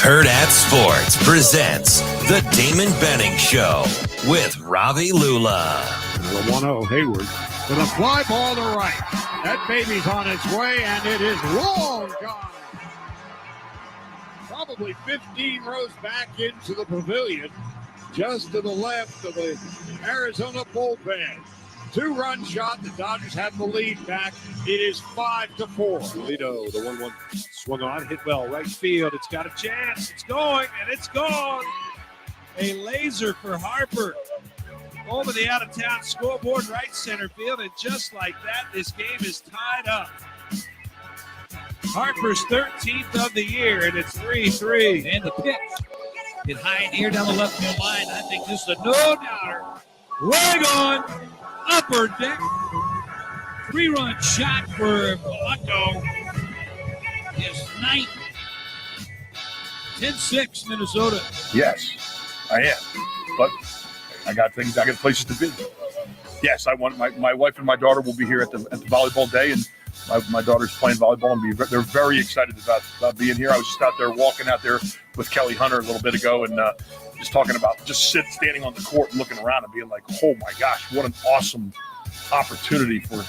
Hurrdat Sports presents the Damon Benning Show with Ravi Lulla. The 1-0 Hayward with a fly ball to right. That baby's on its way, and it is long gone. Probably 15 rows back into the pavilion, just to the left of the Arizona bullpen. 2-run shot. The Dodgers have the lead back. It is 5-4. Toledo, the 1-1 swung on, hit well, right field. It's got a chance. It's going, and it's gone. A laser for Harper over the out-of-town scoreboard, right center field, and just like that, this game is tied up. Harper's 13th of the year, and it's 3-3. And the pitch hit high and near down the left field line. I think this is a no-doubter. Way on. Upper deck. 3-run shot for Polanco. His ninth. 10-6 Minnesota. Yes, I am. But I got places to be. Yes, I want my wife and my daughter will be here at the volleyball day, and my daughter's playing volleyball, and they're very excited about being here. I was just out there walking out there with Kelly Hunter a little bit ago, and just talking about standing on the court and looking around and being like, oh my gosh, what an awesome opportunity for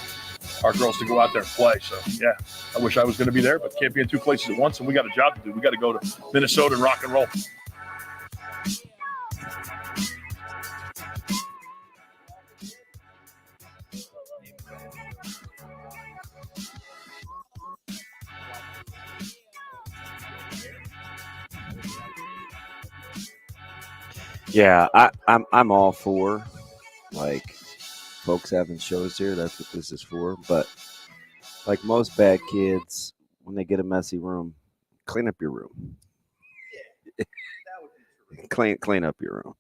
our girls to go out there and play. So yeah, I wish I was going to be there, but can't be in two places at once, and we got a job to do. We got to go to Minnesota and rock and roll. Yeah, I'm all for like folks having shows here. That's what this is for. But like most bad kids, when they get a messy room, clean up your room. Clean up your room.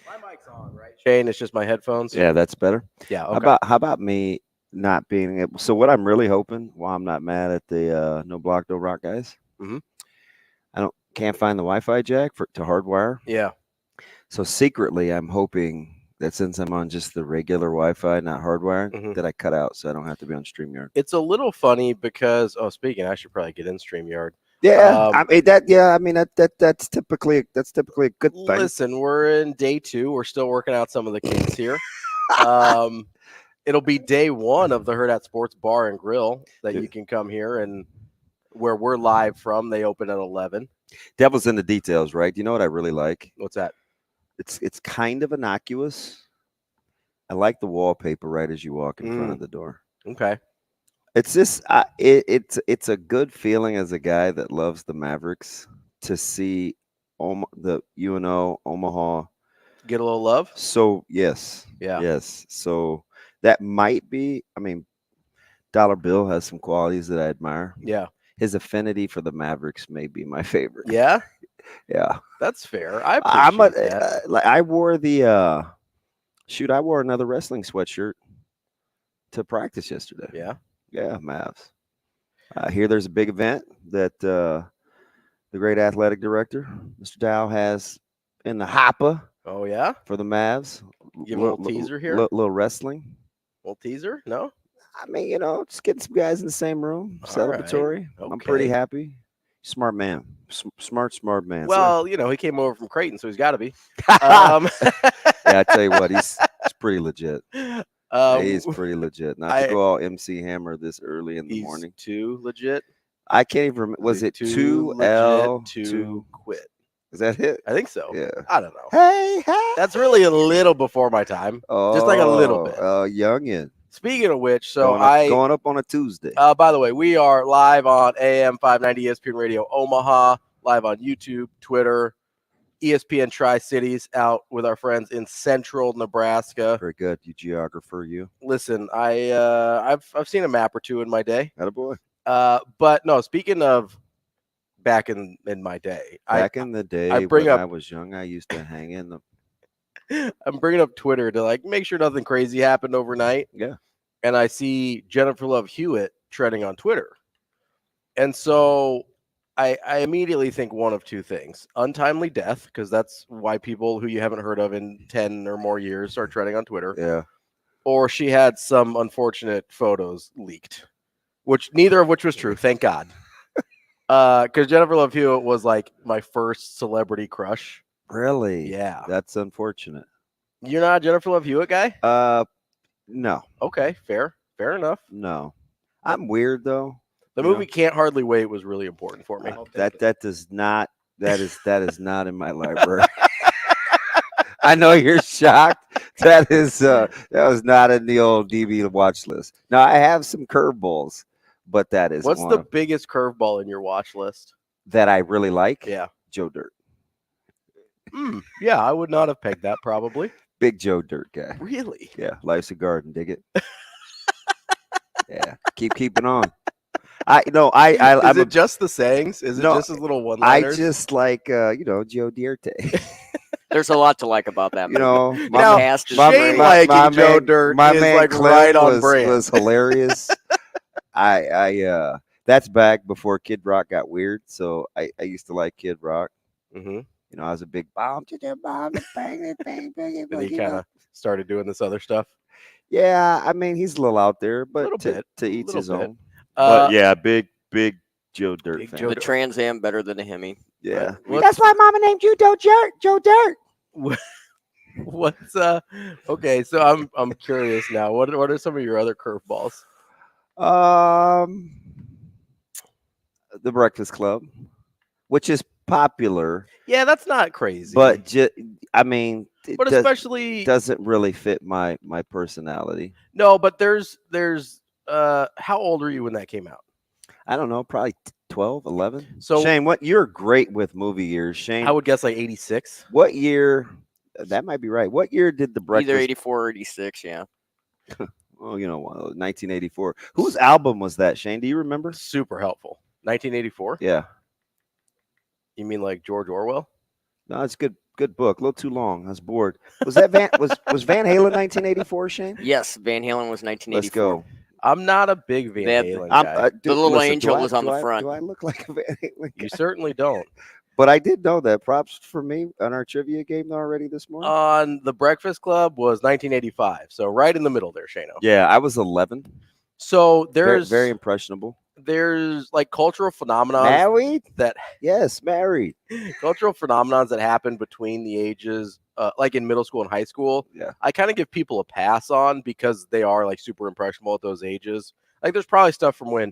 My mic's on, right, Shane? It's just my headphones. Yeah, that's better. Yeah. Okay. How about me not being able? So what I'm really hoping, while I'm not mad at the No Block No Rock guys, I can't find the Wi-Fi jack to hardwire. Yeah. So secretly, I'm hoping that since I'm on just the regular Wi-Fi, not hardwired, that I cut out so I don't have to be on StreamYard. It's a little funny because, speaking, I should probably get in StreamYard. Yeah, that's typically a good thing. Listen, we're in day 2. We're still working out some of the kinks here. It'll be day 1 of the Hurrdat Sports Bar and Grill that you can come here, and where we're live from, they open at 11. Devil's in the details, right? You know what I really like? What's that? It's kind of innocuous. I like the wallpaper right as you walk in front of the door. Okay. It's just it's a good feeling as a guy that loves the Mavericks to see the UNO Omaha get a little love. So yes. So that might be. I mean, Dollar Bill has some qualities that I admire. Yeah. His affinity for the Mavericks may be my favorite. Yeah. Yeah, that's fair. I appreciate that. I wore the I wore another wrestling sweatshirt to practice yesterday. Yeah, Mavs. I hear there's a big event that the great athletic director, Mr. Dow, has in the hopper. Oh yeah, for the Mavs. Give a little teaser here. Little wrestling. Little teaser? No. I mean, just getting some guys in the same room, celebratory. Right. Okay. I'm pretty happy. Smart man. Smart man. Well, he came over from Creighton, so he's got to be. Yeah, I tell you what, he's pretty legit. He's pretty legit. Not to go all MC Hammer this early in the morning. Too legit? I can't even remember. Was it 2L to quit? Is that it? I think so. Yeah. I don't know. Hey. That's really a little before my time. Just like a little bit. Youngin. Speaking of which, going up on a Tuesday. By the way, we are live on AM 590 ESPN Radio Omaha, live on YouTube, Twitter, ESPN Tri-Cities, out with our friends in Central Nebraska. Very good, you geographer, you. Listen, I've seen a map or two in my day. Attaboy. But no, speaking of back in my day, in the day I was young, I used to hang in the. I'm bringing up Twitter to make sure nothing crazy happened overnight. Yeah. And I see Jennifer Love Hewitt trending on Twitter. And so I immediately think one of two things: untimely death, because that's why people who you haven't heard of in 10 or more years are trending on Twitter. Yeah. Or she had some unfortunate photos leaked, neither of which was true. Thank God. Because Jennifer Love Hewitt was like my first celebrity crush. Really? Yeah. That's unfortunate. You're not a Jennifer Love Hewitt guy? No. Okay, fair enough. No. I'm weird though. The movie Can't Hardly Wait was really important for me. That is not in my library. I know you're shocked. That was not in the old DV watch list. Now I have some curveballs, but that is What's the biggest curveball in your watch list that I really like? Yeah, Joe Dirt. Yeah, I would not have pegged that probably. Big Joe Dirt guy. Really? Yeah, life's a garden. Dig it. Yeah, keeping on. Is it just the sayings? Is it just his little one-liners? I just like Joe Dirt. There's a lot to like about that movie. My cast is Shane great. liking Joe Dirt my is man like Clint right on brand. was hilarious. I that's back before Kid Rock got weird. So I used to like Kid Rock. Mm-hmm. I was a big bomb to the bomb, bang, bang, bang. And he kind of started doing this other stuff. Yeah, I mean he's a little out there, but to each his own. But yeah, big Joe Dirt fan. The Trans Am better than the Hemi. Yeah, that's why Mama named you Joe Dirt. What's okay? So I'm curious now. What are some of your other curveballs? The Breakfast Club, which is popular. Yeah, that's not crazy. But especially doesn't really fit my personality. No, but there's how old were you when that came out? I don't know, probably 12, 11. So Shane, you're great with movie years, Shane. I would guess like 86. What year? That might be right. What year did the Breakfast? Either 84 or 86, yeah. Well, 1984. Whose album was that, Shane? Do you remember? Super helpful. 1984? Yeah. You mean like George Orwell? No, it's good book. A little too long. I was bored. Was that was Van Halen 1984, Shane? Yes, Van Halen was 1984. Let's go. I'm not a big Van Halen guy. The little angel was on the front. Do I look like a Van Halen guy? You certainly don't. But I did know that. Props for me on our trivia game already this morning. On the Breakfast Club was 1985. So right in the middle there, Shano. Yeah, I was 11. So there's very impressionable. There's like cultural phenomena. Married? Yes, married. Cultural phenomenons that happen between the ages, like in middle school and high school. Yeah. I kind of give people a pass on because they are like super impressionable at those ages. Like there's probably stuff from when,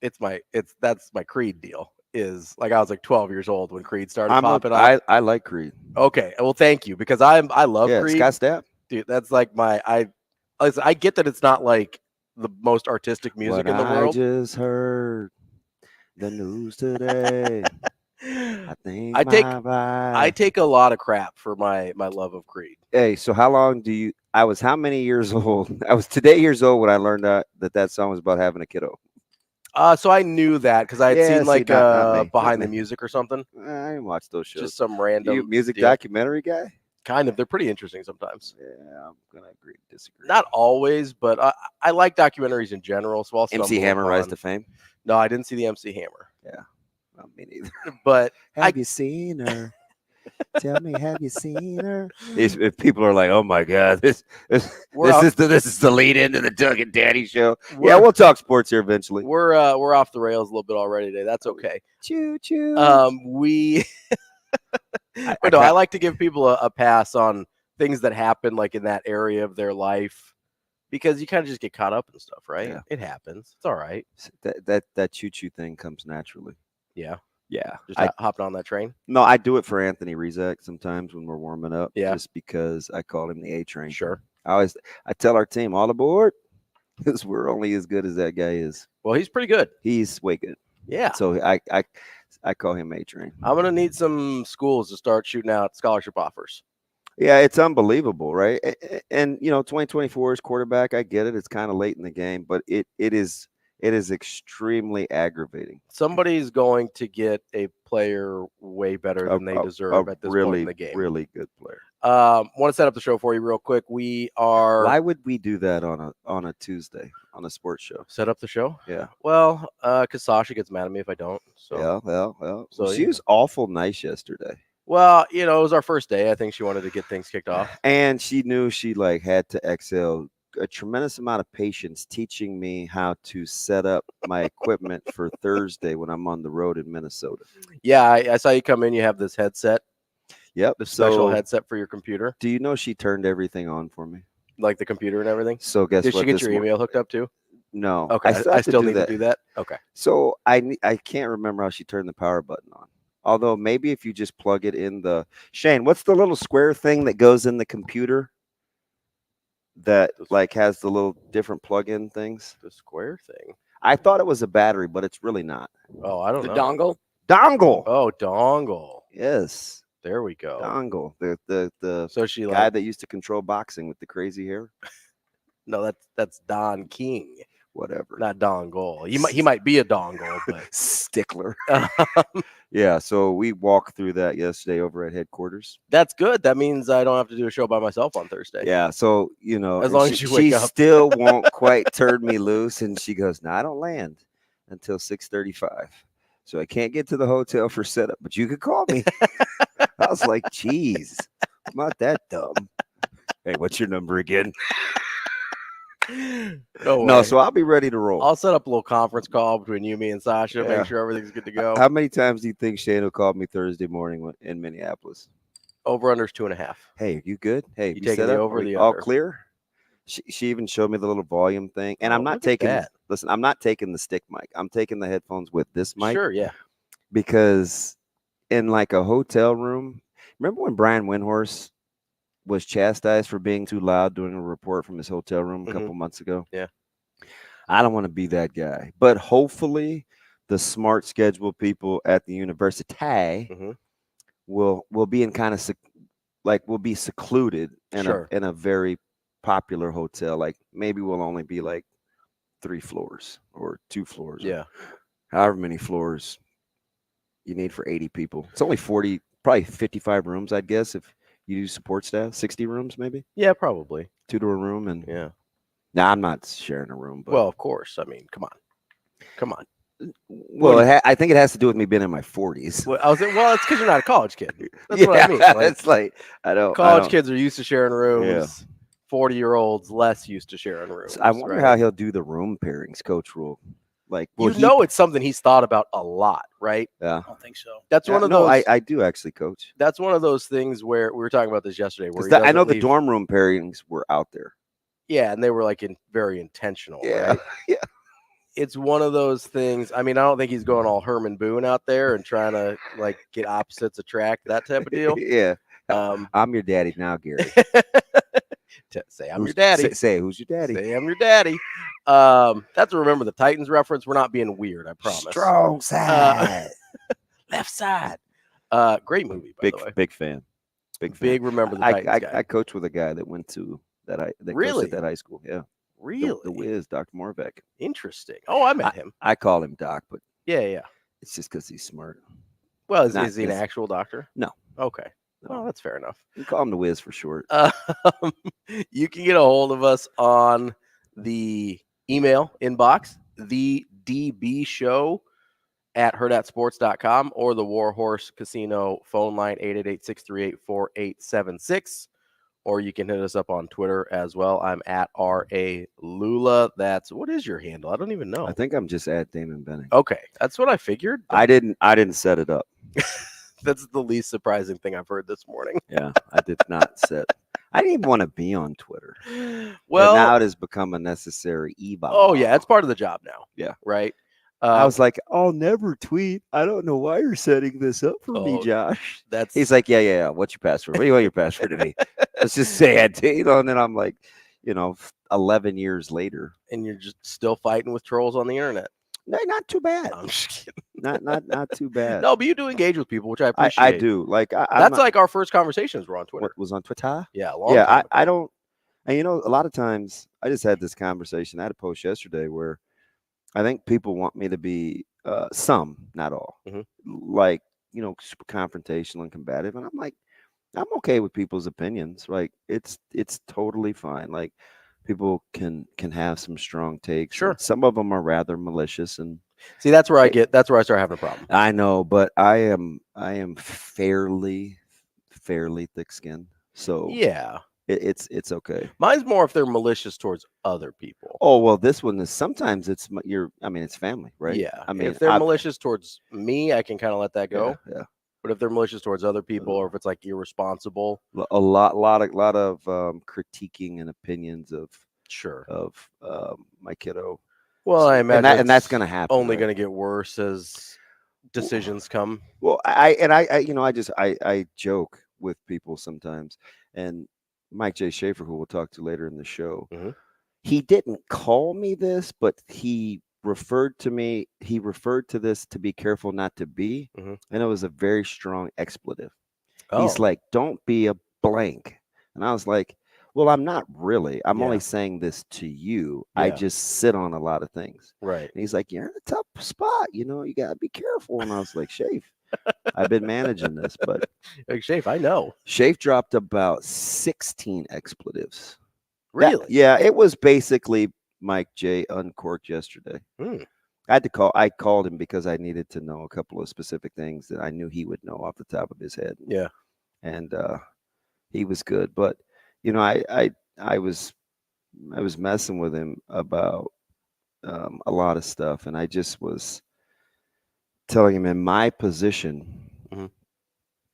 that's my Creed deal. Is like I was like 12 years old when Creed started popping up. I like Creed. Okay, well, thank you because I love Creed. Scott Stapp. Dude, that's like I get that it's not like the most artistic music in the world. I just heard the news today. I think I take a lot of crap for my love of Creed. Hey, so how long do you? I was how many years old? I was today years old when I learned that song was about having a kiddo. So I knew that because I had seen like Behind the Music or something. I didn't watch those shows. Just some random music documentary guy. Kind of, they're pretty interesting sometimes. Yeah, I'm gonna agree to disagree. Not always, but I like documentaries in general. So MC Hammer Rise to Fame. No, I didn't see the MC Hammer. Yeah, well, me neither. But have you seen her? Tell me, have you seen her? If people are like, "Oh my God, this is the lead into the Doug and Daddy show." Yeah, we'll talk sports here eventually. We're off the rails a little bit already today. That's okay. Choo choo. I like to give people a pass on things that happen like in that area of their life because you kind of just get caught up in stuff, right? Yeah. It happens. It's all right. That choo-choo thing comes naturally. Yeah. Yeah. Just hopping on that train? No, I do it for Anthony Rizek sometimes when we're warming up. Yeah. Just because I call him the A train. Sure. I tell our team all aboard because we're only as good as that guy is. Well, he's pretty good. He's way good. Yeah. So I call him A train. I'm gonna need some schools to start shooting out scholarship offers. Yeah, it's unbelievable, right? And 2024 is quarterback. I get it. It's kind of late in the game, but it is It is extremely aggravating. Somebody's going to get a player way better than they deserve at this point in the game. Really good player. Want to set up the show for you real quick. We are. Why would we do that on a Tuesday on a sports show? Set up the show? Yeah. Well, because Sasha gets mad at me if I don't. So Well. So, she was awful nice yesterday. Well, it was our first day. I think she wanted to get things kicked off. And she knew she had to exhale a tremendous amount of patience teaching me how to set up my equipment for Thursday when I'm on the road in Minnesota. Yeah, I saw you come in. You have this headset. Yep. The special headset for your computer. Do you know she turned everything on for me? Like the computer and everything? So guess what? Did she get your email hooked up too? No. Okay. I still need to do that. Okay. So I can't remember how she turned the power button on. Although maybe if you just plug it in the Shane, what's the little square thing that goes in the computer that has the little different plug-in things? The square thing. I thought it was a battery, but it's really not. Oh, I don't know. Dongle? Dongle. Oh, dongle. Yes. There we go. Dongle. The so she guy that used to control boxing with the crazy hair. No, that's Don King. Whatever. Not dongle. He might be a dongle, but stickler. Yeah, so we walked through that yesterday over at headquarters. That's good. That means I don't have to do a show by myself on Thursday. Yeah, so as long as you wake up. She still won't quite turn me loose, and she goes, "No, I don't land until 6:35, so I can't get to the hotel for setup. But you could call me." I was like, "Geez, I'm not that dumb." Hey, what's your number again? No, so I'll be ready to roll. I'll set up a little conference call between you, me, and Sasha. Make sure everything's good to go. How many times do you think Shane will call me Thursday morning in Minneapolis? Over under's 2.5. Hey, are you good? Hey, you taking the over the all under? Clear? She even showed me the little volume thing, and I'm not taking. Listen, I'm not taking the stick mic. I'm taking the headphones with this mic. Sure, yeah. Because in a hotel room, remember when Brian Windhorst was chastised for being too loud doing a report from his hotel room a couple months ago? Yeah. I don't want to be that guy, but hopefully the smart schedule people at the university will be in kind of will be secluded in a very popular hotel. Maybe we'll only be 3 floors or 2 floors. Yeah. However many floors you need for 80 people. It's only 40, probably 55 rooms, I'd guess, if you do support staff. 60 rooms, maybe? Yeah, probably. 2 to a room. And yeah. Now, I'm not sharing a room. But, well, of course. I mean, come on. Well, I think it has to do with me being in my 40s. Well, it's because you're not a college kid. That's what I mean. It's I don't. College kids are used to sharing rooms. 40-year-olds less used to sharing rooms. So I wonder how he'll do the room pairings, Coach Rhule. It's something he's thought about a lot, right? Yeah. I don't think so. That's one of those. I do actually, Coach. That's one of those things where we were talking about this yesterday. Where I know the dorm room pairings were out there. Yeah, and they were very intentional. Yeah, right? yeah. It's one of those things. I mean, I don't think he's going all Herman Boone out there and trying to get opposites attract, that type of deal. Yeah. I'm your daddy now, Gary. Say I'm your daddy. Say who's your daddy? Say I'm your daddy. That's remember the Titans reference. We're not being weird, I promise. Strong side. Left side. Great movie, by the way. Big fan. Big remember the Titans guy. I coached with a guy that went to that really? coached at that high school. Yeah. Really? The Wiz, Dr. Morbeck. Interesting. Oh, I met him. I call him Doc, but yeah. It's just because he's smart. Well, is he an actual doctor? No. Okay. No. Well, that's fair enough. You call him the Wiz for short. You can get a hold of us on the email inbox, the DB Show at hurrdatsports.com, or the Warhorse Casino phone line 888-638-4876. Or you can hit us up on Twitter as well. I'm at Ravi Lulla. What is your handle? I don't even know. I think I'm just at Damon Benning. Okay, that's what I figured. I didn't set it up. That's the least surprising thing I've heard this morning. Yeah, I did not set. I didn't even want to be on Twitter. Well, but now it has become a necessary evil. Oh yeah, it's part of the job now. Yeah, right. I was like, I'll never tweet. I don't know why you're setting this up for me, Josh. He's like, yeah. What's your password? What do you want your password to be? Let's just say it, and then I'm like, 11 years later, and you're just still fighting with trolls on the internet. No, not too bad. I'm just kidding. Not too bad. No, but you do engage with people, which I appreciate. I do. That's our first conversations were on Twitter. Was on Twitter? Yeah, long time ago. I don't. And a lot of times I just had this conversation. I had a post yesterday where I think people want me to be some, not all, like, super confrontational and combative. And I'm like, I'm okay with people's opinions. Like, it's totally fine. Like, people can have some strong takes. Sure. Some of them are rather malicious, and see, that's where I start having a problem. I know, but I am fairly thick-skinned. So Yeah. It's okay. Mine's more if they're malicious towards other people. Oh, well, this one is sometimes it's it's family, right? Yeah. I mean, if they're malicious towards me, I can kind of let that go. Yeah. But if they're malicious towards other people, or if it's like irresponsible, a lot of critiquing and opinions of my kiddo. Well, I imagine and that's going to happen. Only right? going to get worse as decisions come. Well, I joke with people sometimes, and Mike J. Schaefer, who we'll talk to later in the show, he didn't call me this, but he referred to this to be careful not to be, and it was a very strong expletive. He's like, don't be a blank. And I was like, well, I'm not really. I'm only saying this to you. I just sit on a lot of things. Right. And he's like, you're in a tough spot. You got to be careful. And I was like, Schaefer, I've been managing this, but like Schaefer, I know. Schaefer dropped about 16 expletives. Really? It was basically Mike J. uncorked yesterday. I called him because I needed to know a couple of specific things that I knew he would know off the top of his head. Yeah. And he was good. But, I was messing with him about a lot of stuff. And I just was telling him, in my position,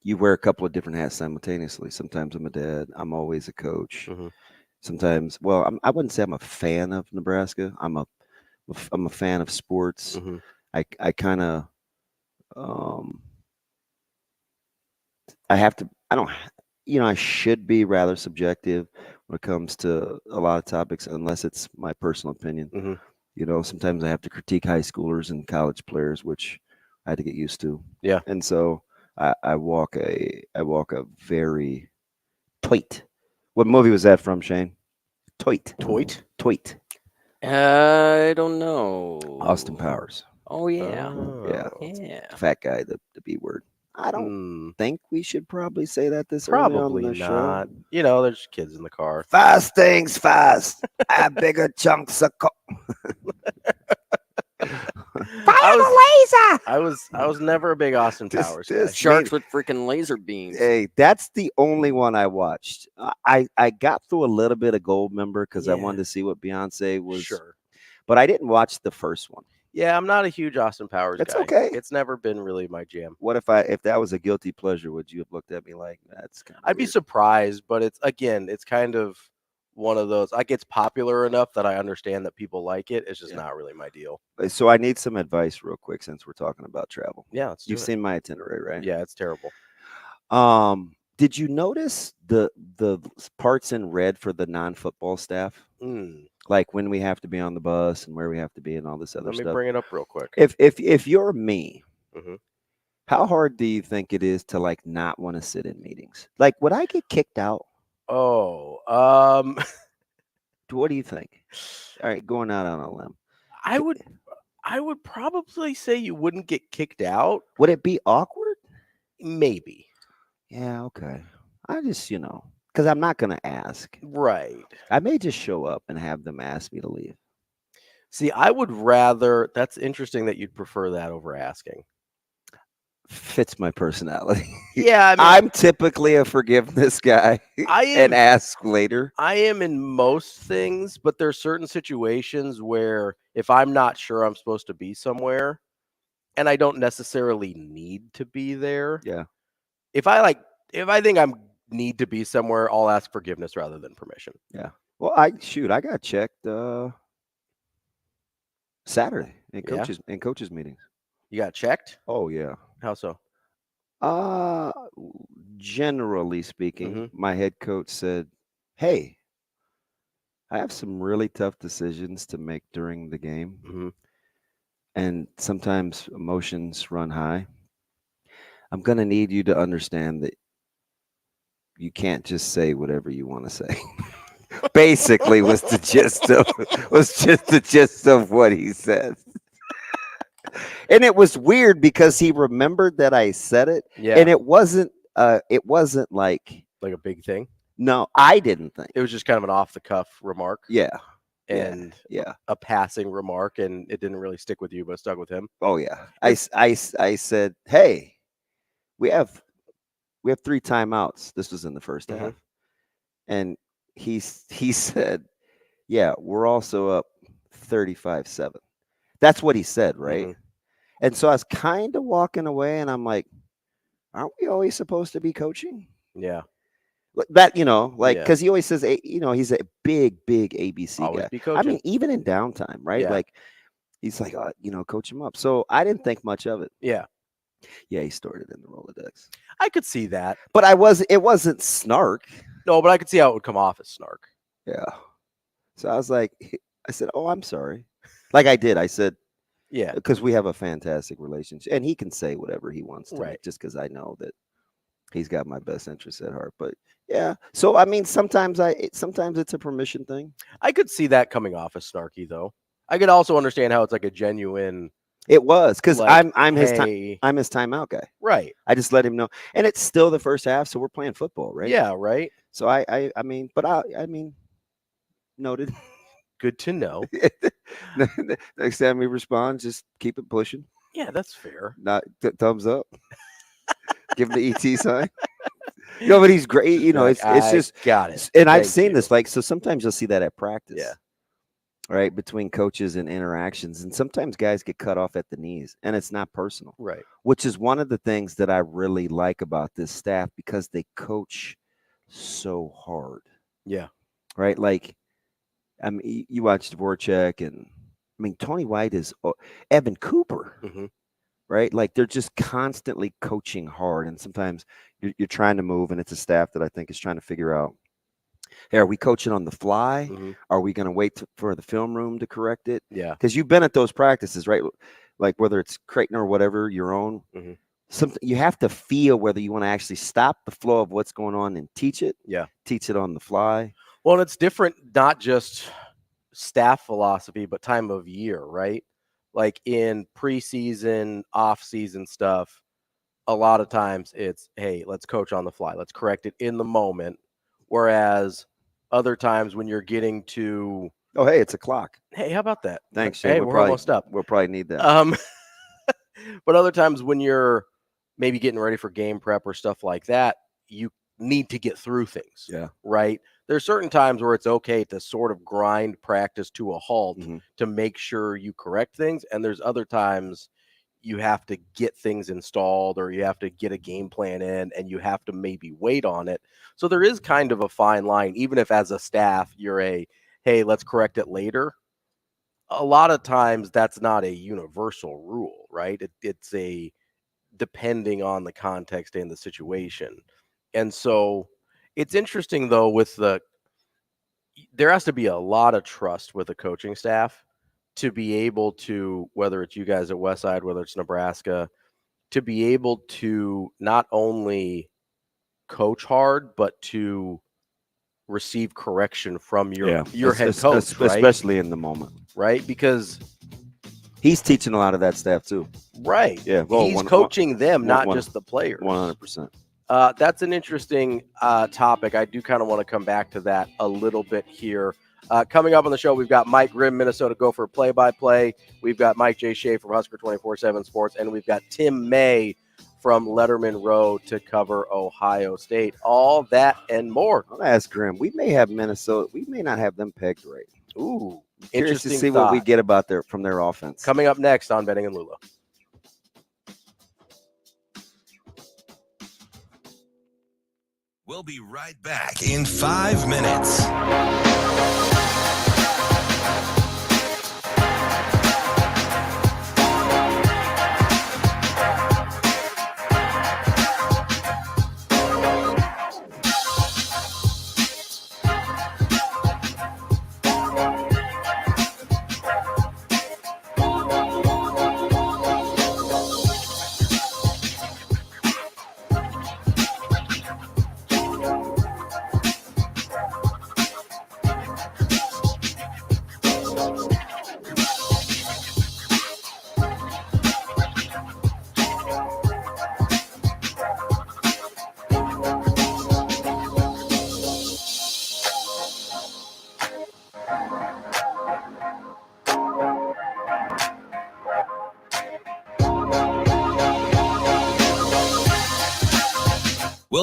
you wear a couple of different hats simultaneously. Sometimes I'm a dad. I'm always a coach. Sometimes, well, I wouldn't say I'm a fan of Nebraska. I'm a fan of sports. I kind of I should be rather subjective when it comes to a lot of topics, unless it's my personal opinion. Sometimes I have to critique high schoolers and college players, which I had to get used to. Yeah. And so I walk a very tight. What movie was that from, Shane? Toit. I don't know. Austin Powers. Oh yeah. Yeah. Fat guy, the B word. I don't think we should probably say that this early Probably on the not. show. There's kids in the car. Fast things fast. Have bigger chunks of Fire the laser! I was never a big Austin Powers guy. Sharks with freaking laser beams. Hey, that's the only one I watched. I got through a little bit of Goldmember because I wanted to see what Beyonce was. Sure. But I didn't watch the first one. Yeah, I'm not a huge Austin Powers guy. It's okay. It's never been really my jam. What if that was a guilty pleasure? Would you have looked at me like that's kind of I'd be surprised, but it's kind of one of those, like, it's popular enough that I understand that people like it. It's just not really my deal. So I need some advice real quick since we're talking about travel. Yeah, You've seen my itinerary, right? Yeah, it's terrible. Did you notice the parts in red for the non-football staff? Like when we have to be on the bus and where we have to be and all this other stuff. Let me bring it up real quick. If you're me, how hard do you think it is to like not want to sit in meetings? Like, would I get kicked out? Oh, what do you think? All right, going out on a limb. I would probably say you wouldn't get kicked out. Would it be awkward? Maybe. Yeah, okay. I just, because I'm not going to ask. Right. I may just show up and have them ask me to leave. See, I would rather, that's interesting that you'd prefer that over asking. Fits my personality. Yeah, I'm typically a forgiveness guy and ask later. I am in most things, but there's certain situations where if I'm not sure I'm supposed to be somewhere and I don't necessarily need to be there. Yeah. If I think I need to be somewhere, I'll ask forgiveness rather than permission. Yeah. Well, I got checked Saturday in coaches meetings. You got checked? Oh yeah. How so? Generally speaking, my head coach said, "Hey, I have some really tough decisions to make during the game, and sometimes emotions run high. I'm going to need you to understand that you can't just say whatever you want to say." Basically, was the gist of what he says. And it was weird because he remembered that I said it, Yeah. and it wasn't like a big thing. No, I didn't think it was just kind of an off the cuff remark. Yeah, and a passing remark, and it didn't really stick with you, but it stuck with him. Oh yeah, I said, hey, we have 3 timeouts. This was in the first half, and he said, yeah, we're also up 35-7. That's what he said, right? And so I was kind of walking away, and I'm like, aren't we always supposed to be coaching? Yeah. That, because he always says, he's a big ABC always guy. be coaching. I mean, even in downtime, right? Yeah. Like, he's like, coach him up. So I didn't think much of it. Yeah. Yeah, he stored it in the Rolodex. I could see that. But it wasn't snark. No, but I could see how it would come off as snark. Yeah. So I was like, I said, oh, I'm sorry. Like I did. I said, yeah, because we have a fantastic relationship. And he can say whatever he wants to, right? Just because I know that he's got my best interests at heart. But yeah. So, I mean, sometimes it's a permission thing. I could see that coming off as snarky, though. I could also understand how it's like a genuine. It was because like, I'm his timeout guy. Right. I just let him know. And it's still the first half, so we're playing football, right? Yeah, right. So I mean, noted. Good to know. Next time we respond, just keep it pushing. Yeah, that's fair. Not thumbs up. Give him the ET sign. No, but he's great. It's just got it. And I've seen this. Like, so sometimes you'll see that at practice. Yeah. Right, between coaches and interactions, and sometimes guys get cut off at the knees, and it's not personal. Right. Which is one of the things that I really like about this staff because they coach so hard. Yeah. Right. Like, I mean, you watch Dvorak, and I mean, Tony White is Evan Cooper. Right? Like, they're just constantly coaching hard, and sometimes you're trying to move, and it's a staff that I think is trying to figure out, hey, are we coaching on the fly? Are we going to wait for the film room to correct it? Yeah. Because you've been at those practices, right? Like, whether it's Creighton or whatever, your own, something you have to feel whether you want to actually stop the flow of what's going on and teach it. Yeah. Teach it on the fly. Well, it's different, not just staff philosophy, but time of year, right? Like in preseason, off-season stuff, a lot of times it's, hey, let's coach on the fly. Let's correct it in the moment. Whereas other times when you're getting to, oh, hey, it's a clock. Hey, how about that? Thanks. Hey, we're almost up. We'll probably need that. But other times when you're maybe getting ready for game prep or stuff like that, you need to get through things. Yeah. Right. There's certain times where it's okay to sort of grind practice to a halt to make sure you correct things. And there's other times you have to get things installed or you have to get a game plan in and you have to maybe wait on it. So there is kind of a fine line, even if as a staff, you're hey, let's correct it later. A lot of times that's not a universal rule, right? It's a depending on the context and the situation. And so it's interesting, though, there has to be a lot of trust with the coaching staff to be able to, whether it's you guys at Westside, whether it's Nebraska, to be able to not only coach hard, but to receive correction from your head coach, right? Especially in the moment. Right? Because he's teaching a lot of that staff, too. Right. Yeah. He's coaching them, not just the players. 100%. That's an interesting topic. I do kind of want to come back to that a little bit here. Coming up on the show, we've got Mike Grimm, Minnesota Gopher play-by-play. We've got Mike J. Schaefer from Husker 24/7 Sports, and we've got Tim May from Letterman Row to cover Ohio State. All that and more. I'll ask Grimm. We may have Minnesota. We may not have them pegged right. Ooh, curious to see what we get from their offense. Coming up next on Benning and Lulla. We'll be right back in 5 minutes.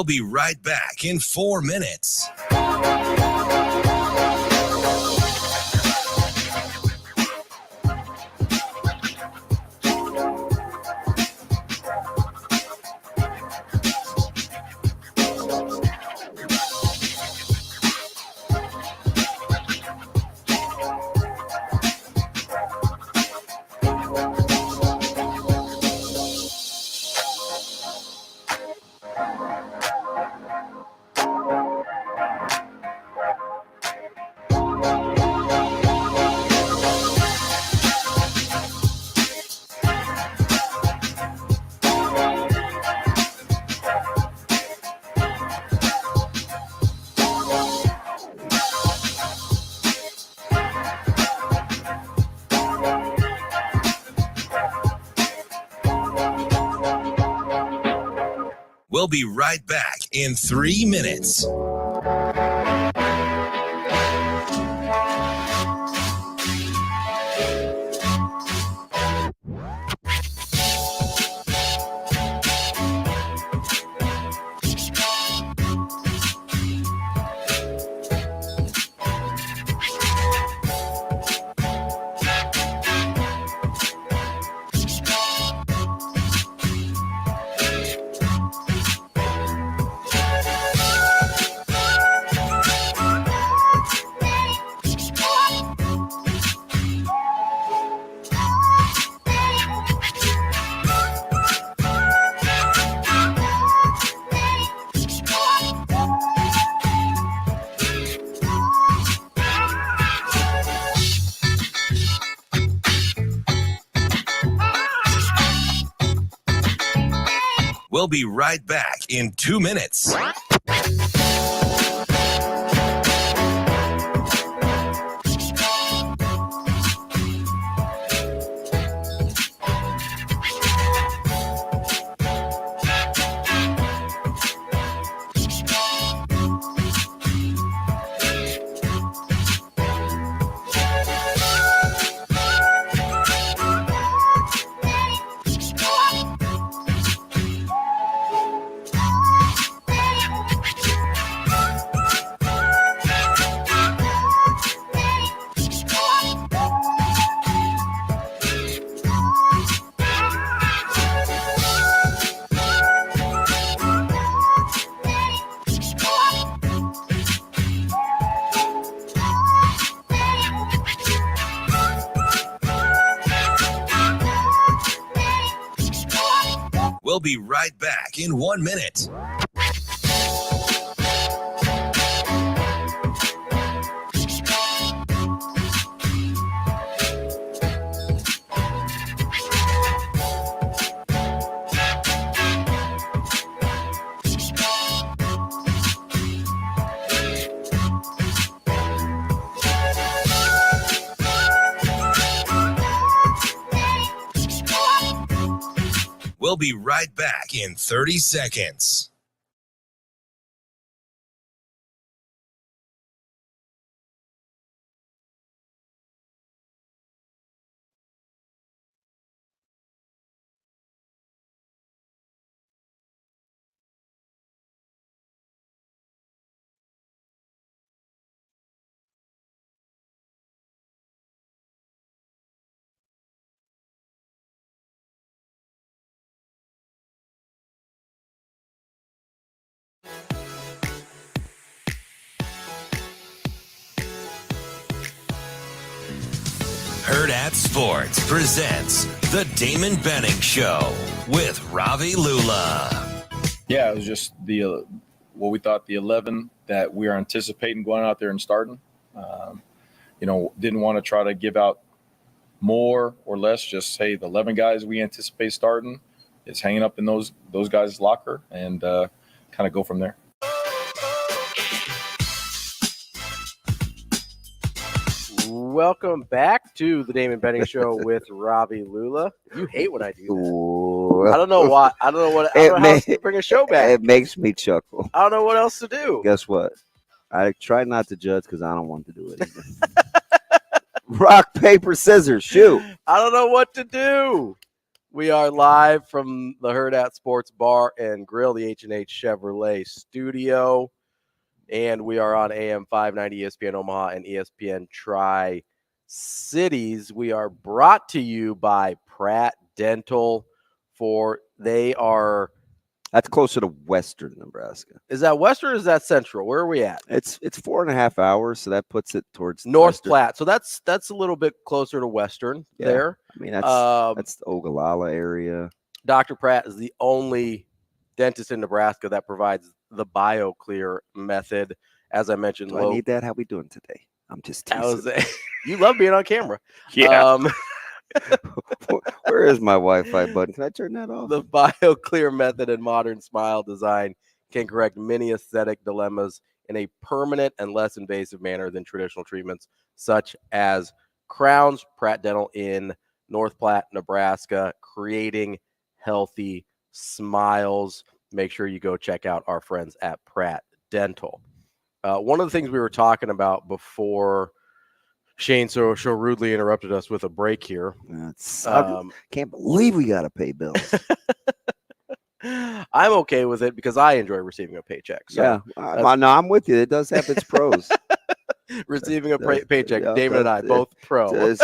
We'll be right back in 4 minutes. We'll be right back in 3 minutes. We'll be right back in 2 minutes. We'll be right back in 1 minute. We'll be right back in 30 seconds. Hurrdat Sports presents the Damon Benning Show with Ravi Lulla. Yeah, it was just the what we thought the 11 that we are anticipating going out there and starting. Didn't want to try to give out more or less. Just say the 11 guys we anticipate starting is hanging up in those guys' locker and kind of go from there. Welcome back to the Damon Benning Show with Ravi Lulla. You hate when I do that. I don't know why. I don't know what. I don't know how else to bring a show back. It makes me chuckle. I don't know what else to do. Guess what? I try not to judge because I don't want to do it either. Rock, paper, scissors, shoot. I don't know what to do. We are live from the Hurrdat Sports Bar and Grill, the H&H Chevrolet studio. And we are on AM 590 ESPN Omaha and ESPN Tri-Cities. We are brought to you by Pratt Dental. That's closer to Western Nebraska. Is that Western or is that Central? Where are we at? It's 4.5 hours, so that puts it towards North Western. Platte. So that's a little bit closer to Western there. I mean, that's the Ogallala area. Dr. Pratt is the only dentist in Nebraska that provides the BioClear method. As I mentioned, Do I need that? How we doing today? I'm just teasing. You love being on camera. Yeah. Where is my Wi-Fi button? Can I turn that off? The BioClear method and modern smile design can correct many aesthetic dilemmas in a permanent and less invasive manner than traditional treatments, such as crowns. Pratt Dental in North Platte, Nebraska, creating healthy smiles. Make sure you go check out our friends at Pratt Dental. One of the things we were talking about before Shane so rudely interrupted us with a break here. Can't believe we got to pay bills. I'm okay with it because I enjoy receiving a paycheck. So I'm with you. It does have its pros. Receiving a paycheck, Damon and I both pro. does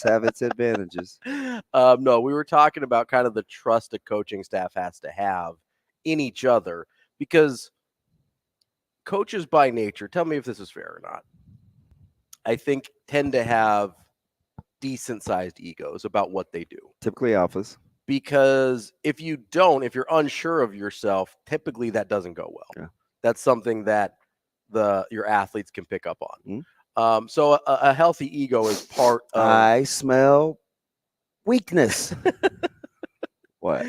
have its advantages. No, we were talking about kind of the trust a coaching staff has to have in each other, because coaches by nature, tell me if this is fair or not, I think tend to have decent sized egos about what they do. Typically alphas. Because if you're unsure of yourself, typically that doesn't go well. Yeah. That's something that your athletes can pick up on. So a healthy ego is part of. I smell weakness. What?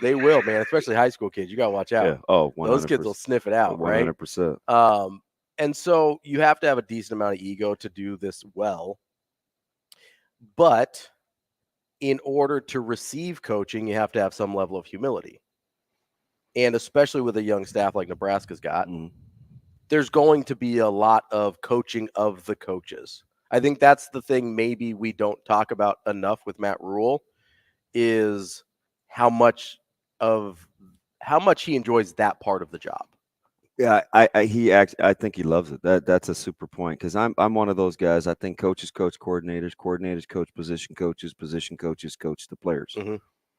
They will, man, especially high school kids. You got to watch out. Yeah. Oh, 100%. Those kids will sniff it out, 100%. right? And so you have to have a decent amount of ego to do this well. But in order to receive coaching, you have to have some level of humility. And especially with a young staff like Nebraska's got, there's going to be a lot of coaching of the coaches. I think that's the thing maybe we don't talk about enough with Matt Rhule, is how much he enjoys that part of the job. Yeah, I think he loves it. That's a super point, because I'm one of those guys. I think coaches coach coordinators, coordinators coach position coaches coach the players.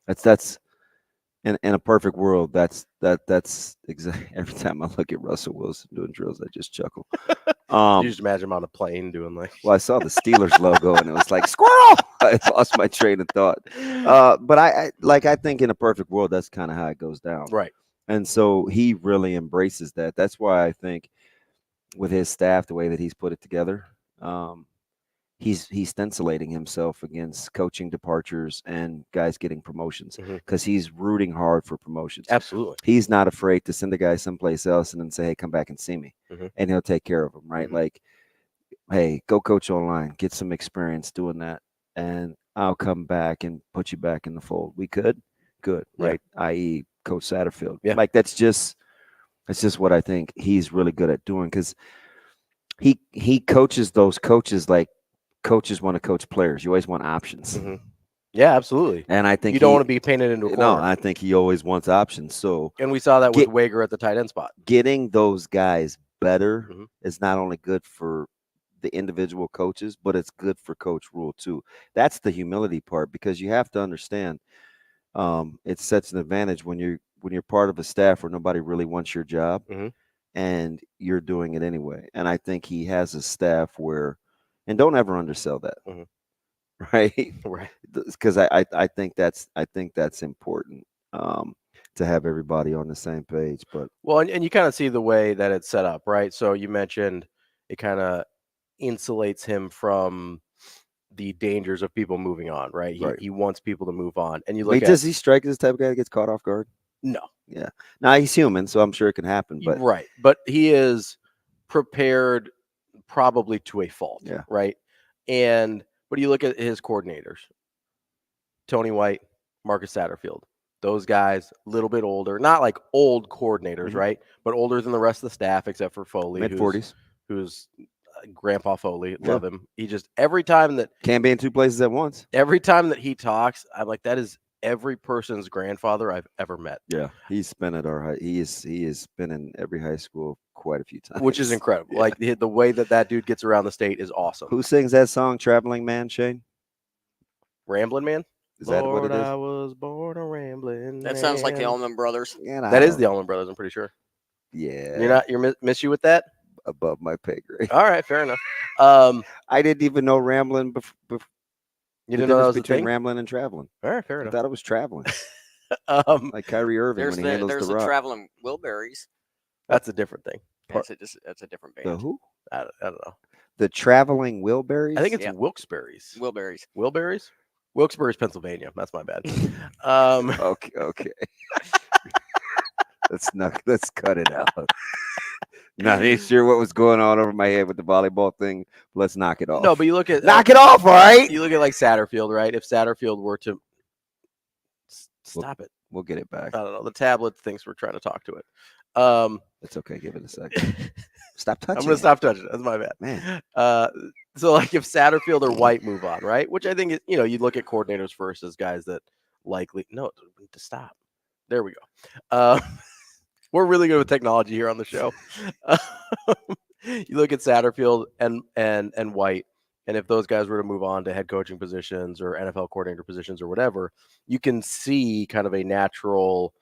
That's in a perfect world. That's exactly. Every time I look at Russell Wilson doing drills, I just chuckle. You just imagine him on a plane doing like. Well, I saw the Steelers logo and it was like squirrel. I lost my train of thought. But I think in a perfect world, that's kind of how it goes down. Right. And so he really embraces that. That's why I think with his staff, the way that he's put it together, he's stencilating himself against coaching departures and guys getting promotions, because he's rooting hard for promotions. Absolutely. He's not afraid to send the guy someplace else and then say, hey, come back and see me. And he'll take care of him, right? Like, hey, go coach online, get some experience doing that, and I'll come back and put you back in the fold. We could? Good, right? I.e., Coach Satterfield. Yeah. Like that's just what I think he's really good at doing, because he coaches those coaches like coaches want to coach players. You always want options. Yeah, absolutely. And I think you don't want to be painted into a corner. No, I think he always wants options. So, and we saw that with Wager at the tight end spot. Getting those guys better is not only good for the individual coaches, but it's good for Coach Rhule too. That's the humility part, because you have to understand. It sets an advantage when you're part of a staff where nobody really wants your job, and you're doing it anyway. And I think he has a staff where, and don't ever undersell that, right? Right. Because I think that's important, to have everybody on the same page. But and you kind of see the way that it's set up, right? So you mentioned it kind of insulates him from the dangers of people moving on, right? He wants people to move on. And you look does he strike as the type of guy that gets caught off guard? No. Yeah. Now he's human, so I'm sure it can happen. But right. But he is prepared probably to a fault. Yeah. Right. But you look at his coordinators, Tony White, Marcus Satterfield, those guys, a little bit older, not like old coordinators, right? But older than the rest of the staff, except for Foley, mid-40s, who's Grandpa Foley, love him. He just every time that Can't be in two places at once. every time that he talks, I'm like, that is every person's grandfather I've ever met. Yeah, he's been at our high. He has been in every high school quite a few times, Which is incredible. Yeah. Like the way that dude gets around the state is awesome. Who sings that song, "Traveling Man"? Shane, Rambling Man? is that what it is? I was born a rambling. That sounds like the man. Allman Brothers. Yeah, That is the Allman Brothers, I'm pretty sure. Yeah, You're miss you with that? above my pay grade. All right, fair enough. I didn't even know rambling. You didn't know that was a between thing? rambling and traveling. All right, fair I enough. thought it was traveling, Um, like Kyrie Irving There's when he handles there's the the rock. Traveling Wilburys. that's a different thing. That's a different band. The who? I don't know. The Traveling Wilburys. I think it's Yeah. Wilkes-Barre's. Wilburys. Wilburys? Wilkes-Barre's, Pennsylvania. That's my bad. Okay. Let's cut it out. Not even sure what was going on over my head with the volleyball thing. Let's knock it off. No, but you look at knock it off, all right? You look at like Satterfield, right? If Satterfield were to stop it, We'll get it back. I don't know. The tablet thinks we're trying to talk to it. It's okay. Give it a second. Stop touching. I'm gonna it. stop touching it. That's my bad. Man. So like if Satterfield or White move on, right? Which I think is, you look at coordinators first as guys that likely to stop. There we go. We're really good with technology here on the show. You look at Satterfield and White, and if those guys were to move on to head coaching positions or NFL coordinator positions or whatever, you can see kind of a natural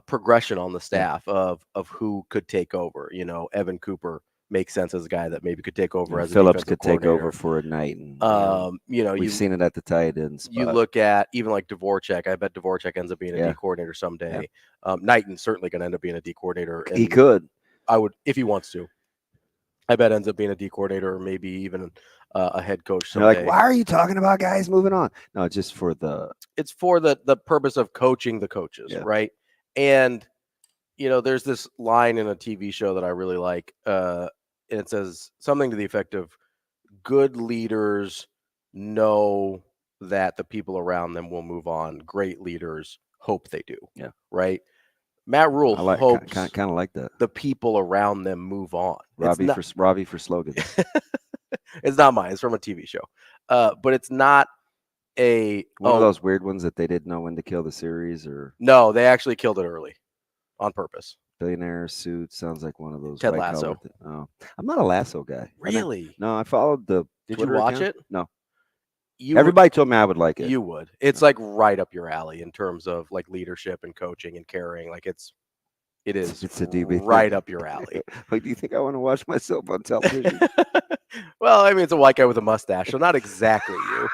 progression on the staff of who could take over. Evan Cooper makes sense as a guy that maybe could take over as Phillips a could take over for a night. And, we've seen it at the tight ends. You look at even like Dvorak. I bet Dvorak ends up being a D coordinator someday. Yeah. Knighton's certainly going to end up being a D coordinator. He could. I would, if he wants to. I bet ends up being a D coordinator or maybe even a head coach someday. Like, why are you talking about guys moving on? No, just for it's for the purpose of coaching the coaches, right? And there's this line in a TV show that I really like. And it says something to the effect of good leaders know that the people around them will move on. Great leaders hope they do. Yeah. Right. Matt Rhule hopes kind of like that. The people around them move on. Ravi for slogans. It's not mine. It's from a TV show. But it's not one of those weird ones that they didn't know when to kill the series, or no, they actually killed it early on purpose. Billionaire suit sounds like one of those. Ted Lasso. Oh, I'm not a Lasso guy. Really? No, I followed the. Did Twitter you watch account. it? No. Everybody told me I would like it. You would. It's like right up your alley in terms of like leadership and coaching and caring. Like it is. It's a DB right up your alley. Like, do you think I want to watch myself on television? Well, I mean, it's a white guy with a mustache, so not exactly you.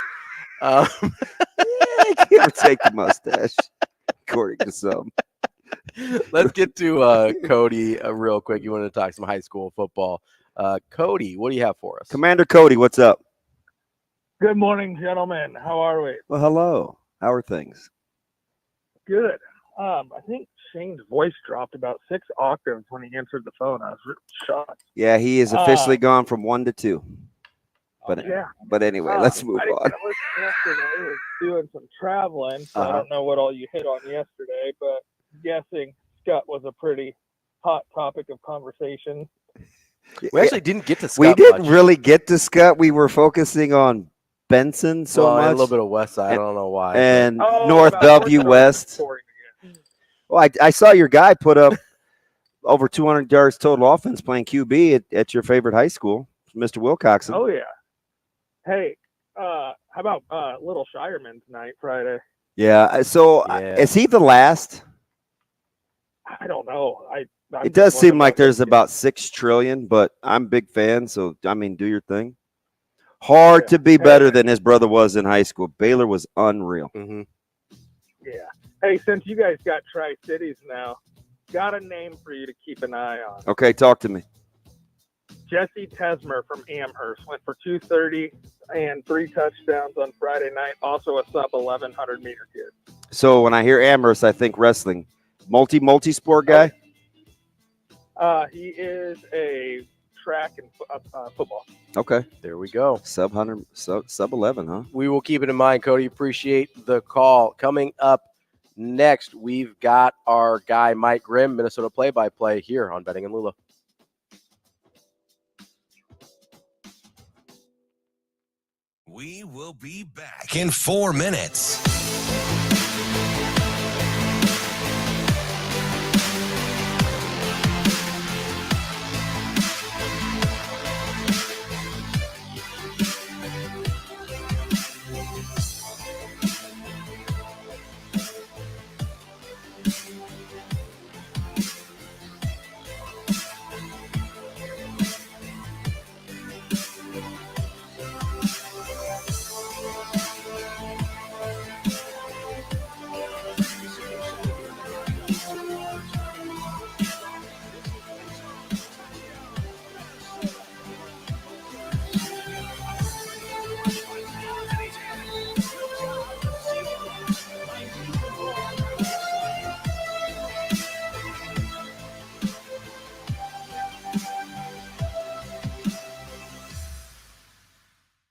Give or take the mustache, according to some. Let's get to Cody real quick. You wanted to talk some high school football. Cody, what do you have for us? Commander Cody, what's up? Good morning, gentlemen. How are we? Well, hello. How are things? Good. I think Shane's voice dropped about 6 octaves when he answered the phone. I was really shocked. Yeah, he is officially gone from 1 to 2. But But anyway, let's move on. I was yesterday doing some traveling, so I don't know what all you hit on yesterday, but I'm guessing Scott was a pretty hot topic of conversation. We actually didn't get to Scott. We didn't really get to Scott. We were focusing on Benson much. A little bit of West Side. I don't know why. And North W West. Well, I saw your guy put up over 200 yards total offense playing QB at your favorite high school, Mr. Wilcoxon. Oh, yeah. Hey, how about Little Shireman tonight, Friday? Yeah. So is he the last? I don't know. It does seem like there's about 6 trillion, but I'm a big fan. So, I mean, do your thing. Hard to be better than his brother was in high school. Baylor was unreal. Mm-hmm. Yeah. Hey, since you guys got Tri-Cities now, got a name for you to keep an eye on. Okay, talk to me. Jesse Tesmer from Amherst went for 230 and 3 touchdowns on Friday night. Also a sub 1100 meter kid. So when I hear Amherst, I think wrestling. Multi-sport guy? He is a track and football. Okay. There we go. Sub 11, huh? We will keep it in mind, Cody. Appreciate the call. Coming up next, we've got our guy, Mike Grimm, Minnesota play-by-play here on Benning and Lulla. We will be back in 4 minutes.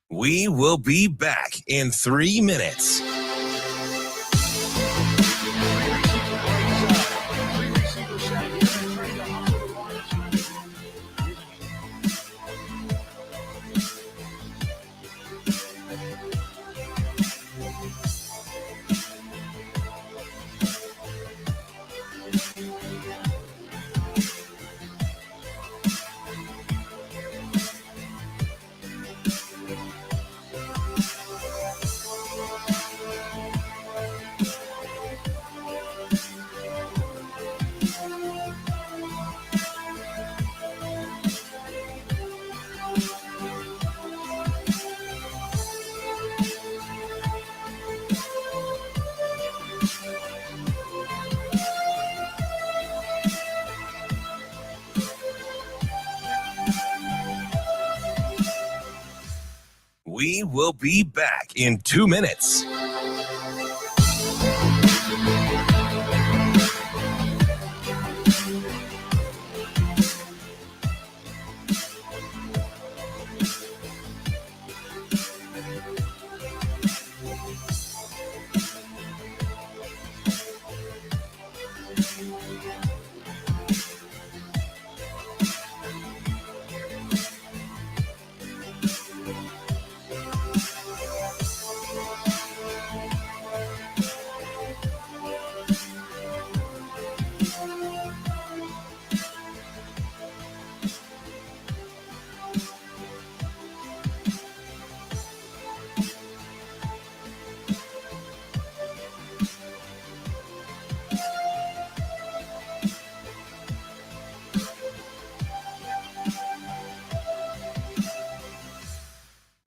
We will be back in 3 minutes. We will be back in 2 minutes.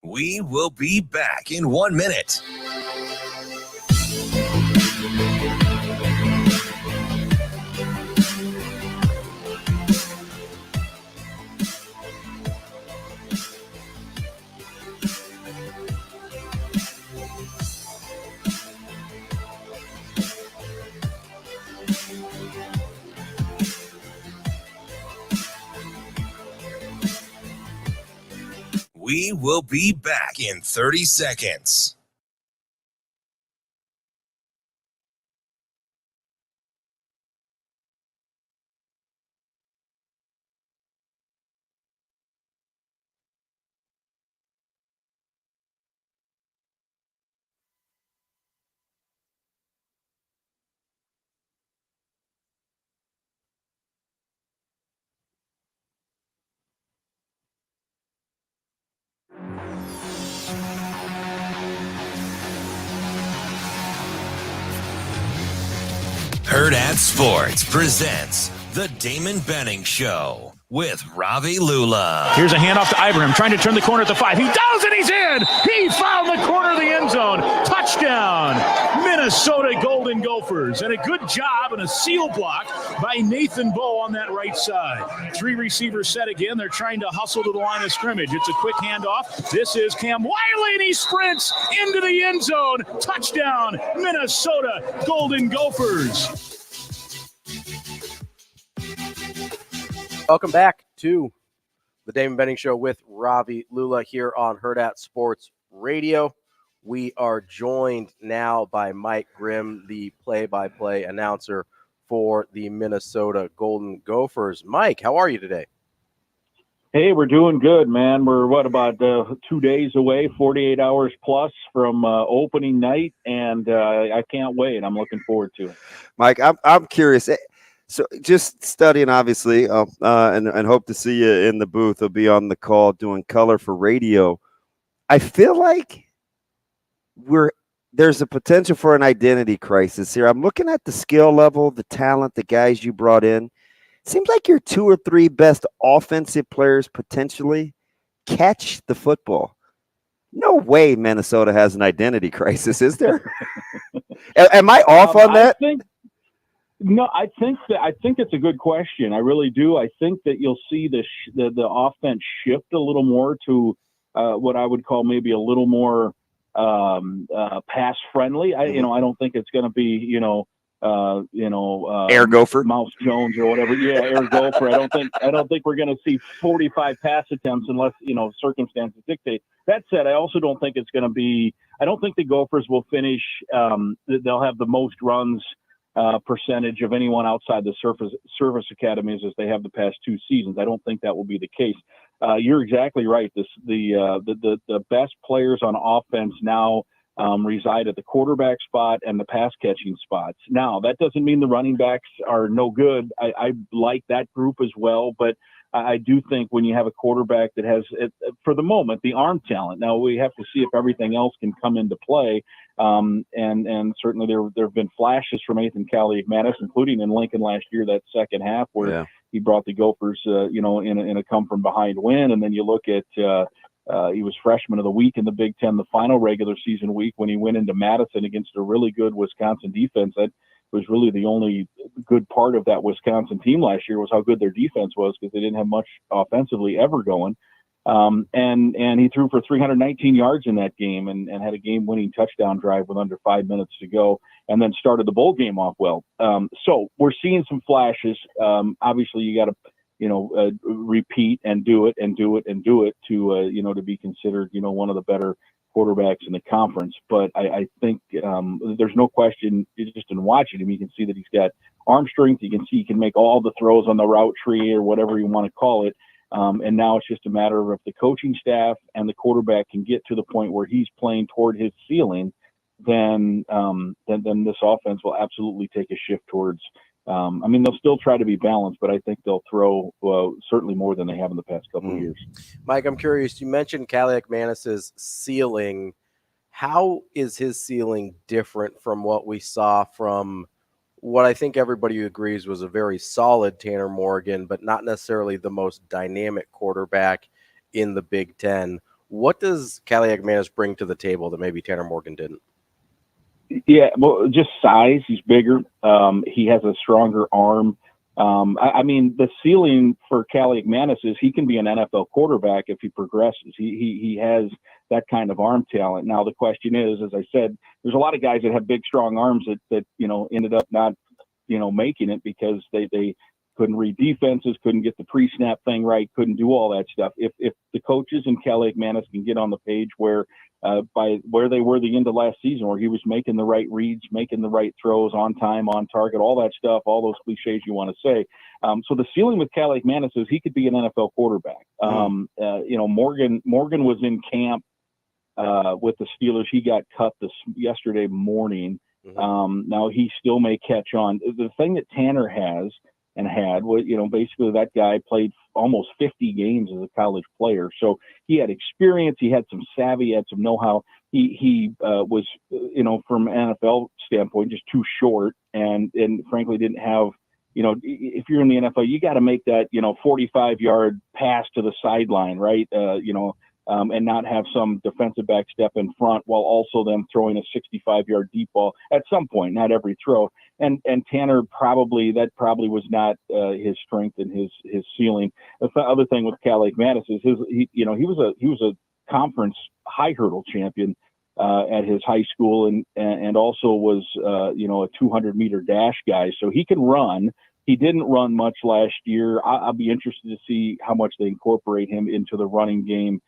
We will be back in 1 minute. We will be back in 30 seconds. Hurrdat Sports presents the Damon Benning Show with Ravi Lulla. Here's a handoff to Ibrahim, trying to turn the corner at the 5. He does, and he's in! He found the corner of the end zone. Touchdown, Minnesota Golden Gophers. And a good job and a seal block by Nathan Bowe on that right side. 3 receivers set again. They're trying to hustle to the line of scrimmage. It's a quick handoff. This is Cam Wiley, and he sprints into the end zone. Touchdown, Minnesota Golden Gophers. Welcome back to the Damon Benning Show with Ravi Lulla here on Hurrdat Sports Radio. We are joined now by Mike Grimm, the play-by-play announcer for the Minnesota Golden Gophers. Mike, how are you today? Hey, we're doing good, man. We're about 2 days away, 48 hours plus from opening night, and I can't wait. I'm looking forward to it. Mike, I'm curious. So just studying, obviously, and hope to see you in the booth. I'll be on the call doing color for radio. I feel like there's a potential for an identity crisis here. I'm looking at the skill level, the talent, the guys you brought in. Seems like your 2 or 3 best offensive players potentially catch the football. No way Minnesota has an identity crisis, is there? Am I off on that? I think it's a good question. I really do. I think that you'll see the offense shift a little more to what I would call maybe a little more pass friendly. I don't think it's going to be Air Gopher, Mouse Jones or whatever. Yeah, Air Gopher. I don't think we're going to see 45 pass attempts unless circumstances dictate. That said, I also don't think it's going to be. I don't think the Gophers will finish. They'll have the most runs percentage of anyone outside the service academies as they have the past 2 seasons. I don't think that will be the case. You're exactly right. The best players on offense now reside at the quarterback spot and the pass catching spots. Now, that doesn't mean the running backs are no good. I like that group as well, but I do think when you have a quarterback that has, for the moment, the arm talent. Now, we have to see if everything else can come into play. And certainly there have been flashes from Ethan Kaliakmanis, including in Lincoln last year, that second half where he brought the Gophers, in a come from behind win. And then you look at, he was freshman of the week in the Big Ten, the final regular season week when he went into Madison against a really good Wisconsin defense. That was really the only good part of that Wisconsin team last year was how good their defense was because they didn't have much offensively ever going. And he threw for 319 yards in that game and had a game-winning touchdown drive with under 5 minutes to go and then started the bowl game off well. So we're seeing some flashes. Obviously, you got to repeat and do it to be considered, one of the better quarterbacks in the conference. But I think there's no question, just in watching him, you can see that he's got arm strength. You can see he can make all the throws on the route tree or whatever you want to call it. And now it's just a matter of if the coaching staff and the quarterback can get to the point where he's playing toward his ceiling, then this offense will absolutely take a shift towards they'll still try to be balanced, but I think they'll throw certainly more than they have in the past couple of years. Mike, I'm curious. You mentioned Kaliakmanis' ceiling. How is his ceiling different from what we saw from what I think everybody agrees was a very solid Tanner Morgan, but not necessarily the most dynamic quarterback in the Big Ten? What does Kaliakmanis bring to the table that maybe Tanner Morgan didn't? Yeah, well, just size. He's bigger. He has a stronger arm. The ceiling for Kaliakmanis is he can be an NFL quarterback if he progresses. He has that kind of arm talent. Now, the question is, as I said, there's a lot of guys that have big, strong arms that ended up not, making it because they couldn't read defenses, couldn't get the pre-snap thing right, couldn't do all that stuff. If the coaches and Kaliakmanis can get on the page where by where they were the end of last season, where he was making the right reads, making the right throws on time, on target, all that stuff, all those cliches you want to say. So the ceiling with Kaliakmanis is he could be an NFL quarterback. Morgan was in camp with the Steelers. He got cut yesterday morning. Now he still may catch on. The thing that Tanner has and had was, basically that guy played almost 50 games as a college player. So he had experience, he had some savvy, he had some know-how. He was, from an NFL standpoint, just too short and frankly didn't have, if you're in the NFL, you got to make that, 45-yard pass to the sideline, right? And not have some defensive back step in front while also them throwing a 65-yard deep ball at some point, not every throw. And Tanner probably was not his strength and his ceiling. The other thing with Kaliakmanis is he was a conference high hurdle champion at his high school and also was a 200-meter dash guy. So he can run. He didn't run much last year. I'll be interested to see how much they incorporate him into the running game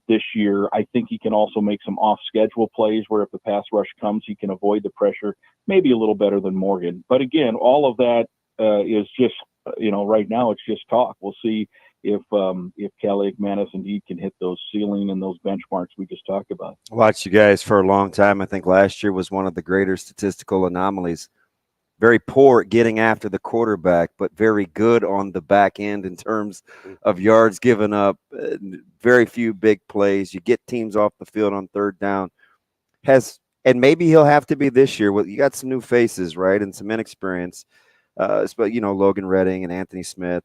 this year. I think he can also make some off-schedule plays where if the pass rush comes, he can avoid the pressure, maybe a little better than Morgan. But again, all of that is just, right now it's just talk. We'll see, if Kelly McManus indeed can hit those ceiling and those benchmarks we just talked about. Watched you guys for a long time. I think last year was one of the greater statistical anomalies. Very poor at getting after the quarterback, but very good on the back end in terms of yards given up. Very few big plays. You get teams off the field on third down. And maybe he'll have to be this year. Well, you got some new faces, right, and some inexperience. But Logan Redding and Anthony Smith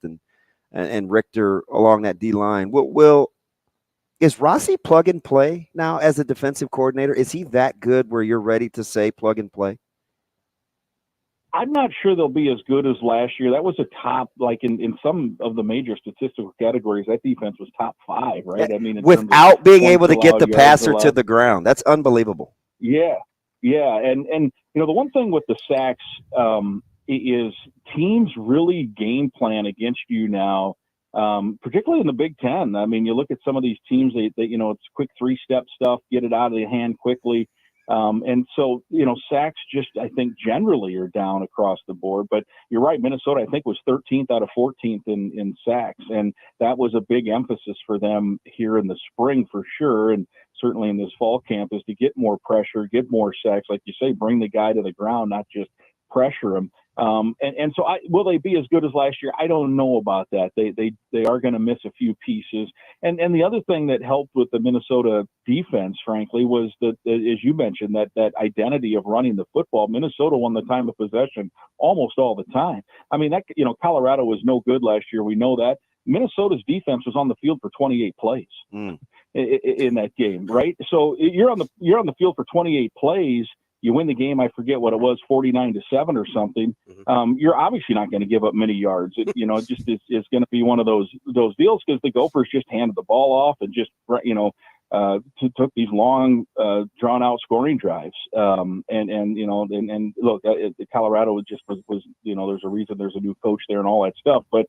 and Richter along that D line. Is Rossi plug and play now as a defensive coordinator? Is he that good where you're ready to say plug and play? I'm not sure they'll be as good as last year. That was a top, like in some of the major statistical categories, that defense was top 5, right? I mean, without being able to get the passer to the ground, that's unbelievable. Yeah, and the one thing with the sacks is teams really game plan against you now, particularly in the Big Ten. I mean, you look at some of these teams, they it's quick 3-step stuff, get it out of the hand quickly. And so, sacks just, I think, generally are down across the board. But you're right, Minnesota, I think, was 13th out of 14th in sacks. And that was a big emphasis for them here in the spring for sure. And certainly in this fall camp is to get more pressure, get more sacks. Like you say, bring the guy to the ground, not just pressure him. And so will they be as good as last year? I don't know about that. They are going to miss a few pieces. And the other thing that helped with the Minnesota defense, frankly, was that, as you mentioned, that identity of running the football. Minnesota won the time of possession almost all the time. I mean, Colorado was no good last year. We know that. Minnesota's defense was on the field for 28 plays in that game, right? So you're on the field for 28 plays. You win the game, I forget what it was, 49-7 or something. You're obviously not going to give up many yards. It's going to be one of those deals because the Gophers just handed the ball off and just took these long, drawn-out scoring drives. And look, Colorado was there's a reason there's a new coach there and all that stuff. But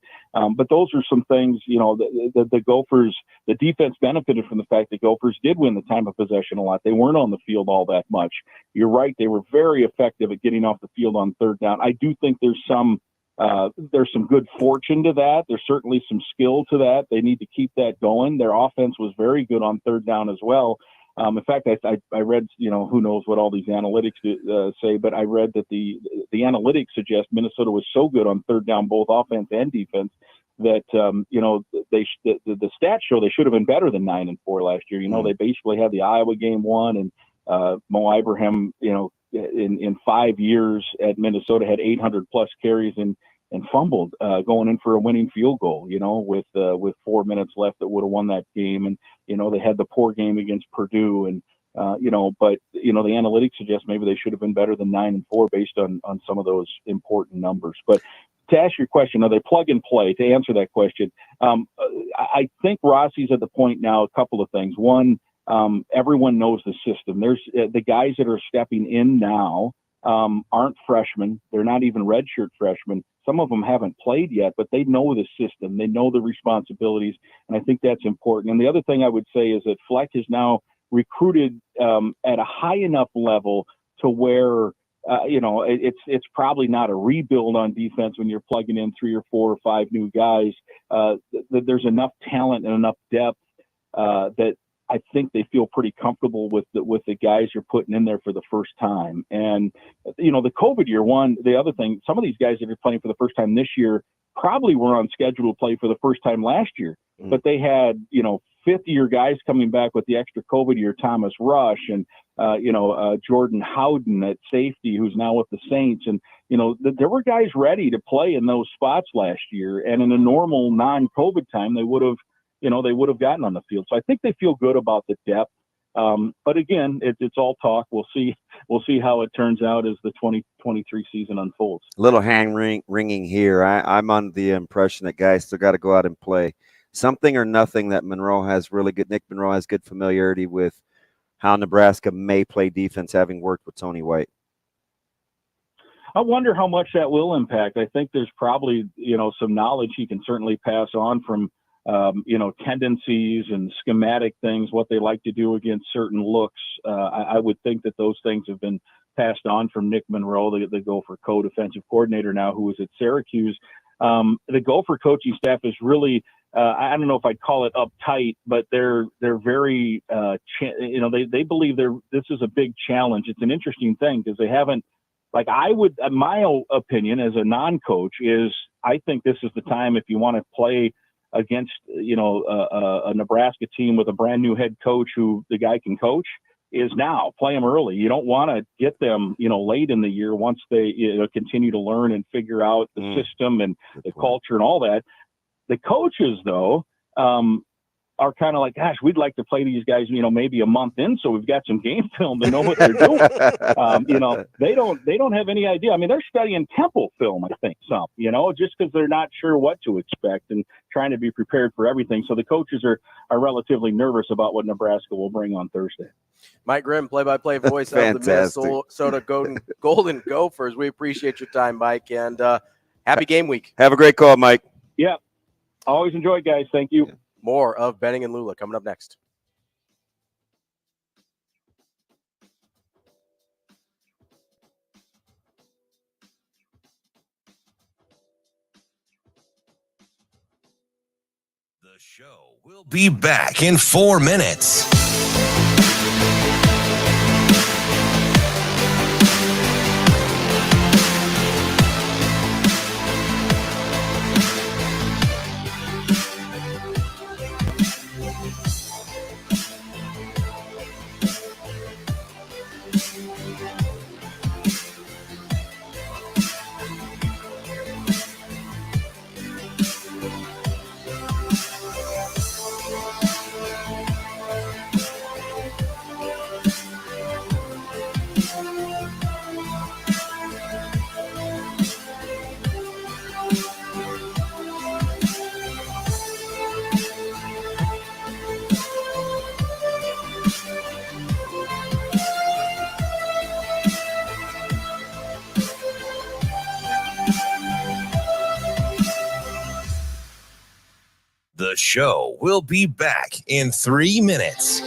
those are some things, the Gophers, the defense benefited from the fact that Gophers did win the time of possession a lot. They weren't on the field all that much. You're right. They were very effective at getting off the field on third down. I do think there's some good fortune to that. There's certainly some skill to that. They need to keep that going. Their offense was very good on third down as well. In fact, I read, who knows what all these analytics say, but I read that the analytics suggest Minnesota was so good on third down, both offense and defense, that the stats show they should have been better than 9-4 last year. They basically had the Iowa game won, and Mo Ibrahim, in 5 years at Minnesota had 800 plus carries and fumbled going in for a winning field goal, with 4 minutes left that would have won that game. And, they had the poor game against Purdue and, but the analytics suggest maybe they should have been better than 9-4 based on some of those important numbers. But to ask your question, are they plug and play? To answer that question, I think Rossi's at the point now, a couple of things. One, everyone knows the system. There's the guys that are stepping in now aren't freshmen. They're not even redshirt freshmen. Some of them haven't played yet, but they know the system. They know the responsibilities, and I think that's important. And the other thing I would say is that Fleck is now recruited at a high enough level to where it's probably not a rebuild on defense when you're plugging in 3 or 4 or 5 new guys. There's enough talent and enough depth that I think they feel pretty comfortable with the guys you're putting in there for the first time. And, the COVID year one, the other thing, some of these guys that are playing for the first time this year probably were on schedule to play for the first time last year, but they had, 5th-year guys coming back with the extra COVID year, Thomas Rush and, Jordan Howden at safety, who's now with the Saints. And, there were guys ready to play in those spots last year. And in a normal non-COVID time, they would have gotten on the field. So I think they feel good about the depth. But again, it's all talk. We'll see how it turns out as the 2023 season unfolds. Little hand ringing here. I'm on the impression that guys still got to go out and play. Something or nothing that Monroe has Nick Monroe has good familiarity with how Nebraska may play defense, having worked with Tony White. I wonder how much that will impact. I think there's probably, some knowledge he can certainly pass on from, tendencies and schematic things, what they like to do against certain looks. I would think that those things have been passed on from Nick Monroe, the Gopher co-defensive coordinator now, who was at Syracuse. The Gopher coaching staff is really, I don't know if I'd call it uptight, but they're very, they believe this is a big challenge. It's an interesting thing because they haven't, like my opinion as a non-coach is I think this is the time if you want to play against, a Nebraska team with a brand new head coach who the guy can coach is now. Play them early. You don't want to get them, late in the year once they continue to learn and figure out the system and the culture and all that. The coaches, though, are kind of like, gosh, we'd like to play these guys, maybe a month in, so we've got some game film to know what they're doing. They don't have any idea. I mean, they're studying Temple film, I think, just because they're not sure what to expect and trying to be prepared for everything. So the coaches are relatively nervous about what Nebraska will bring on Thursday. Mike Grimm, play-by-play voice of the Minnesota Golden Gophers. We appreciate your time, Mike, and happy game week. Have a great call, Mike. Yeah, always enjoy it, guys. Thank you. More of Benning and Lulla coming up next. The show will be back in 4 minutes. The show will be back in 3 minutes.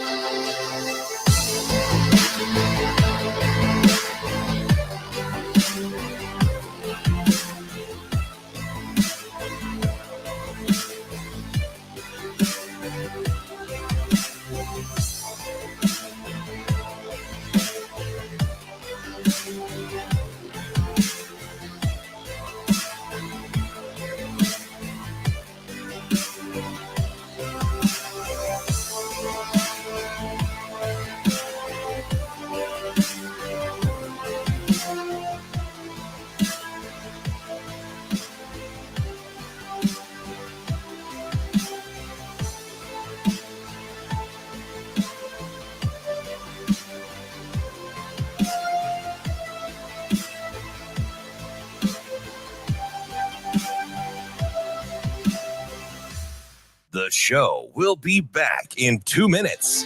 The show will be back in 2 minutes.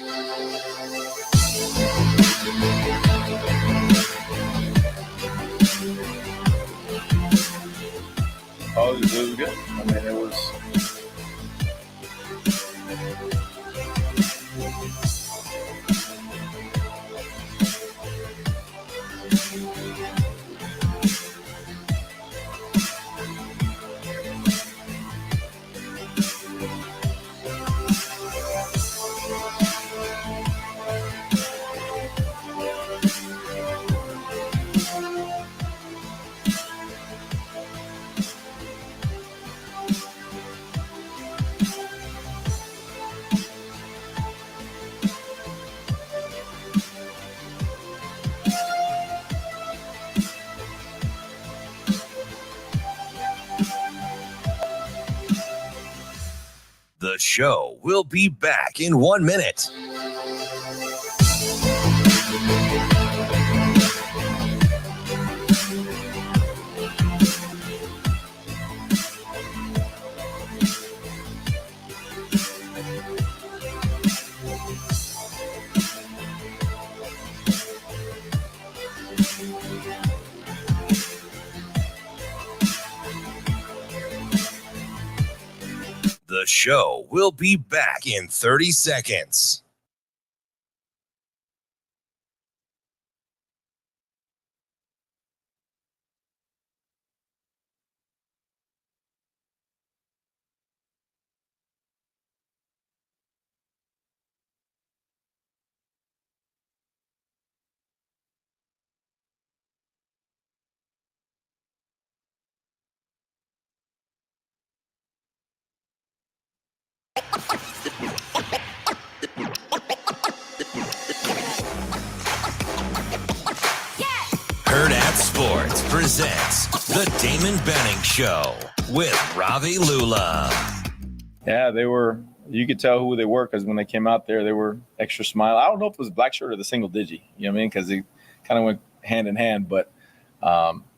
Oh, it was good. I mean, it was. The show will be back in 1 minute. The show will be back in 30 seconds. Hurrdat Sports presents the Damon Benning Show with Ravi Lulla. Yeah, they were. You could tell who they were because when they came out there, they were extra smile. I don't know if it was black shirt or the single digi. You know what I mean? Because they kind of went hand in hand, but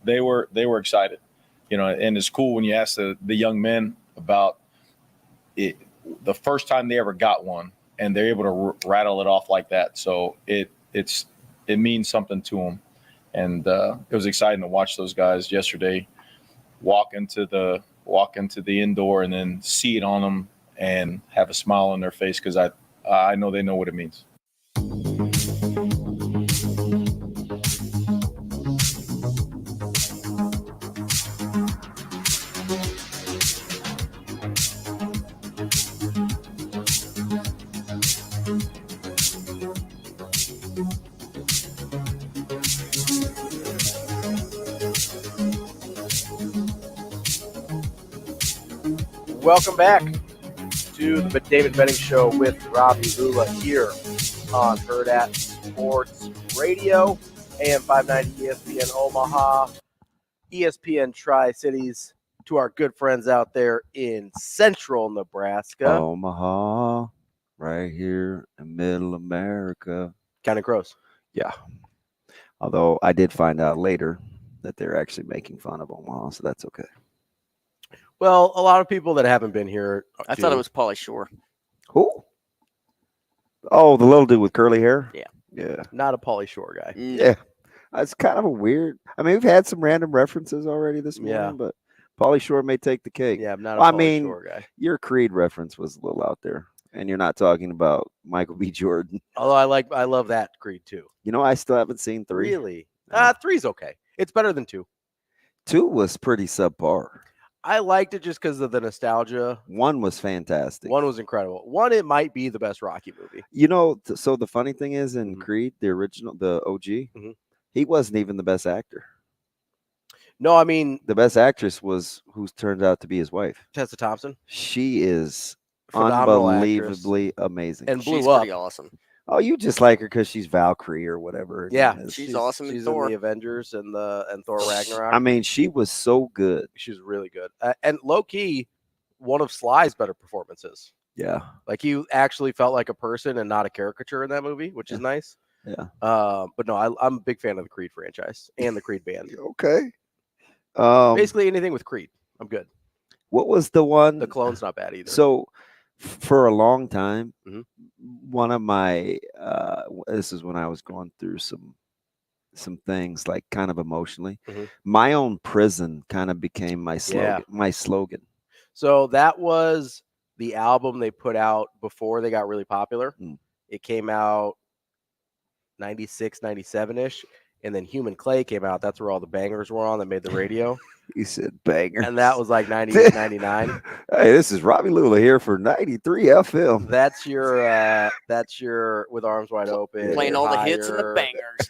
they were excited. You know, and it's cool when you ask the young men about it, the first time they ever got one, and they're able to rattle it off like that. So it means something to them. And it was exciting to watch those guys yesterday walk into the indoor and then see it on them and have a smile on their face because I know they know what it means. Welcome back to the Damon Benning Show with Ravi Lulla here on Hurrdat Sports Radio, AM 590 ESPN Omaha, ESPN Tri-Cities, to our good friends out there in central Nebraska. Omaha, right here in middle America. Counting Crows. Yeah. Although I did find out later that they're actually making fun of Omaha, so that's okay. Well, a lot of people that haven't been here. I thought it was Pauly Shore. Who? Oh, the little dude with curly hair? Yeah. Yeah. Not a Pauly Shore guy. Yeah. It's kind of a weird. I mean, we've had some random references already this morning, but Pauly Shore may take the cake. Yeah, I'm not a Pauly Shore guy. Your Creed reference was a little out there, and you're not talking about Michael B. Jordan. Although I love that Creed too. You know, I still haven't seen 3. Really? 3's okay. It's better than 2. 2 was pretty subpar. I liked it just because of the nostalgia. 1 was fantastic. 1 was incredible. 1, it might be the best Rocky movie. You know, so the funny thing is in Creed, the original, the OG, he wasn't even the best actor. No, I mean, the best actress was who turned out to be his wife, Tessa Thompson. She is phenomenal, unbelievably amazing, and blew She's up. pretty awesome. Oh, you just like her because she's Valkyrie or whatever. Yeah, she's awesome. She's in Thor. in the Avengers and Thor Ragnarok. I mean, she was so good. She's really good, and low key, one of Sly's better performances. Yeah, like he actually felt like a person and not a caricature in that movie, which is nice. Yeah, but no, I'm a big fan of the Creed franchise and the Creed band. Okay, basically anything with Creed, I'm good. What was the one? The Clone's not bad either. So, for a long time, one of my this is when I was going through some things like kind of emotionally. My Own Prison kind of became my slogan. My slogan. So that was the album they put out before they got really popular. It came out 96, 97-ish. And then Human Clay came out. That's where all the bangers were on that made the radio. You said bangers. And that was like 98, 99. Hey, this is Ravi Lulla here for 93 FM. That's your With Arms Wide Open. Playing all the hits and the bangers.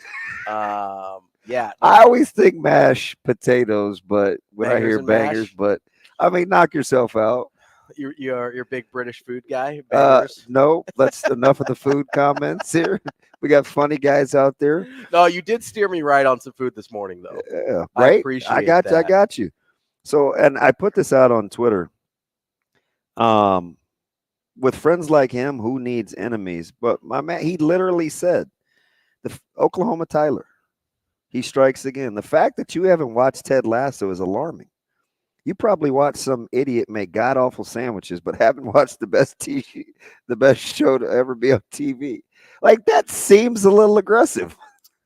Yeah. I always think mashed potatoes, but when I hear bangers, mash? but I mean, knock yourself out. You're a big British food guy. No, that's enough of the food comments here. We got funny guys out there. No, you did steer me right on some food this morning, though. Yeah, I right. appreciate I got that. you. I got you. So, and I put this out on Twitter. With friends like him, who needs enemies? But my man, he literally said, "The Oklahoma Tyler, he strikes again." The fact that you haven't watched Ted Lasso is alarming. You probably watched some idiot make god awful sandwiches, but haven't watched the best show to ever be on TV. Like, that seems a little aggressive.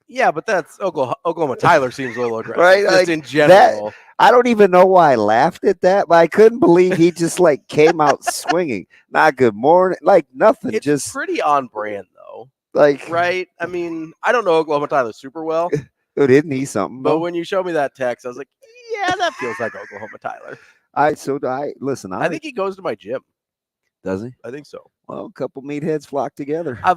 Yeah, but that's Oklahoma Tyler seems a little aggressive, right? Just Like, in general. I don't even know why I laughed at that, but I couldn't believe he just like came out swinging. Not good morning, like nothing. It's just pretty on brand though. Like, right? I mean, I don't know Oklahoma Tyler super well. Oh, didn't he something? But when you showed me that text, I was like, yeah, that feels like Oklahoma Tyler. I think he goes to my gym. Does he? I think so. Well, a couple meatheads flock together. I'm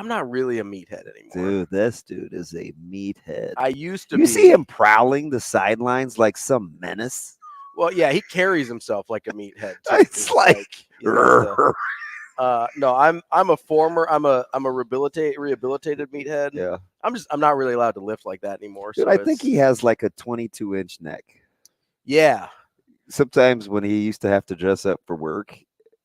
not really a meathead anymore. Dude, this dude is a meathead. I used to You be. see him prowling the sidelines like some menace. Well, yeah, he carries himself like a meathead. Too. It's like, you know, No, I'm a rehabilitated meathead. Yeah. I'm not really allowed to lift like that anymore. Dude, So I think he has like a 22-inch neck. Yeah. Sometimes when he used to have to dress up for work,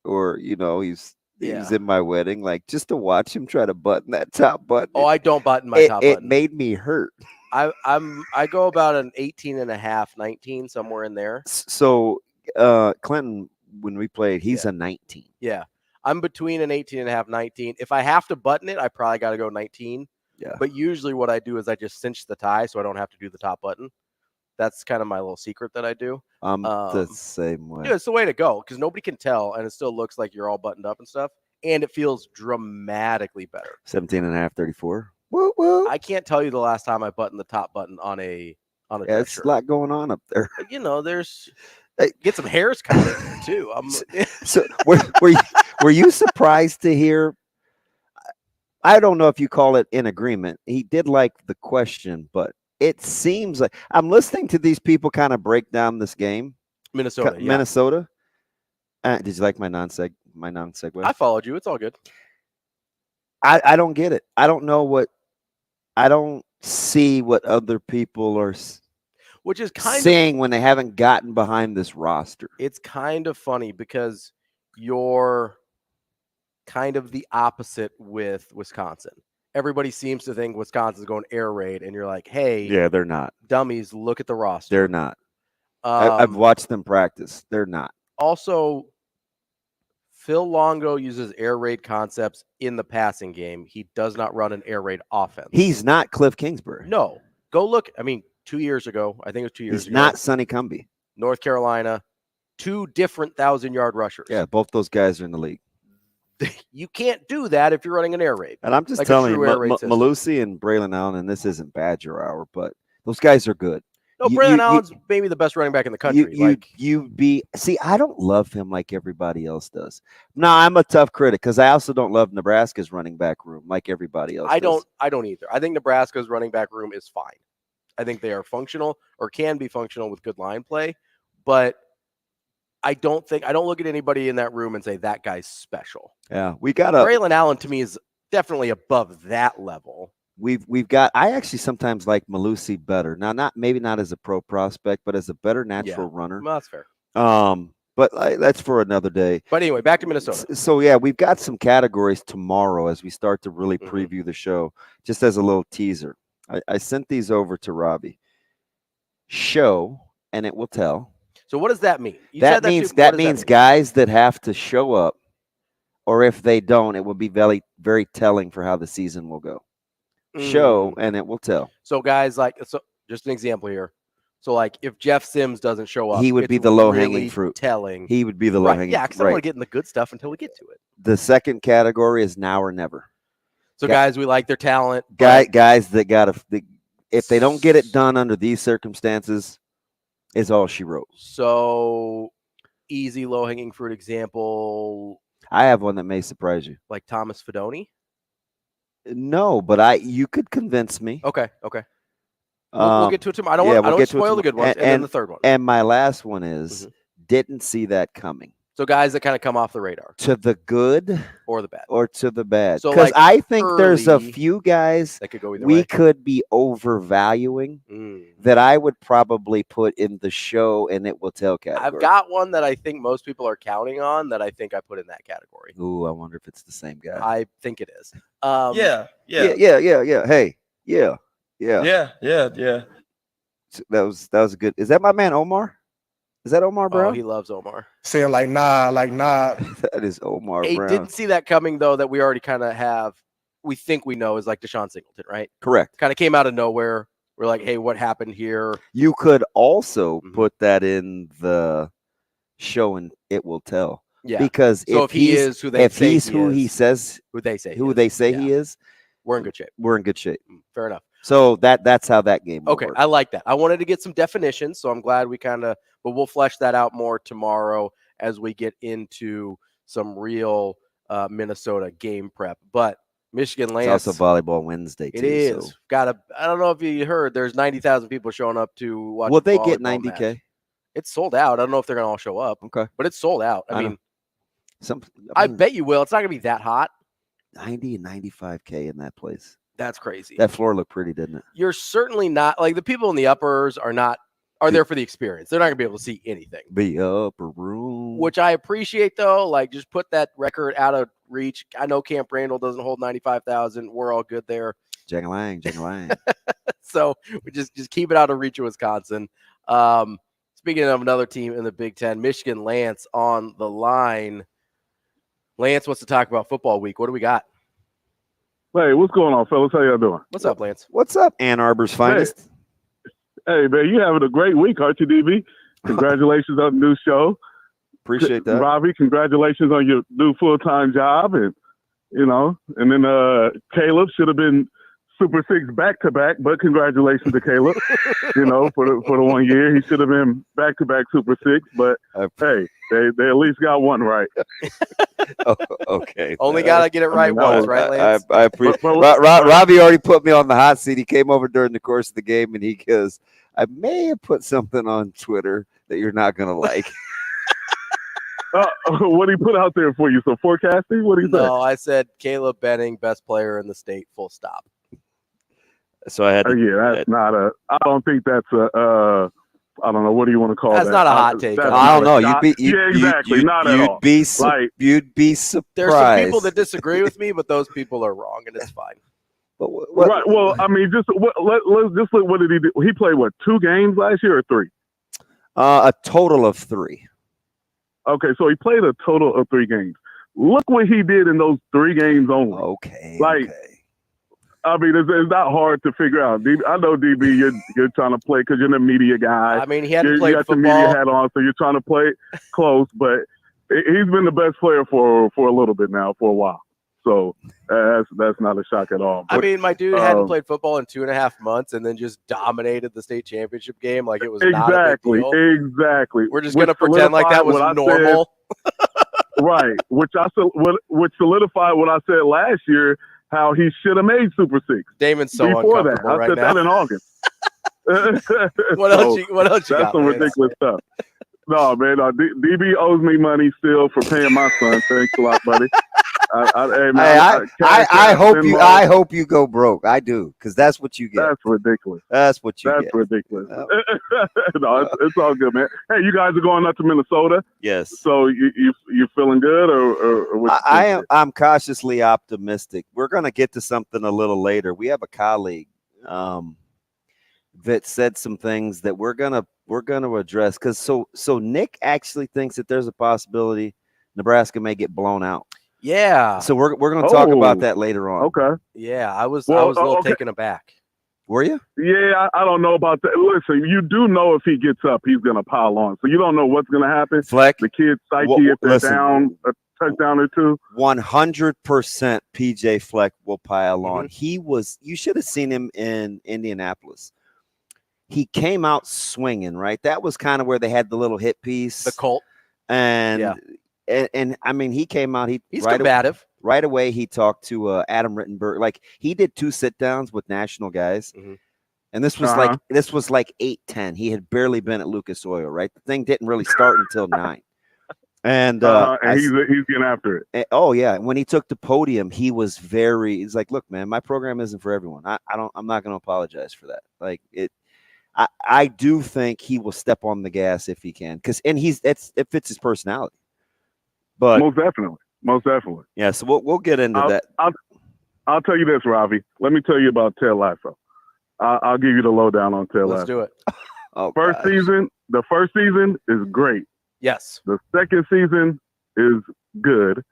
or he was in my wedding, like just to watch him try to button that top button. Oh, I don't button my top button. It made me hurt. I go about an 18 and a half, 19, somewhere in there. So Clinton, when we played, he's a 19. Yeah. I'm between an 18 and a half, 19. If I have to button it, I probably got to go 19. Yeah. But usually what I do is I just cinch the tie so I don't have to do the top button. That's kind of my little secret that I do. I'm the same way. Yeah, it's the way to go because nobody can tell, and it still looks like you're all buttoned up and stuff, and it feels dramatically better. 17 and a half, 34. Woo, woo. I can't tell you the last time I buttoned the top button on a dress It's shirt. a lot going on up there. There's get some hairs cut too. So were you surprised to hear? I don't know if you call it in agreement. He did like the question, but it seems like I'm listening to these people kind of break down this game. Minnesota. Minnesota. Did you like my non-segue? I followed you. It's all good. I don't get it. I don't know what. I don't see what other people are which is kind saying when they haven't gotten behind this roster. It's kind of funny because you're kind of the opposite with Wisconsin. Everybody seems to think Wisconsin's going air raid, and you're like, hey, yeah, they're not. Dummies, look at the roster. They're not. I've watched them practice. They're not. Also, Phil Longo uses air raid concepts in the passing game. He does not run an air raid offense. He's not Cliff Kingsbury. No. Go look. 2 years ago, I think it was 2 years ago. He's not Sonny Cumbie. North Carolina, 2 different 1,000-yard rushers. Yeah, both those guys are in the league. You can't do that if you're running an air raid. And I'm just telling you, Malusi and Braylon Allen, and this isn't Badger Hour, but those guys are good. No, Braylon Allen's maybe the best running back in the country. I don't love him like everybody else does. No, I'm a tough critic because I also don't love Nebraska's running back room like everybody else does. I don't either. I think Nebraska's running back room is fine. I think they are functional or can be functional with good line play, but I don't look at anybody in that room and say that guy's special. Yeah, we got Braylon Allen to me is definitely above that level. We've got. I actually sometimes like Malusi better. Now, maybe not as a pro prospect, but as a better natural runner. Well, that's fair. But that's for another day. But anyway, back to Minnesota. So yeah, we've got some categories tomorrow as we start to really preview the show. Just as a little teaser, I sent these over to Robbie. Show and it will tell. So what does that mean? That means guys that have to show up, or if they don't, it will be very, very telling for how the season will go. Show and it will tell. So guys, just an example here. So like if Jeff Sims doesn't show up, he would be the low-hanging fruit. Telling. He would be the low-hanging fruit. Yeah, because I want to get in the good stuff until we get to it. The second category is now or never. So guys, we like their talent. Guys that if they don't get it done under these circumstances, is all she wrote. So easy low-hanging fruit example. I have one that may surprise you. Like Thomas Fidone? No, but you could convince me. Okay. We'll get to it tomorrow. I don't want to spoil the good ones. And then the third one. And my last one is didn't see that coming. So guys that kind of come off the radar. To the good or the bad. Or to the bad. So because I think there's a few guys that could go either we way. Could be overvaluing that I would probably put in the show and it will tell category. I've got one that I think most people are counting on that I think I put in that category. Ooh, I wonder if it's the same guy. I think it is. Yeah. Hey, yeah. So that was a good. Is that my man Omar? Is that Omar Brown? Oh, he loves Omar. Saying like nah. That is Omar Brown. Didn't see that coming though. That we already kind of have. We think we know is like Deshaun Singleton, right? Correct. Kind of came out of nowhere. We're like, hey, what happened here? You could also put that in the show and it will tell. Yeah. Because if he's who they say he is, we're in good shape. We're in good shape. Fair enough. So that's how that game Okay, work. I like that. I wanted to get some definitions, so I'm glad but we'll flesh that out more tomorrow as we get into some real Minnesota game prep. But Michigan Lance. It's also Volleyball Wednesday, too. It is. So. I don't know if you heard, there's 90,000 people showing up to watch. Will they get 90K? It's sold out. I don't know if they're going to all show up. Okay. But it's sold out. I mean, I bet you will. It's not going to be that hot. 90 and 95K in that place. That's crazy. That floor looked pretty, didn't it? You're certainly not like the people in the uppers are there for the experience. They're not going to be able to see anything. The upper room. Which I appreciate, though. Like, just put that record out of reach. I know Camp Randall doesn't hold 95,000. We're all good there. Jang-a-lang, jang-a-lang. So we just keep it out of reach of Wisconsin. Speaking of another team in the Big Ten, Michigan Lance on the line. Lance wants to talk about football week. What do we got? Hey, what's going on, fellas? How y'all doing? What's up, Lance? What's up, Ann Arbor's finest? Hey, man, you having a great week, aren't you, DB? Congratulations on the new show. Appreciate that. Ravi, congratulations on your new full-time job. And then Caleb should have been Super Six back-to-back, but congratulations to Caleb, for the 1 year. He should have been back-to-back Super Six, but hey, they at least got one right. Okay. Only got to get it right once, right, Lance? I appreciate Robbie already put me on the hot seat. He came over during the course of the game, and he goes, I may have put something on Twitter that you're not going to like. What did he put out there for you? So forecasting? What did he say? No, I said Caleb Benning, best player in the state, full stop. So I had to, that's not I don't think that's I don't know. What do you want to call that? That's not a hot take. I don't know. Not at all. You'd be surprised. There's some people that disagree with me, but those people are wrong, and it's fine. But right. Well, I mean, let's just look. What did he do? He played 2 games last year or 3? A total of 3. Okay, so he played a total of 3 games. Look what he did in those 3 games only. Okay. I mean, it's not hard to figure out. I know, DB, you're trying to play because you're the media guy. I mean, he hadn't played you got football. The media hat on, so you're trying to play close. But he's been the best player for a little bit now, for a while. So that's not a shock at all. But, I mean, my dude hadn't played football in 2.5 months and then just dominated the state championship game like it was not a big deal. Exactly. We're just going to pretend like that was normal. Right. Which solidified what I said last year, how he should have made Super Six. Damon's so before uncomfortable that. right I said now. that in August. What else you That's got, some Lance? ridiculous stuff. No, man, DB owes me money still for paying my son. Thanks a lot, buddy. I hope you go broke. I do, because that's what you get. That's ridiculous. That's what you get. That's ridiculous. No, it's all good, man. Hey, you guys are going up to Minnesota. Yes. So you feeling good, or what? I'm cautiously optimistic. We're going to get to something a little later. We have a colleague that said some things that we're gonna address, because so Nick actually thinks that there's a possibility Nebraska may get blown out. Yeah. So we're going to talk about that later on. Okay. Yeah, I was a little taken aback. Were you? Yeah, I don't know about that. Listen, you do know if he gets up, he's going to pile on. So you don't know what's going to happen. Fleck, the kid's psyche if they're down a touchdown or 2. 100% PJ Fleck will pile on. You should have seen him in Indianapolis. He came out swinging, right? That was kind of where they had the little hit piece. The Colt. And I mean, he came out. He's combative. Right away, he talked to Adam Rittenberg. Like, he did 2 sit-downs with national guys. Mm-hmm. And this was like 8-10. He had barely been at Lucas Oil, right? The thing didn't really start until 9. And he's getting after it. Oh yeah, when he took the podium, he's like, "Look, man, my program isn't for everyone. I'm not going to apologize for that. Like it, I do think he will step on the gas if he can, it fits his personality. But most definitely. Yeah, so we'll get into that. I'll tell you this, Ravi. Let me tell you about Ted Lasso. I'll give you the lowdown on Ted Lasso. Let's do it. The first season is great. Yes. The second season is good.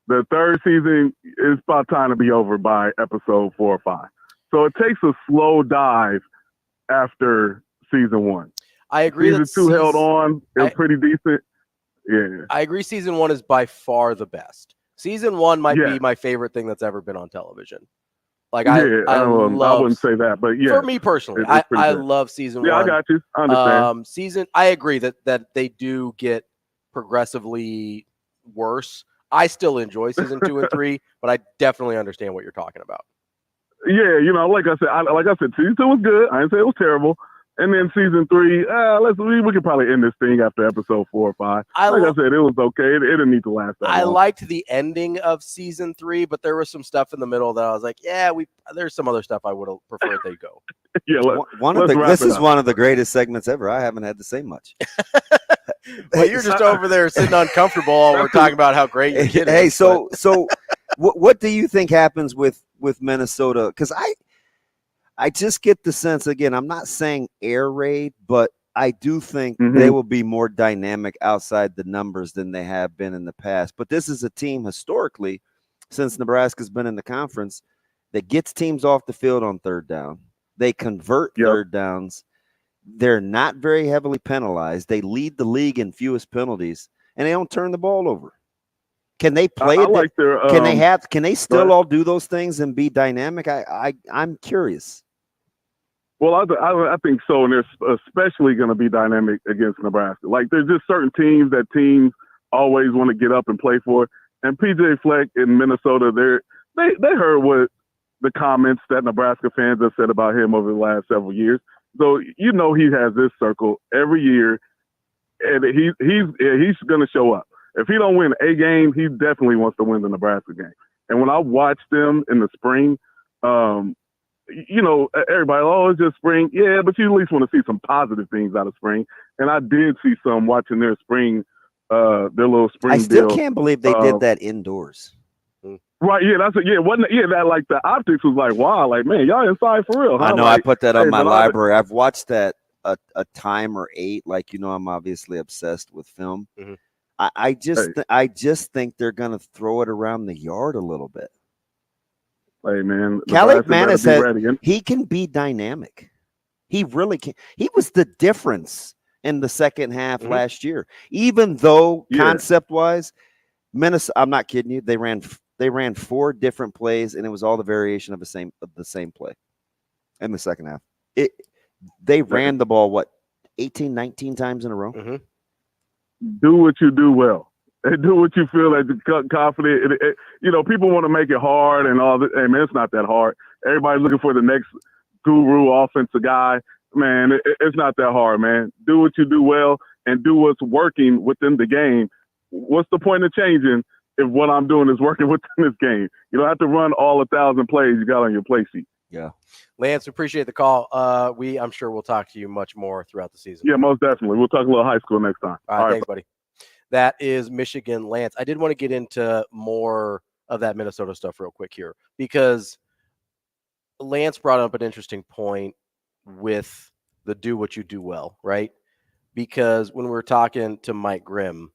The third season is about time to be over by episode 4 or 5. So it takes a slow dive after season 1. I agree. Season 2 held on. It was pretty decent. Yeah. I agree. Season 1 is by far the best. Season 1 might be my favorite thing that's ever been on television. Like I wouldn't say that, but yeah. For me personally, I love season 1. Yeah, I got you. I understand. I agree that they do get progressively worse. I still enjoy season 2 and 3, but I definitely understand what you're talking about. Yeah, like I said, season 2 was good. I didn't say it was terrible. And then season 3, we could probably end this thing after episode 4 or 5. I said, it was okay. It didn't need to last that long. I liked the ending of season 3, but there was some stuff in the middle that I was like, there's some other stuff I would have preferred they go. This is one of the greatest segments ever. I haven't had to say much. Well, you're just over there sitting uncomfortable while we're talking about how great your kid is. So what do you think happens with Minnesota? Because I just get the sense, again, I'm not saying air raid, but I do think they will be more dynamic outside the numbers than they have been in the past. But this is a team historically, since Nebraska's been in the conference, that gets teams off the field on third down. They convert third downs. They're not very heavily penalized. They lead the league in fewest penalties, and they don't turn the ball over. Can they play it? Can they still all do those things and be dynamic? I'm curious. Well, I think so, and they're especially going to be dynamic against Nebraska. Like, there's just certain teams that teams always want to get up and play for. And PJ Fleck in Minnesota, they heard what the comments that Nebraska fans have said about him over the last several years. So he has this circle every year, and he's going to show up. If he don't win a game, he definitely wants to win the Nebraska game. And when I watched them in the spring, everybody, it's just spring. Yeah, but you at least want to see some positive things out of spring. And I did see some watching their spring, their little spring I still deal. can't believe they did that indoors. Right, that like the optics was like, wow, like, man, y'all inside for real. Huh? I know, like, I put that on my library. I've watched that a time or 8. Like, I'm obviously obsessed with film. I just think they're going to throw it around the yard a little bit. Hey, man. Caleb Manis he can be dynamic. He really can. He was the difference in the second half last year. Even though concept-wise, Minnesota, I'm not kidding you, they ran 4 different plays, and it was all the variation of the same play in the second half. They ran the ball, 18, 19 times in a row? Do what you do well. And do what you feel like confident. People want to make it hard and all that. Hey, man, it's not that hard. Everybody's looking for the next guru offensive guy. Man, it's not that hard, man. Do what you do well and do what's working within the game. What's the point of changing if what I'm doing is working within this game? You don't have to run all 1,000 plays you got on your play sheet. Yeah. Lance, appreciate the call. I'm sure we'll talk to you much more throughout the season. Yeah, most definitely. We'll talk a little high school next time. All right, thanks, buddy. That is Michigan Lance. I did want to get into more of that Minnesota stuff real quick here, because Lance brought up an interesting point with the do what you do well, right? Because when we were talking to Mike Grimm,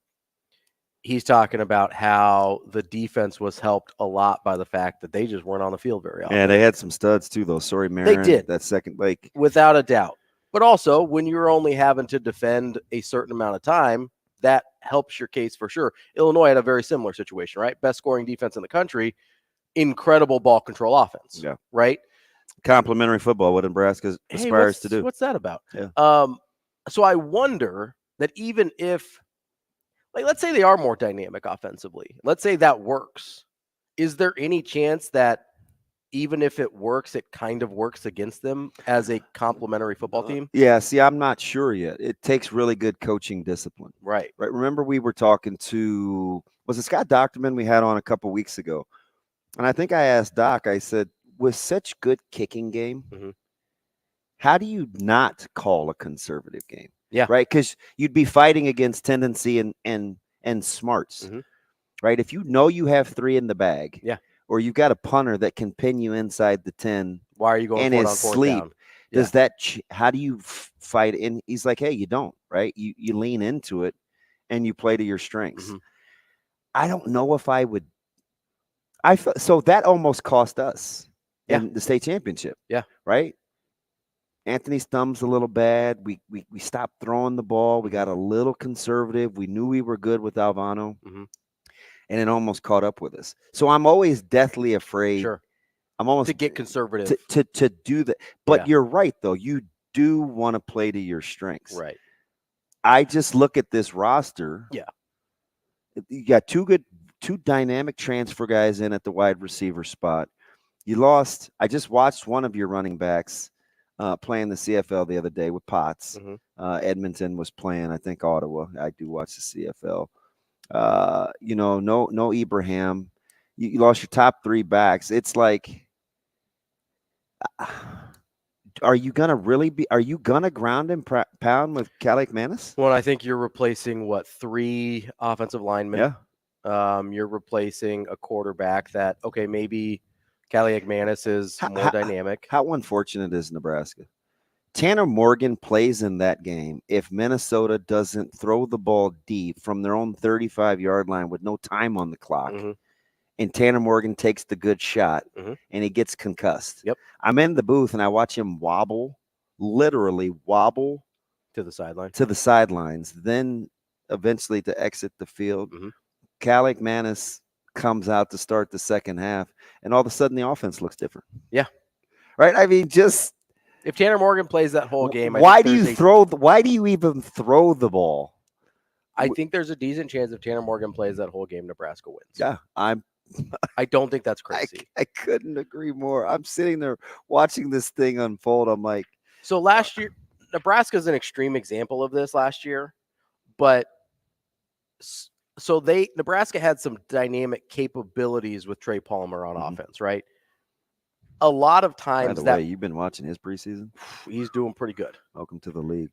he's talking about how the defense was helped a lot by the fact that they just weren't on the field very often. Yeah, they had some studs too, though. Sorry, Marin. They did. That second, without a doubt. But also, when you're only having to defend a certain amount of time, that helps your case for sure. Illinois had a very similar situation, right? Best scoring defense in the country, incredible ball control offense. Yeah. Right? Complementary football, what Nebraska aspires to do. What's that about? Yeah. So I wonder that even if, let's say they are more dynamic offensively, let's say that works. Is there any chance that even if it works, it kind of works against them as a complementary football team? Yeah, see, I'm not sure yet. It takes really good coaching discipline. Right. Remember we were talking to, was it Scott Docterman we had on a couple weeks ago? And I think I asked Doc, I said, with such good kicking game, how do you not call a conservative game? Yeah. Right? Because you'd be fighting against tendency and smarts. Right? If you know you have 3 in the bag. Yeah. Or you've got a punter that can pin you inside the 10. Why are you going and for it his on fourth sleep? down? Does that? How do you fight? And he's like, hey, you don't, right? You lean into it, and you play to your strengths. I don't know if I would. So that almost cost us in the state championship. Yeah. Right. Anthony's thumb's a little bad. We stopped throwing the ball. We got a little conservative. We knew we were good with Alvano. And it almost caught up with us. So I'm always deathly afraid. Sure. I'm almost to get conservative to do that. But you're right, though. You do want to play to your strengths. Right. I just look at this roster. Yeah. You got two dynamic transfer guys in at the wide receiver spot. You lost. I just watched one of your running backs playing the CFL the other day with Potts. Edmonton was playing, I think, Ottawa. I do watch the CFL. No Ibrahim. You lost your top 3 backs. It's like, are you gonna ground and pound with Calic Manis? Well, I think you're replacing 3 offensive linemen. Yeah. You're replacing a quarterback that, okay, maybe Calic Manis is more dynamic. How unfortunate is Nebraska? Tanner Morgan plays in that game if Minnesota doesn't throw the ball deep from their own 35-yard line with no time on the clock. And Tanner Morgan takes the good shot, and he gets concussed. Yep. I'm in the booth, and I watch him literally wobble to the sidelines, then eventually to exit the field. Calic Manis comes out to start the second half, and all of a sudden the offense looks different. Yeah. Right? I mean, just if Tanner Morgan plays that whole game, why do you even throw the ball? I think there's a decent chance if Tanner Morgan plays that whole game, Nebraska wins. Yeah, I don't think that's crazy. I couldn't agree more. I'm sitting there watching this thing unfold. I'm like, so last year, Nebraska's an extreme example of this last year, but Nebraska had some dynamic capabilities with Trey Palmer on offense, right? A lot of times by the way, you've been watching his preseason. He's doing pretty good. Welcome to the league.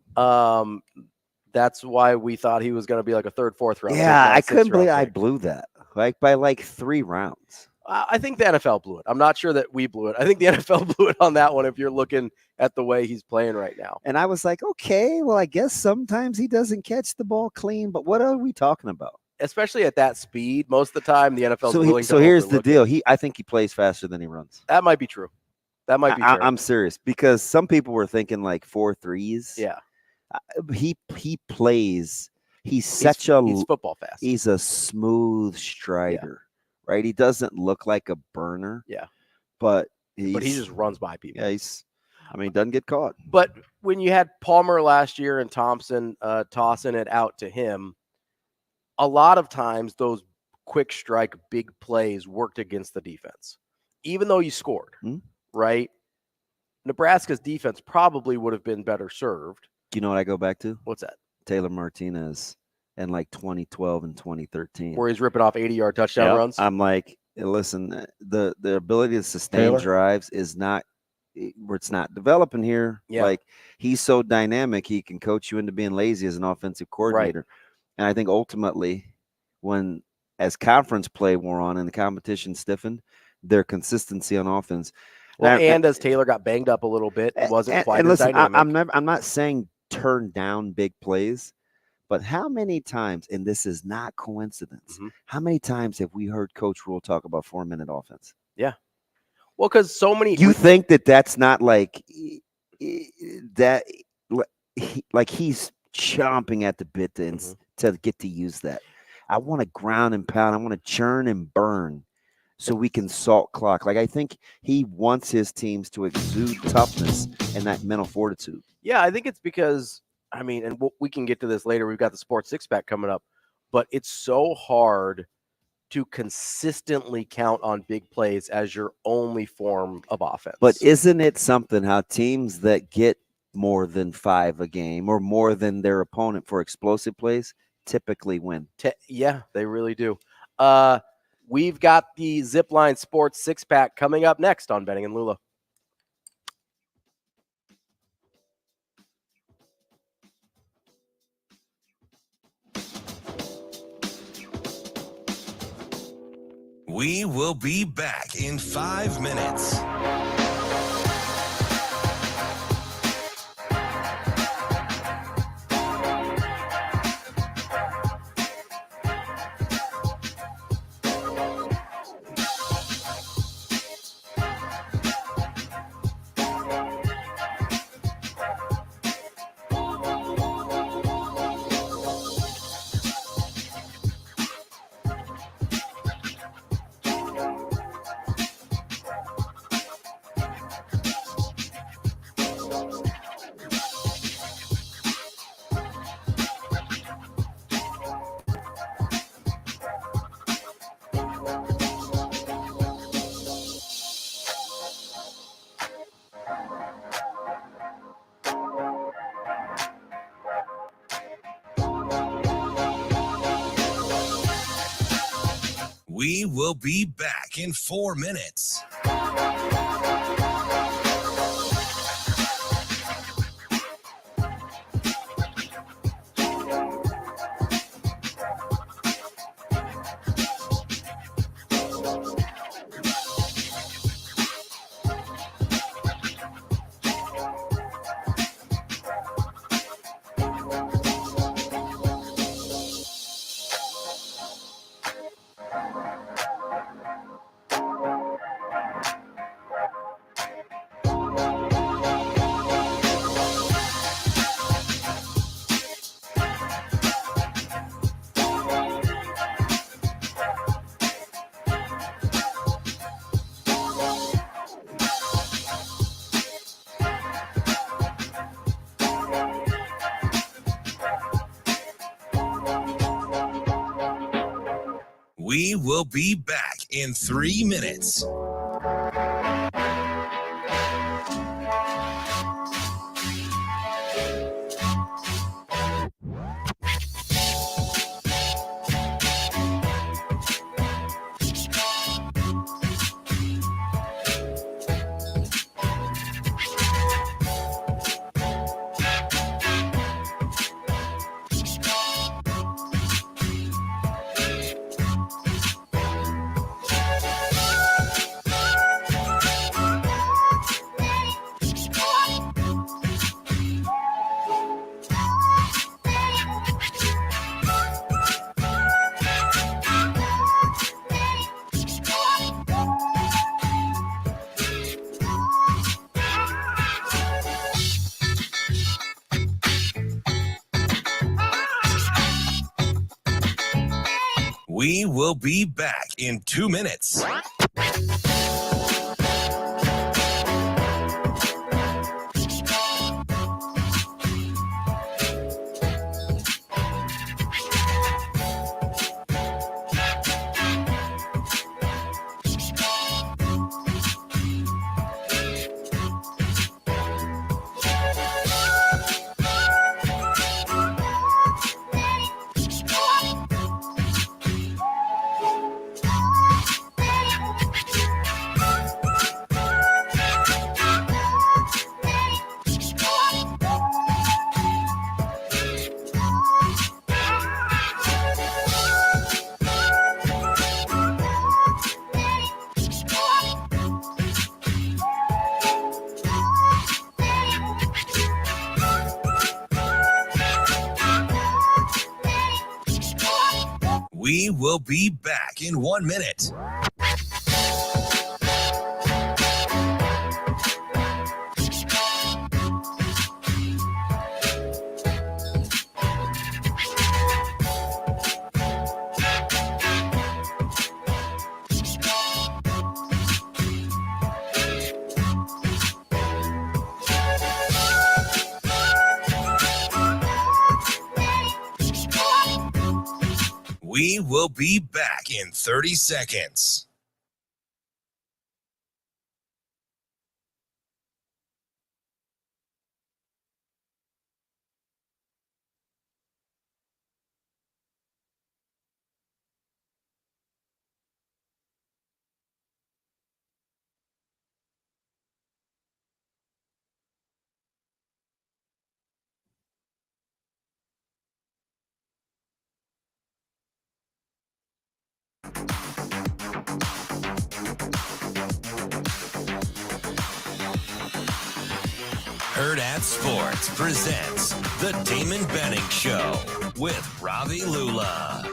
That's why we thought he was going to be like a 3rd, 4th round. Yeah, I couldn't believe I blew that by 3 rounds. I think the NFL blew it. I'm not sure that we blew it. I think the NFL blew it on that one if you're looking at the way he's playing right now. And I was like, okay, well, I guess sometimes he doesn't catch the ball clean, but what are we talking about? Especially at that speed, most of the time the NFL is willing to. So here's the deal. I think he plays faster than he runs. That might be true. That might be true. I'm serious because some people were thinking like 4 threes. Yeah. He plays. He's football fast. He's a smooth strider, right? He doesn't look like a burner. Yeah. But he just runs by people. Yeah, he doesn't get caught. But when you had Palmer last year and Thompson tossing it out to him, a lot of times those quick strike big plays worked against the defense, even though you scored, right? Nebraska's defense probably would have been better served. You know what I go back to? What's that? Taylor Martinez in like 2012 and 2013. Where he's ripping off 80-yard touchdown runs? I'm like, listen, the ability to sustain drives is not where it's not developing here. Yeah. Like, he's so dynamic, he can coach you into being lazy as an offensive coordinator. Right. And I think ultimately, as conference play wore on and the competition stiffened, their consistency on offense. Well, and as Taylor got banged up a little bit, it wasn't quite as dynamic. I'm not saying turn down big plays, but how many times, and this is not coincidence, how many times have we heard Coach Rhule talk about 4-minute offense? Yeah. Well, because so many. You think that's not like that? Like he's chomping at the bit to get to use that. I want to ground and pound. I want to churn and burn so we can salt clock. Like, I think he wants his teams to exude toughness and that mental fortitude. Yeah, I think it's because, I mean, and we can get to this later. We've got the Sports Six-Pack coming up. But it's so hard to consistently count on big plays as your only form of offense. But isn't it something how teams that get more than 5 a game or more than their opponent for explosive plays typically win? Yeah, they really do. We've got the Zipline Sports Six-Pack coming up next on Benning and Lulla. We will be back in 5 minutes. will be back in 4 minutes. We will be back in 3 minutes. We will be back in 2 minutes. We will be back in 1 minute. We will be back in 30 seconds. Hurrdat Sports presents the Damon Benning Show with Ravi Lulla.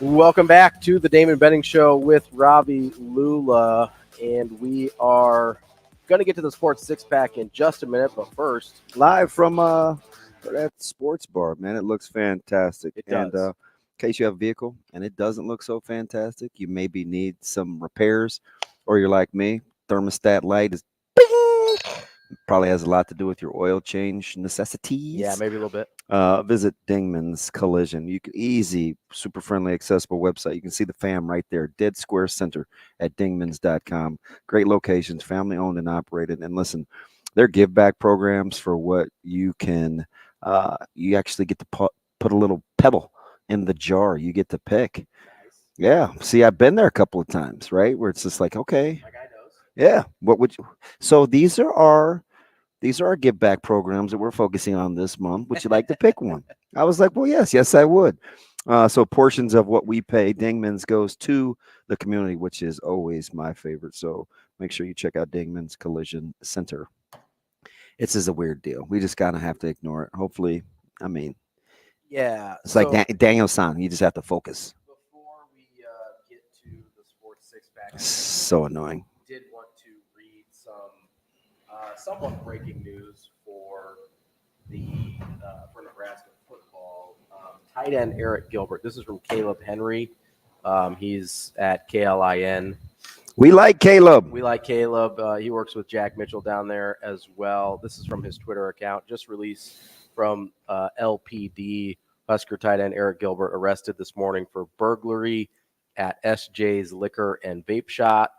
Welcome back to the Damon Benning Show with Ravi Lulla, and we are going to get to the sports six-pack in just a minute, but first, live from Hurrdat Sports Bar, man. It looks fantastic. It does. And in case you have a vehicle and it doesn't look so fantastic, you maybe need some repairs, or you're like me, thermostat light is probably has a lot to do with your oil change necessities. Yeah, maybe a little bit. Visit Dingman's Collision. You can easy, super friendly, accessible website. You can see the fam right there, dead square center at dingmans.com. Great locations, family owned and operated. And listen, their give back programs for what you can, you actually get to put a little pebble in the jar. You get to pick. Yeah. See, I've been there a couple of times, right? Where it's just like, okay. My guy knows. Yeah. What would you? So these are our give back programs that we're focusing on this month. Would you like to pick one? I was like, well, yes, I would. So portions of what we pay, Dingman's, goes to the community, which is always my favorite. So make sure you check out Dingman's Collision Center. It's just a weird deal. We just kind of have to ignore it. Hopefully, I mean, yeah, it's like Daniel-san. You just have to focus. Before we get to the sports six-pack, So annoying. Did want to read some somewhat breaking news for Nebraska football. Tight end Eric Gilbert. This is from Caleb Henry. He's at KLIN. We like Caleb. He works with Jack Mitchell down there as well. This is from his Twitter account. Just released from LPD. Husker tight end Eric Gilbert arrested this morning for burglary at SJ's Liquor and Vape Shop.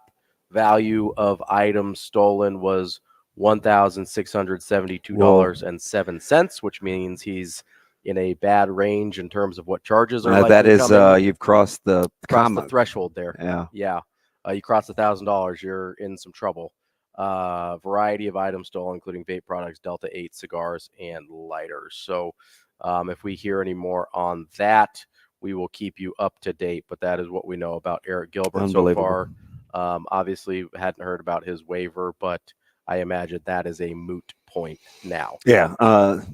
Value of items stolen was $1,672.07, which means he's in a bad range in terms of what charges are. That is, you've crossed the threshold there. Yeah. You cross $1,000, you're in some trouble. Variety of items stolen, including vape products, Delta 8 cigars, and lighters. So if we hear any more on that, we will keep you up to date. But that is what we know about Eric Gilbert so far. Obviously, hadn't heard about his waiver, but I imagine that is a moot point now. Yeah,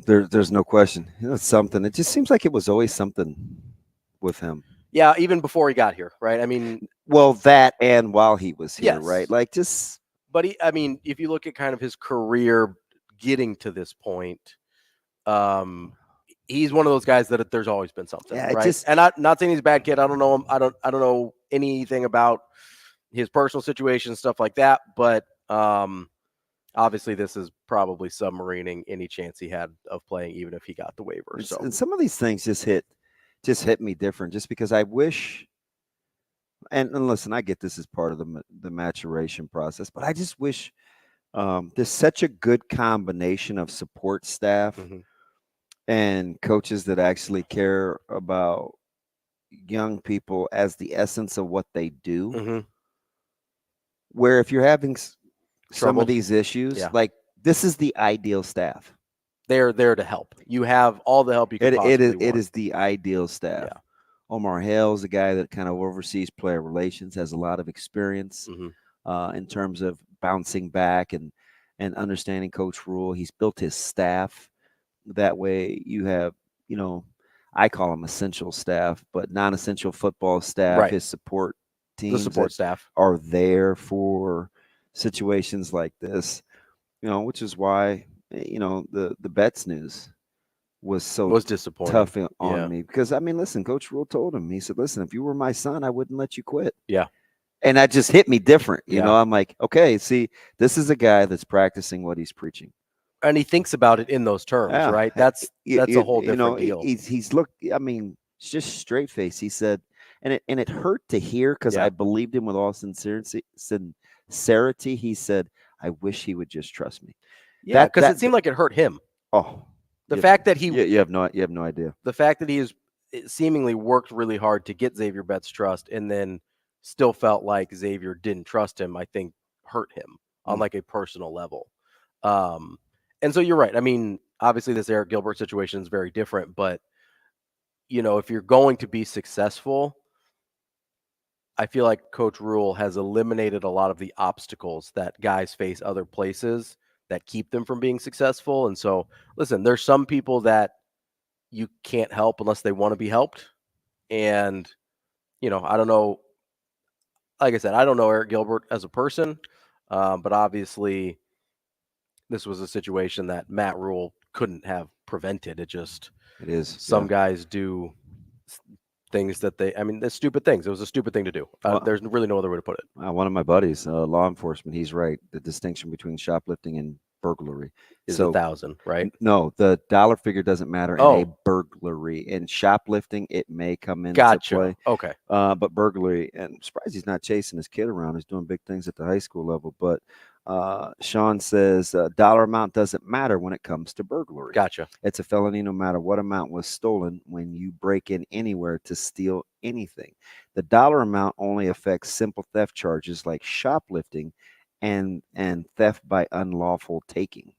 there's no question. It's something. It just seems like it was always something with him. Yeah, even before he got here, right? I mean, well, that and while he was here, yes. right? Like just. But if you look at kind of his career getting to this point, he's one of those guys that there's always been something, right? And I'm not saying he's a bad kid. I don't know him. I don't know anything about his personal situation, stuff like that. But obviously, this is probably submarining any chance he had of playing, even if he got the waiver. And some of these things just hit me different, just because I wish. And listen, I get this as part of the maturation process, but I just wish there's such a good combination of support staff and coaches that actually care about young people as the essence of what they do. Where if you're having some of these issues, like this is the ideal staff. They're there to help. You have all the help you can possibly want. It is the ideal staff. Yeah. Omar Hale's a guy that kind of oversees player relations, has a lot of experience in terms of bouncing back and understanding Coach Rhule. He's built his staff that way. You have, I call them essential staff, but non-essential football staff. Right. His support teams, the support staff, are there for situations like this. Which is why the Betts news was disappointing, tough on me, because listen, Coach Rhule told him, he said, listen, if you were my son, I wouldn't let you quit. Yeah. And that just hit me different. I'm like, okay, see, this is a guy that's practicing what he's preaching. And he thinks about it in those terms, right? That's a whole different deal. He's looked, it's just straight face. He said, and it hurt to hear, because I believed him with all sincerity. He said, I wish he would just trust me. Yeah, because it seemed like it hurt him. Oh, the fact that you have no idea. The fact that he has seemingly worked really hard to get Xavier Betts' trust, and then still felt like Xavier didn't trust him, I think hurt him on like a personal level. And so you're right. Obviously this Eric Gilbert situation is very different, but if you're going to be successful, I feel like Coach Rhule has eliminated a lot of the obstacles that guys face other places that keep them from being successful. And so, listen, there's some people that you can't help unless they want to be helped. And, I don't know. Like I said, I don't know Eric Gilbert as a person, but obviously this was a situation that Matt Rhule couldn't have prevented. It is. Some guys do things that they're stupid things. It was a stupid thing to do. There's really no other way to put it. One of my buddies, law enforcement, he's right. The distinction between shoplifting and burglary is 1,000, right? No, the dollar figure doesn't matter in a burglary. In shoplifting, it may come into play. Okay. But burglary, and I'm surprised he's not chasing his kid around. He's doing big things at the high school level. But Sean says dollar amount doesn't matter when it comes to burglary. Gotcha. It's a felony no matter what amount was stolen when you break in anywhere to steal anything. The dollar amount only affects simple theft charges like shoplifting and theft by unlawful taking.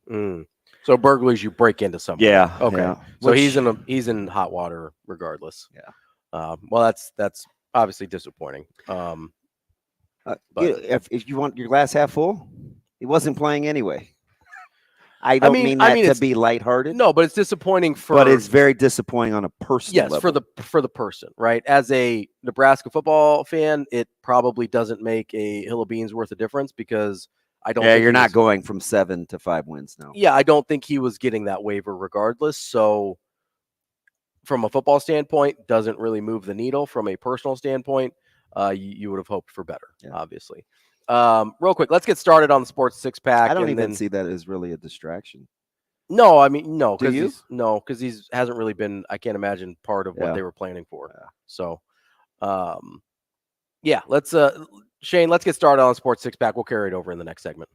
So burglaries, you break into something. Yeah. Okay. Yeah. So he's in hot water regardless. Yeah. Well, that's obviously disappointing. But if you want your glass half full, he wasn't playing anyway. I don't mean that to be lighthearted. No, but it's disappointing But it's very disappointing on a personal level. for the person, right? As a Nebraska football fan, it probably doesn't make a hill of beans worth of difference because I don't. Yeah, think you're not going from 7 to 5 wins now. Yeah, I don't think he was getting that waiver regardless. So, from a football standpoint, doesn't really move the needle. From a personal standpoint, you would have hoped for better, obviously. Real quick, let's get started on the sports six pack. I don't even see that as really a distraction. No, I mean, no. Do you? Because he hasn't really been, I can't imagine, part of what they were planning for. Yeah. So, let's, Shane, let's get started on the sports six pack. We'll carry it over in the next segment.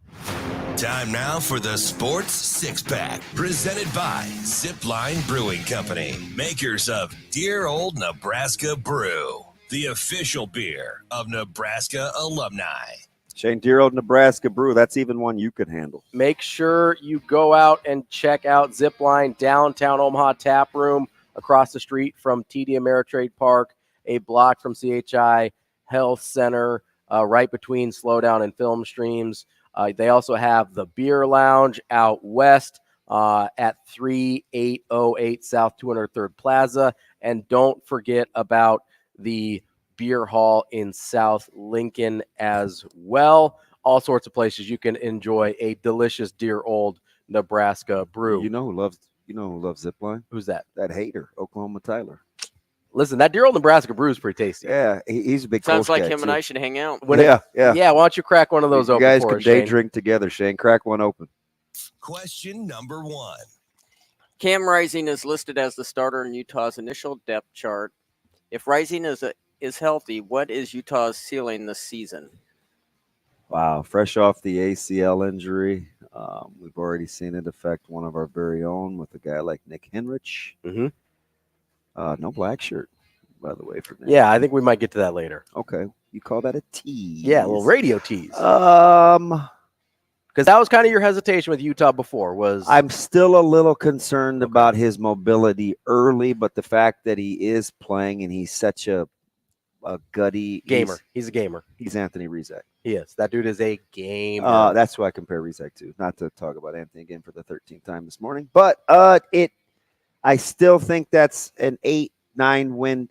Time now for the Sports Six Pack, presented by Zipline Brewing Company, makers of Dear Old Nebraska Brew, the official beer of Nebraska alumni. Shane, Dear Old Nebraska Brew, that's even one you could handle. Make sure you go out and check out Zipline Downtown Omaha Tap Room across the street from TD Ameritrade Park, a block from CHI Health Center, right between Slowdown and Film Streams. They also have the Beer Lounge out west at 3808 South 203rd Plaza. And don't forget about the Beer Hall in South Lincoln as well. All sorts of places you can enjoy a delicious Dear Old Nebraska brew. You know who loves Zipline? Who's that? That hater, Oklahoma Tyler. Listen, that Dear Old Nebraska brew is pretty tasty. Yeah, he's a big Sounds Colts like guy, him and I should hang out. Yeah. Yeah, why don't you crack one of those You open guys for can us, day Shane? drink together, Shane. Crack one open. Question number 1. Cam Rising is listed as the starter in Utah's initial depth chart. If Rising is healthy, what is Utah's ceiling this season? Wow, fresh off the ACL injury, we've already seen it affect one of our very own with a guy like Nick Henrich. Mm-hmm. No black shirt, by the way, for Nick. Yeah, I think we might get to that later. Okay, you call that a tease? Yeah, a little radio tease. Because that was kind of your hesitation with Utah before was I'm still a little concerned about his mobility early, but the fact that he is playing and he's such a gutty gamer. He's a gamer. He's Anthony Rizak. He is. That dude is a gamer. That's who I compare Rizak to. Not to talk about Anthony again for the 13th time this morning, but I still think that's an 8-win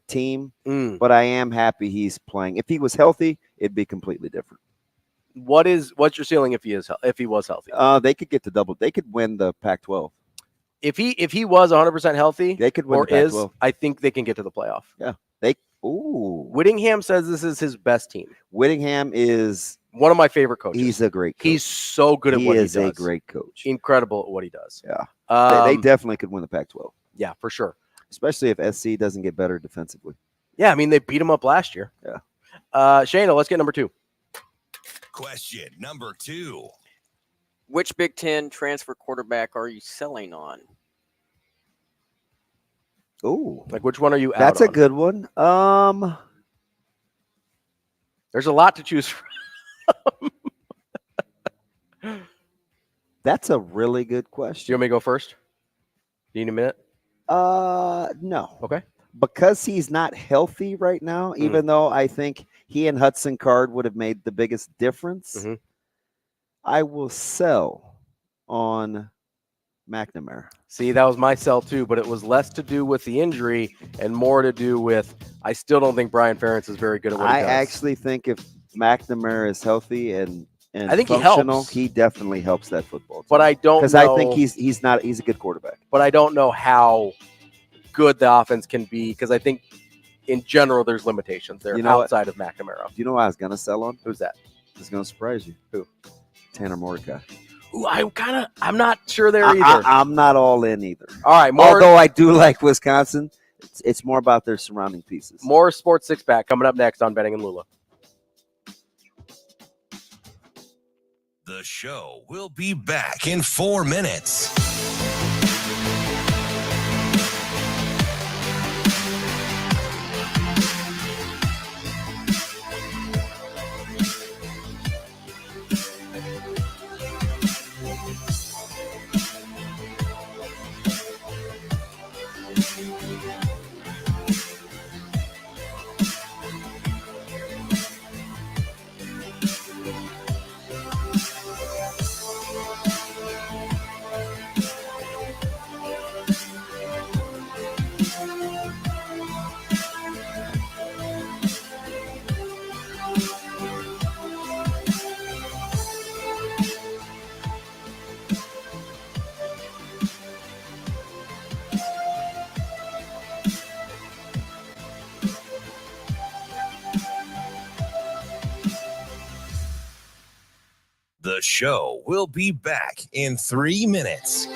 team. But I am happy he's playing. If he was healthy, it'd be completely different. What's your ceiling if he was healthy? They could get to double. They could win the Pac-12. If he was 100% healthy, they could win or the Pac-12. is, I think they can get to the playoff. Yeah. Whittingham says this is his best team. Whittingham is one of my favorite coaches. He's a great coach. He's so good at what he does. He is a great coach. Incredible at what he does. Yeah. They definitely could win the Pac-12. Yeah, for sure. Especially if SC doesn't get better defensively. Yeah, I mean, they beat him up last year. Yeah. Shayna, let's get number 2. Question number 2. Which Big Ten transfer quarterback are you selling on? Ooh. Like, which one are you out That's on? a good one. There's a lot to choose from. That's a really good question. Do you want me to go first? Do you need a minute? No. Okay. Because he's not healthy right now, even though I think he and Hudson Card would have made the biggest difference, I will sell on McNamara. See, that was my sell too, but it was less to do with the injury and more to do with I still don't think Brian Ferentz is very good at what he does. I actually think if McNamara is healthy and I think functional, he helps. He definitely helps that football team. But I don't because know, I think he's a good quarterback. But I don't know how good the offense can be because I think in general there's limitations there outside of McNamara. Do you know what I was gonna sell on? Who's that? It's gonna surprise you. Who? Tanner Mordecai. Ooh, I'm not sure there either. I'm not all in either. All right, although I do like Wisconsin, it's more about their surrounding pieces. More sports six pack coming up next on Benning and Lula. The show will be back in 4 minutes. The show will be back in 3 minutes.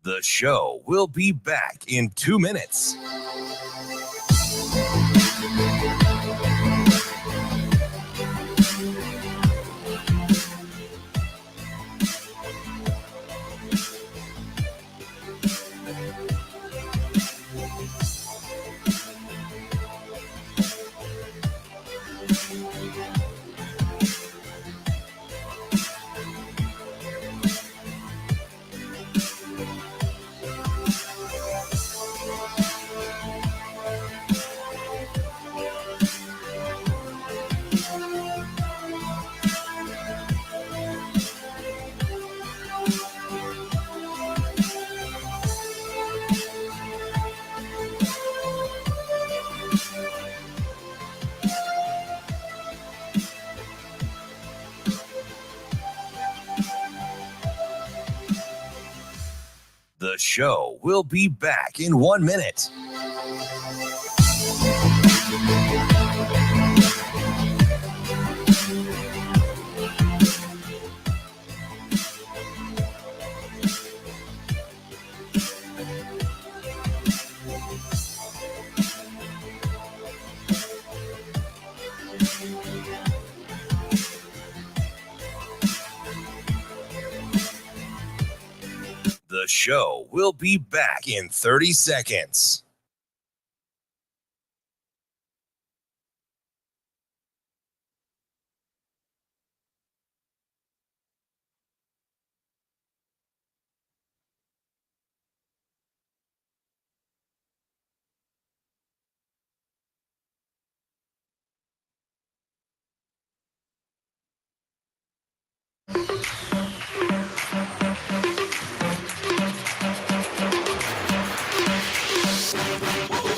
The show will be back in 2 minutes. The show will be back in 1 minute. The show will be back in 30 seconds.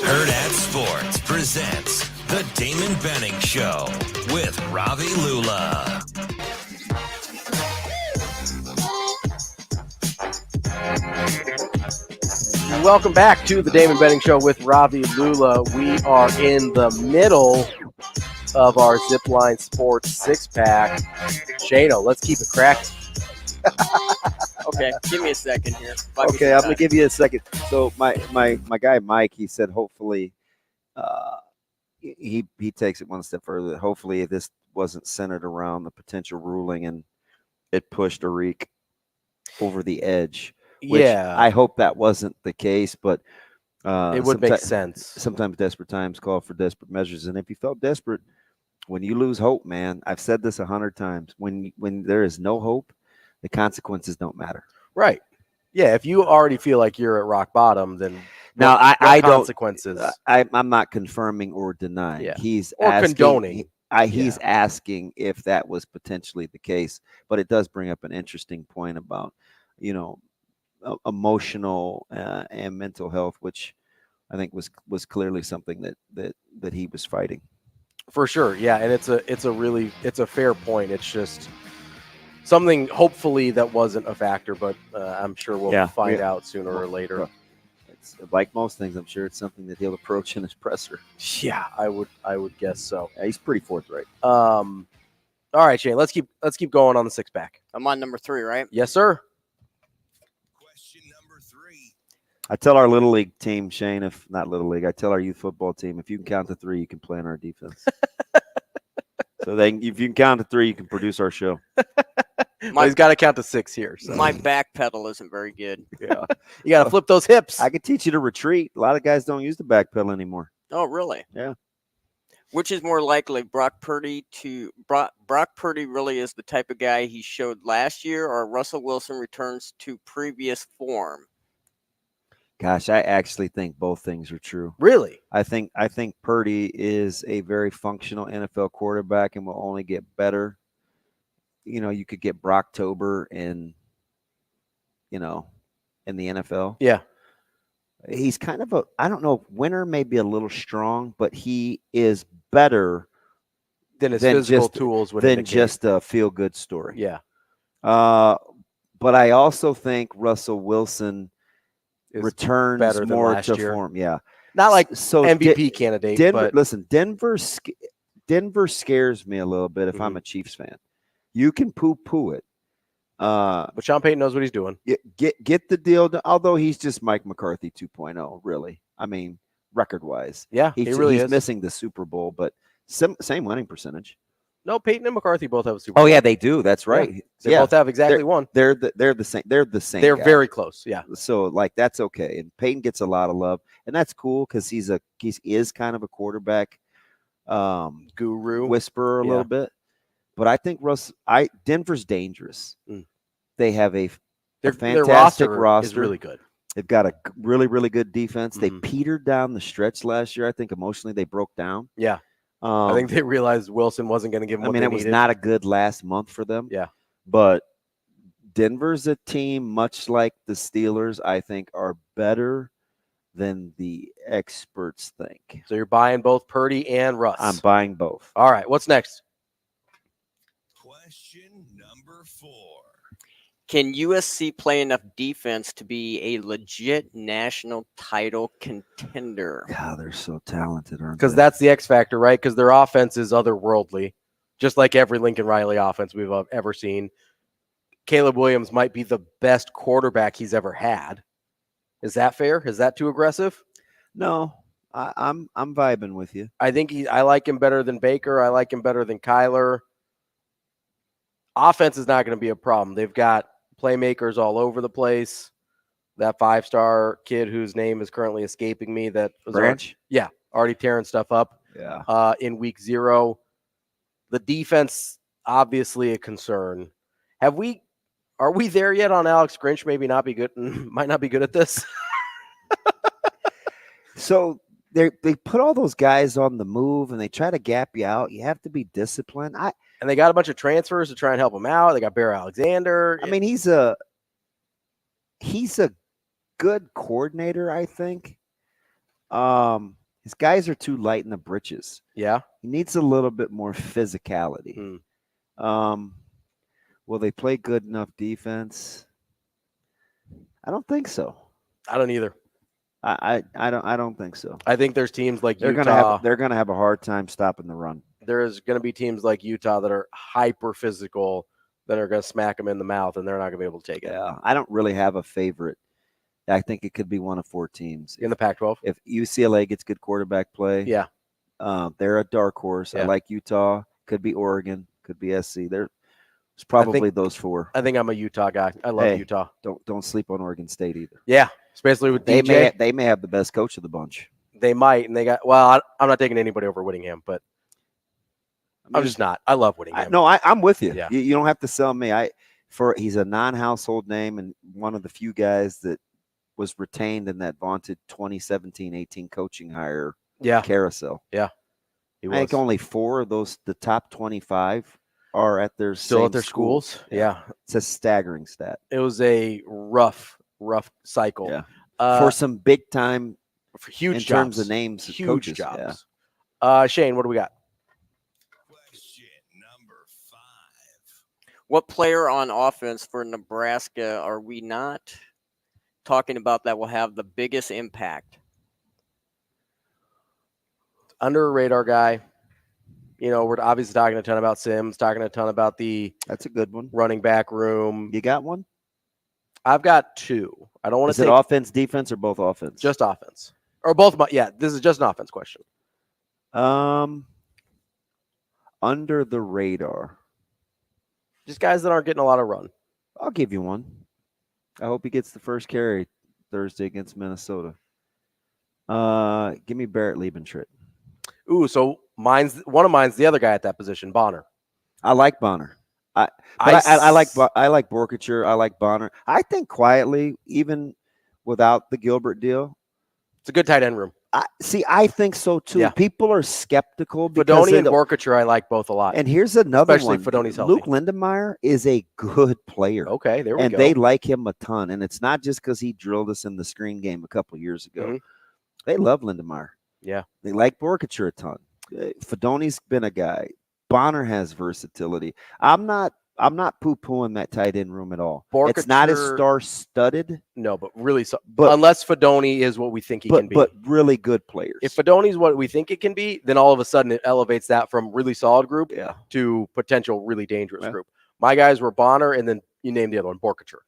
Hurrdat Sports presents the Damon Benning Show with Ravi Lulla. Welcome back to the Damon Benning Show with Ravi Lulla. We are in the middle of our Zipline Sports six-pack. Shano, let's keep it cracking. Okay, give me a second here. Okay, I'm going to give you a second. So my guy Mike, he said hopefully he takes it one step further. Hopefully this wasn't centered around the potential ruling and it pushed Arik over the edge. Which I hope that wasn't the case, but it would make sense. Sometimes desperate times call for desperate measures. And if you felt desperate, when you lose hope, man, I've said this 100 times, when there is no hope, the consequences don't matter. Right. Yeah, if you already feel like you're at rock bottom, then now what I don't consequences. I'm not confirming or denying. Yeah. He's Or asking, condoning. He's asking if that was potentially the case, but it does bring up an interesting point about, emotional and mental health, which I think was clearly something that he was fighting. For sure, yeah, and it's a fair point. It's just something hopefully that wasn't a factor, but I'm sure we'll find out sooner or later. It's like most things. I'm sure it's something that he'll approach in his presser. Yeah, I would guess so. Yeah, he's pretty forthright. All right, Shane, let's keep going on the 6-pack. I'm on number 3, right? Yes, sir. Question number 3. I tell our little league team, Shane, if not little league, I tell our youth football team, if you can count to 3, you can play in our defense. So if you can count to 3, you can produce our show. He's got to count to 6 here. So. My back pedal isn't very good. Yeah, you got to flip those hips. I could teach you to retreat. A lot of guys don't use the back pedal anymore. Oh, really? Yeah. Which is more likely, Brock Purdy really is the type of guy he showed last year, or Russell Wilson returns to previous form? Gosh, I actually think both things are true. Really? I think Purdy is a very functional NFL quarterback and will only get better. You could get Brocktober in the NFL. Yeah. He's kind of I don't know, winner may be a little strong, but he is better than his physical tools would indicate. Just a feel-good story. Yeah. But I also think Russell Wilson returns better than more last to year. form. Yeah. Not like so MVP candidate, Denver, but listen, Denver scares me a little bit if I'm a Chiefs fan. You can poo-poo it. But Sean Payton knows what he's doing. Get the deal done, although he's just Mike McCarthy 2.0, really. I mean, record-wise. Yeah, he really is. Missing the Super Bowl, but same winning percentage. No, Peyton and McCarthy both have a Super Bowl. Oh yeah, they do. That's right. Yeah. They both have exactly one. They're the same. They're the same. They're guy. very close. Yeah. So that's okay. And Peyton gets a lot of love, and that's cool because he is kind of a quarterback guru whisperer a little bit. But I think Denver's dangerous. They have a fantastic roster. Is really good. They've got a really, really good defense. They petered down the stretch last year. I think emotionally they broke down. Yeah. I think they realized Wilson wasn't going to give them what they needed. It was not a good last month for them. Yeah. But Denver's a team, much like the Steelers, I think are better than the experts think. So you're buying both Purdy and Russ. I'm buying both. All right. What's next? Question number 4. Can USC play enough defense to be a legit national title contender? God, they're so talented, aren't they? Because that's the X factor, right? Because their offense is otherworldly, just like every Lincoln Riley offense we've ever seen. Caleb Williams might be the best quarterback he's ever had. Is that fair? Is that too aggressive? No, I'm vibing with you. I think I like him better than Baker. I like him better than Kyler. Offense is not going to be a problem. They've got playmakers all over the place. That 5-star kid whose name is currently escaping me, that was Branch? already tearing stuff up. Yeah. In week 0. The defense, obviously a concern. Are we there yet on Alex Grinch? Maybe not be good. Might not be good at this. So they put all those guys on the move and they try to gap you out. You have to be disciplined. And they got a bunch of transfers to try and help them out. They got Bear Alexander. I mean, he's a good coordinator, I think. His guys are too light in the britches. Yeah. He needs a little bit more physicality. Will they play good enough defense? I don't think so. I don't either. I don't think so. I think there's teams like Utah. They're gonna have a hard time stopping the run. There's going to be teams like Utah that are hyper physical that are going to smack them in the mouth, and they're not going to be able to take it. Yeah, I don't really have a favorite. I think it could be one of 4 teams in the Pac-12. If UCLA gets good quarterback play, they're a dark horse. Yeah. I like Utah. Could be Oregon. Could be SC. It's probably those 4. I think I'm a Utah guy. I love Utah. Don't sleep on Oregon State either. Yeah, especially with DJ. They may have the best coach of the bunch. They might, and they got. Well, I'm not taking anybody over Whittingham, but. I'm just not. I love Whittingham. I'm with you. Yeah. You don't have to sell me. he's a non-household name and one of the few guys that was retained in that vaunted 2017-18 coaching hire carousel. Yeah. I think only 4 of the top 25 are at their still at their schools. Yeah. It's a staggering stat. It was a rough cycle. Yeah. For some big time, for huge in jobs. terms of names, huge coaches. jobs. Shane, what do we got? Question number 5. What player on offense for Nebraska are we not talking about that will have the biggest impact? Under a radar guy. You know, we're obviously talking a ton about Sims, talking a ton about that's a good one. Running back room. You got one? I've got 2. I don't want to say offense, defense, or both offense? Just offense. Or both. Yeah, this is just an offense question. Under the radar. Just guys that aren't getting a lot of run. I'll give you one. I hope he gets the first carry Thursday against Minnesota. Give me Barrett Liebentritt. Ooh, so one of mine's the other guy at that position, Bonner. I like Bonner. I like Borkature. I like Bonner. I think quietly, even without the Gilbert deal, it's a good tight end room. I think so too. Yeah. People are skeptical because Fedoni and Borkature, I like both a lot. And here's another especially one. Fedoni's healthy. Luke Lindenmeyer is a good player. Okay, there we go. And they like him a ton. And it's not just because he drilled us in the screen game a couple years ago. Mm-hmm. They love Lindenmeyer. Yeah. They like Borkature a ton. Fedoni's been a guy. Bonner has versatility. I'm not poo-pooing that tight end room at all. It's not as star-studded. No, but really, unless Fedoni is what we think he can be. But really good players. If Fedoni's what we think it can be, then all of a sudden it elevates that from really solid group to potential really dangerous group. My guys were Bonner, and then you named the other one, Borkature.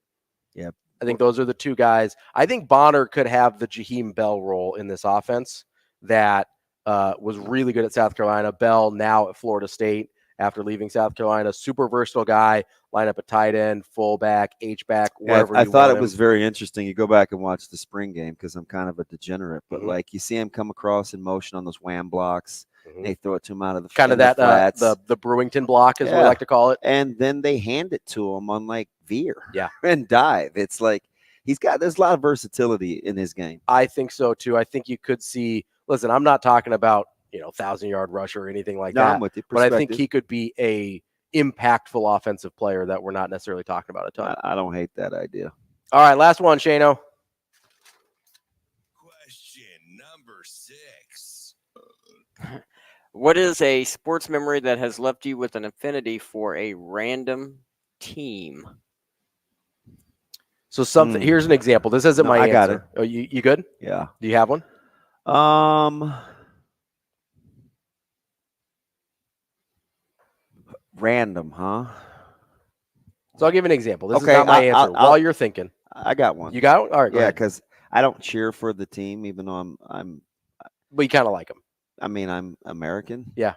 Yeah. I think those are the 2 guys. I think Bonner could have the Jaheim Bell role in this offense that was really good at South Carolina. Bell now at Florida State after leaving South Carolina. Super versatile guy, line up a tight end, fullback, H-back, wherever I thought it him. was very interesting. You go back and watch the spring game because I'm kind of a degenerate, but like you see him come across in motion on those wham blocks. They throw it to him out of the kind of that the Brewington block is what we like to call it. And then they hand it to him on like veer and dive. It's like there's a lot of versatility in his game. I think so too. I think you could see, listen, I'm not talking about 1,000-yard rush or anything like that. I'm with you. But I think he could be a impactful offensive player that we're not necessarily talking about a ton. I don't hate that idea. All right, last one, Shano. Question number 6. What is a sports memory that has left you with an affinity for a random team? So something. Here's an example. This isn't my answer. got it. Oh, you good? Yeah. Do you have one? Random, huh? So I'll give you an example. This is not my answer. While you're thinking, I got one. You got it? All right. Yeah, because I don't cheer for the team, even though I'm. But you kind of like them. I mean, I'm American. Yeah.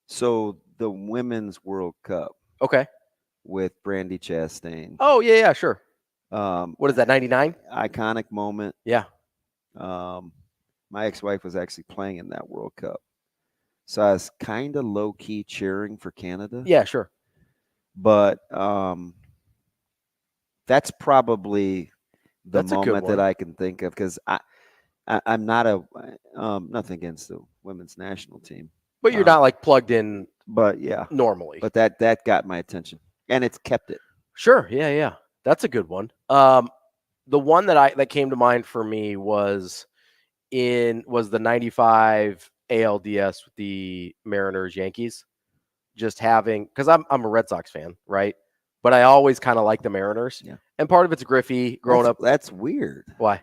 So the Women's World Cup. Okay. With Brandi Chastain. Oh yeah, sure. What is that? 99? Iconic moment. Yeah. My ex-wife was actually playing in that World Cup, so I was kind of low-key cheering for Canada. Yeah, sure. But that's probably the moment that I can think of because I'm not nothing against the women's national team, but you're not like plugged in. But yeah, normally. But that got my attention, and it's kept it. Sure. Yeah. That's a good one. The one that came to mind for me was the 95 ALDS with the Mariners Yankees. Just having, because I'm a Red Sox fan, right? But I always kind of like the Mariners. Yeah. And part of it's Griffey growing up. That's weird. Why?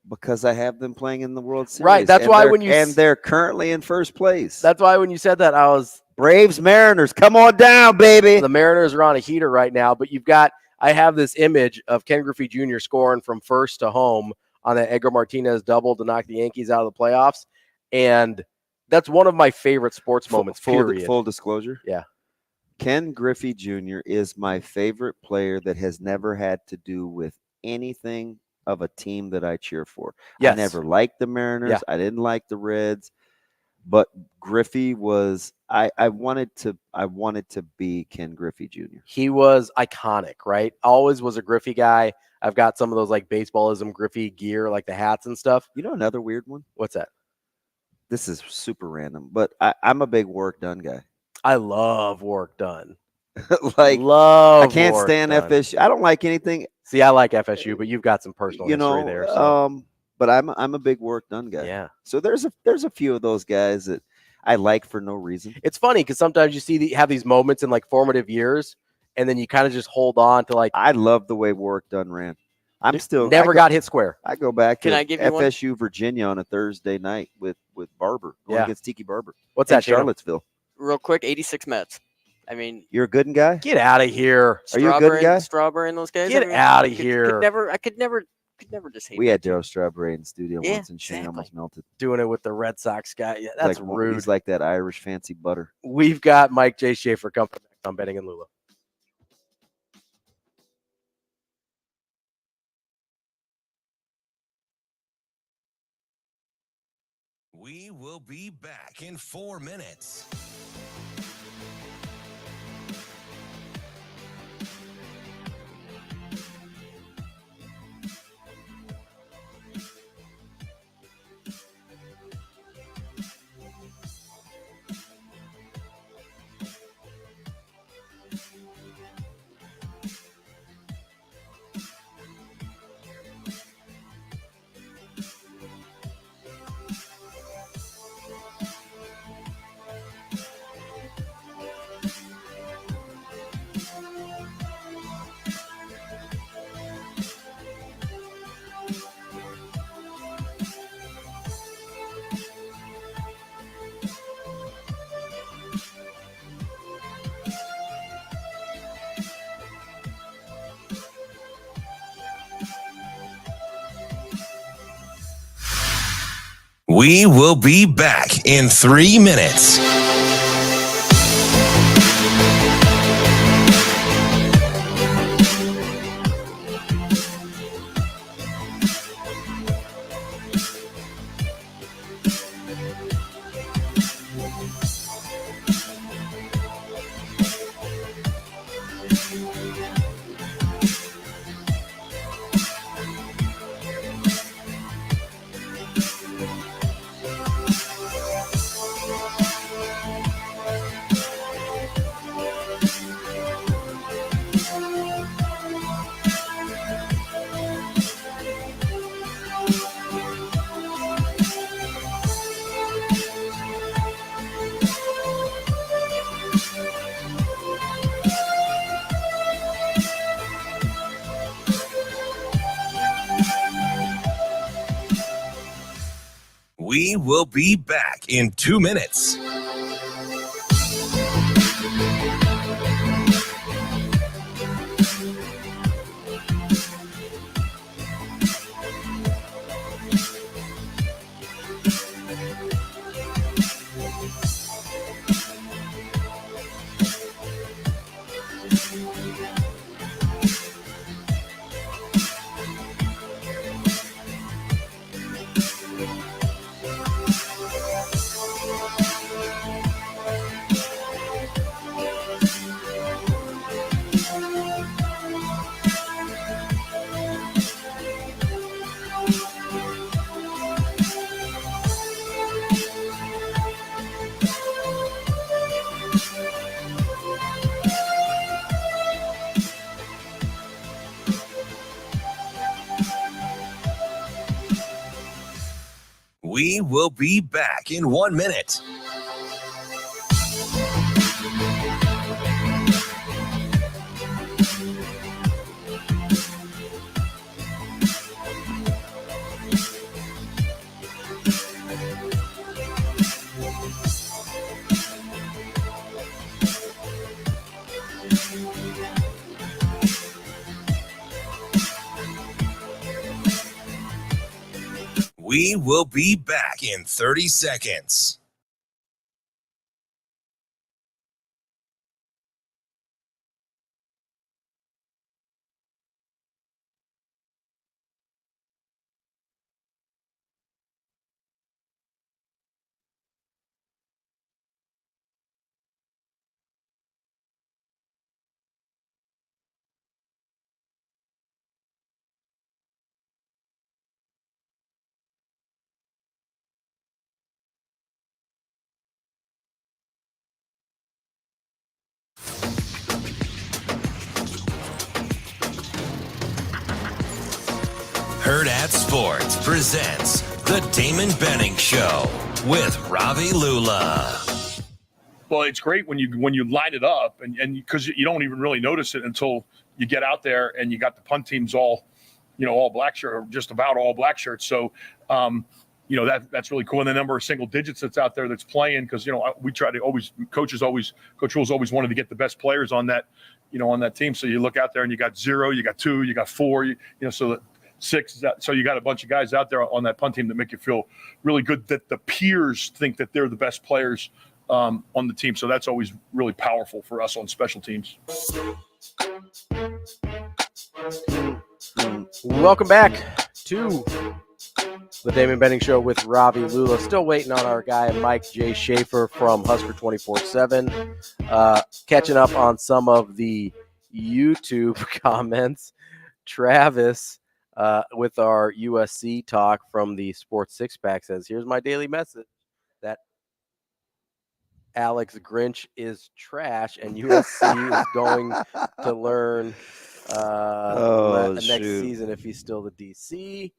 Because I have them playing in the World Series. Right. That's why they're currently in first place. That's why when you said that, I was Braves, Mariners, come on down, baby. The Mariners are on a heater right now, but I have this image of Ken Griffey Jr. scoring from first to home on that Edgar Martinez double to knock the Yankees out of the playoffs. And that's one of my favorite sports moments, period. Full disclosure. Yeah. Ken Griffey Jr. is my favorite player that has never had to do with anything of a team that I cheer for. Yes. I never liked the Mariners. Yeah. I didn't like the Reds. But Griffey was I wanted to be Ken Griffey Jr. He was iconic, right? Always was a Griffey guy. I've got some of those like baseballism Griffey gear, like the hats and stuff. You know another weird one? What's that? This is super random, but I'm a big Work Done guy. I love Work Done. Like, love. I can't Work stand Done. FSU. I don't like anything. See, I like FSU, but you've got some personal history there. So. But I'm a big Work Done guy. Yeah. So there's a few of those guys that I like for no reason. It's funny because sometimes you see have these moments in like formative years, and then you kind of just hold on to like. I love the way Work Done ran. I'm still never got hit square. I go back to Can I give you FSU Virginia on a Thursday night with Barber going against Tiki Barber. What's in that, Shano? Charlottesville? Real quick, 86 Mets. I mean, you're a good guy. Get out of here. Are you a good guy? Strawberry and those guys. Get out of here. I could never just hate. We had Darryl Strawberry in the studio Yeah, once, and Shane almost melted. Doing it with the Red Sox guy. Yeah, that's like, rude. He's like that Irish fancy butter. We've got Mike J. Schaefer coming next on Benning and Lulla. We will be back in 4 minutes. We will be back in 3 minutes. We will be back in 2 minutes. We will be back in 1 minute. We will be back in 30 seconds. Hurrdat Sports presents the Damon Benning Show with Ravi Lulla. Well, it's great when you line it up, and because you don't even really notice it until you get out there and you got the punt teams all black shirt, or just about all black shirts. So, that's really cool. And the number of single digits that's out there that's playing, because we try to always Coach Rhule's always wanted to get the best players on that team. So you look out there and you got 0, you got 2, you got 4, so that 6. So you got a bunch of guys out there on that punt team that make you feel really good that the peers think that they're the best players on the team. So that's always really powerful for us on special teams. Welcome back to the Damon Benning Show with Ravi Lulla. Still waiting on our guy Mike J. Schaefer from Husker 24/7. Catching up on some of the YouTube comments. Travis with our USC talk from the Sports Six Pack says, "Here's my daily message that Alex Grinch is trash and USC is going to learn next season if he's still the DC."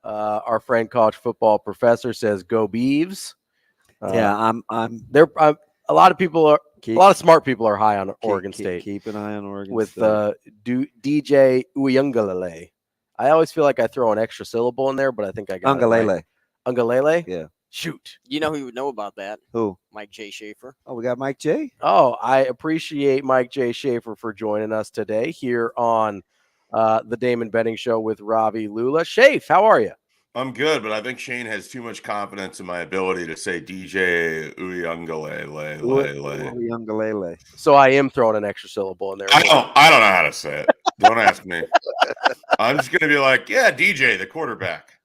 Our friend college football professor says, "Go Beavs." I'm there. A lot of people are. A lot of smart people are high on Oregon State. Keep an eye on Oregon with State. DJ Uyunglele. I always feel like I throw an extra syllable in there, but I think I got Ungalele. it right. Ungalele? Yeah. Shoot. You know who would know about that? Who? Mike J. Schaefer. Oh, we got Mike J. Oh, I appreciate Mike J. Schaefer for joining us today here on the Damon Benning Show with Ravi Lulla. Schaefer, how are you? I'm good, but I think Shane has too much confidence in my ability to say DJ Uyungalele. So I am throwing an extra syllable in there. I don't know how to say it. Don't ask me. I'm just gonna be like, yeah, DJ, the quarterback.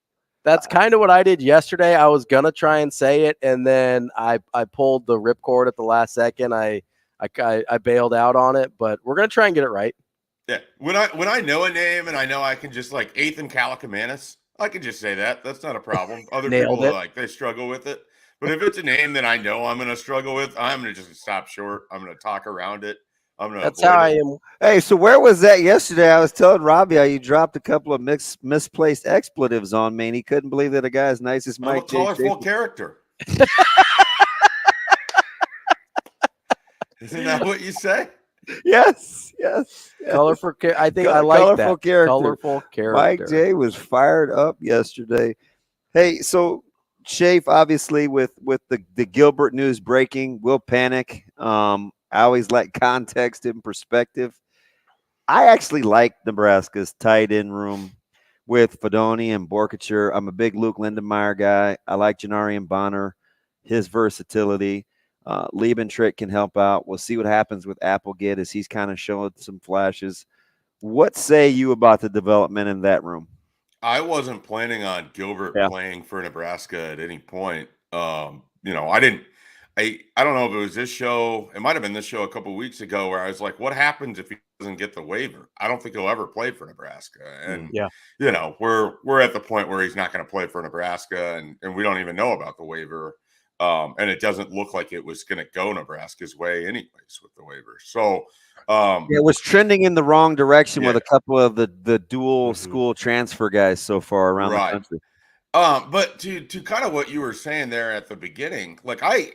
That's kind of what I did yesterday. I was gonna try and say it, and then I pulled the ripcord at the last second. I bailed out on it, but we're gonna try and get it right. Yeah, when I know a name and I know I can just like Ethan Calicomanis, I can just say that. That's not a problem. Other Nailed people it. like they struggle with it. But if it's a name that I know I'm going to struggle with, I'm going to just stop short. I'm going to talk around it. I'm going to That's how I am. Hey, so where was that yesterday? I was telling Robbie how you dropped a couple of misplaced expletives on me, and he couldn't believe that a guy as nice as I'm Mike a colorful character. Isn't that what you say? Yes. Colorful. I think I like colorful that. Character. Colorful character. Mike J was fired up yesterday. Hey, so Schaefer, obviously with the Gilbert news breaking, we'll panic. I always like context and perspective. I actually like Nebraska's tight end room with Fedoni and Borkature. I'm a big Luke Lindenmeyer guy. I like Janarian Bonner, his versatility. Liebentritt can help out. We'll see what happens with Applegate as he's kind of showing some flashes. What say you about the development in that room? I wasn't planning on Gilbert playing for Nebraska at any point. I don't know if it was this show. It might have been this show a couple of weeks ago where I was like, what happens if he doesn't get the waiver? I don't think he'll ever play for Nebraska. And, we're at the point where he's not going to play for Nebraska, and we don't even know about the waiver. And it doesn't look like it was going to go Nebraska's way anyways with the waiver. So it was trending in the wrong direction with a couple of the dual school transfer guys so far around the country. But to kind of what you were saying there at the beginning, like I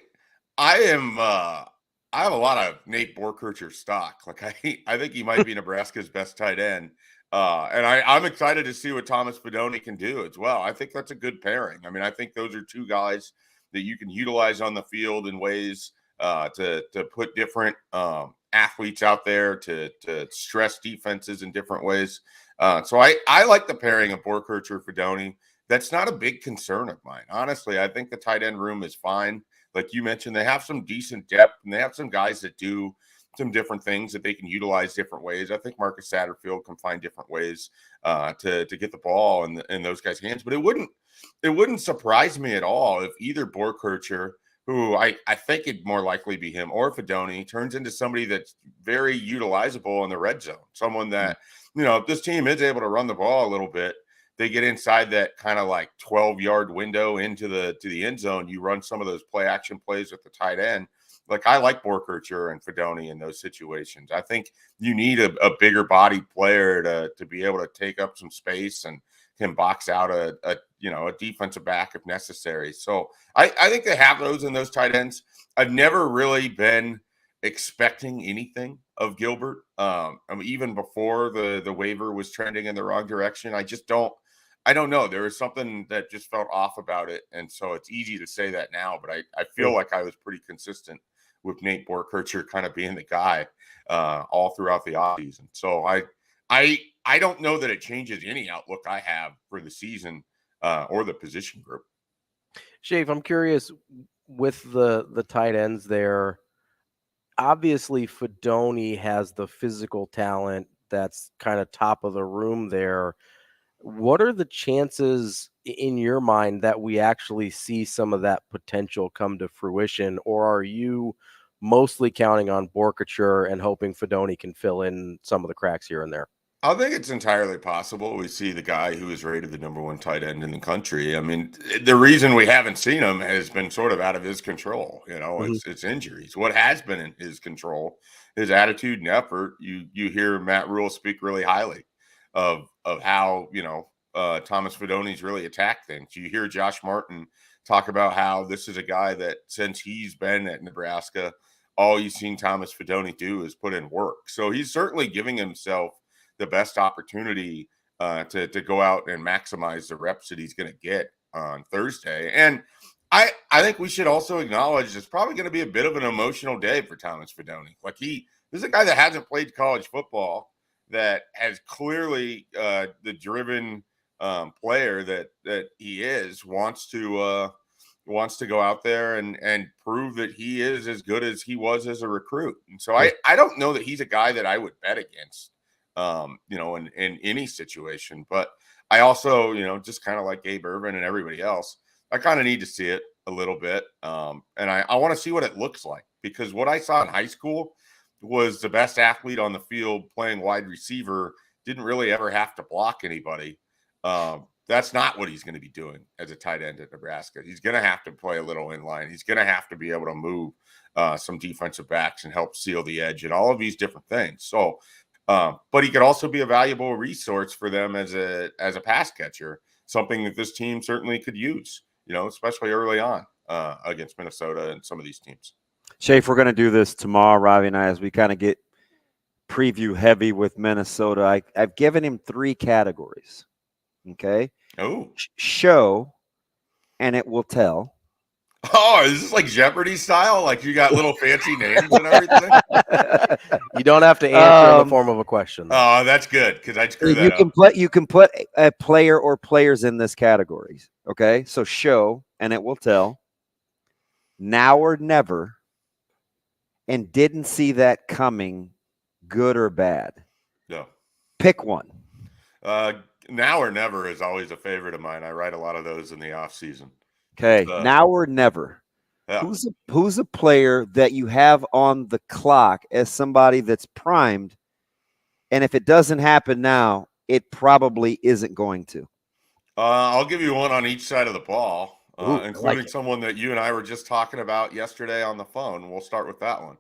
have a lot of Nate Borkircher stock. Like I think he might be Nebraska's best tight end. And I'm excited to see what Thomas Fedoni can do as well. I think that's a good pairing. I mean, I think those are two guys that you can utilize on the field in ways to put different athletes out there to stress defenses in different ways. So I like the pairing of Borkircher Fedoni. That's not a big concern of mine. Honestly, I think the tight end room is fine. Like you mentioned, they have some decent depth, and they have some guys that do some different things that they can utilize different ways. I think Marcus Satterfield can find different ways to get the ball in those guys' hands. But it wouldn't surprise me at all if either Borkircher, who I think it'd more likely be him, or Fedoni turns into somebody that's very utilizable in the red zone. Someone that, if this team is able to run the ball a little bit, they get inside that kind of like 12-yard window into the end zone. You run some of those play action plays with the tight end. Like I like Borkircher and Fedoni in those situations. I think you need a bigger body player to be able to take up some space and can box out a defensive back if necessary. So I think they have those in those tight ends. I've never really been expecting anything of Gilbert. Even before the waiver was trending in the wrong direction, I don't know. There was something that just felt off about it. And so it's easy to say that now, but I feel like I was pretty consistent with Nate Borkircher kind of being the guy all throughout the offseason. So I don't know that it changes any outlook I have for the season or the position group. Schaefer, I'm curious with the tight ends there. Obviously, Fedoni has the physical talent that's kind of top of the room there. What are the chances in your mind that we actually see some of that potential come to fruition, or are you mostly counting on Borkircher and hoping Fedoni can fill in some of the cracks here and there? I think it's entirely possible we see the guy who is rated the number one tight end in the country. I mean, the reason we haven't seen him has been sort of out of his control. It's injuries. What has been in his control, his attitude and effort. You hear Matt Rhule speak really highly of how Thomas Fedoni's really attacked things. You hear Josh Martin talk about how this is a guy that since he's been at Nebraska, all you've seen Thomas Fedoni do is put in work. So he's certainly giving himself the best opportunity to go out and maximize the reps that he's going to get on Thursday. And I think we should also acknowledge it's probably going to be a bit of an emotional day for Thomas Fedoni. Like this is a guy that hasn't played college football, that has clearly the driven player that he is, wants to go out there and prove that he is as good as he was as a recruit. And so I don't know that he's a guy that I would bet against. In any situation. But I also, just kind of like Gabe Ervin and everybody else, I kind of need to see it a little bit. And I want to see what it looks like, because what I saw in high school was the best athlete on the field playing wide receiver, didn't really ever have to block anybody. That's not what he's going to be doing as a tight end at Nebraska. He's going to have to play a little inline. He's going to have to be able to move some defensive backs and help seal the edge and all of these different things. So, but he could also be a valuable resource for them as a pass catcher, something that this team certainly could use, especially early on against Minnesota and some of these teams. Schaefer, we're going to do this tomorrow, Ravi and I, as we kind of get preview heavy with Minnesota. I've given him 3 categories. Okay. Oh. Show, and it will tell. Oh, is this like Jeopardy style? Like you got little fancy names and everything? You don't have to answer in the form of a question. Oh, that's good, because I screwed that up. You can put a player or players in this category. Okay, so show, and it will tell. Now or never, and didn't see that coming, good or bad. No. Pick one. Now or never is always a favorite of mine. I write a lot of those in the off season. Okay, now or never. Yeah. Who's a player that you have on the clock as somebody that's primed, and if it doesn't happen now, it probably isn't going to? I'll give you one on each side of the ball, including like someone that you and I were just talking about yesterday on the phone. We'll start with that one.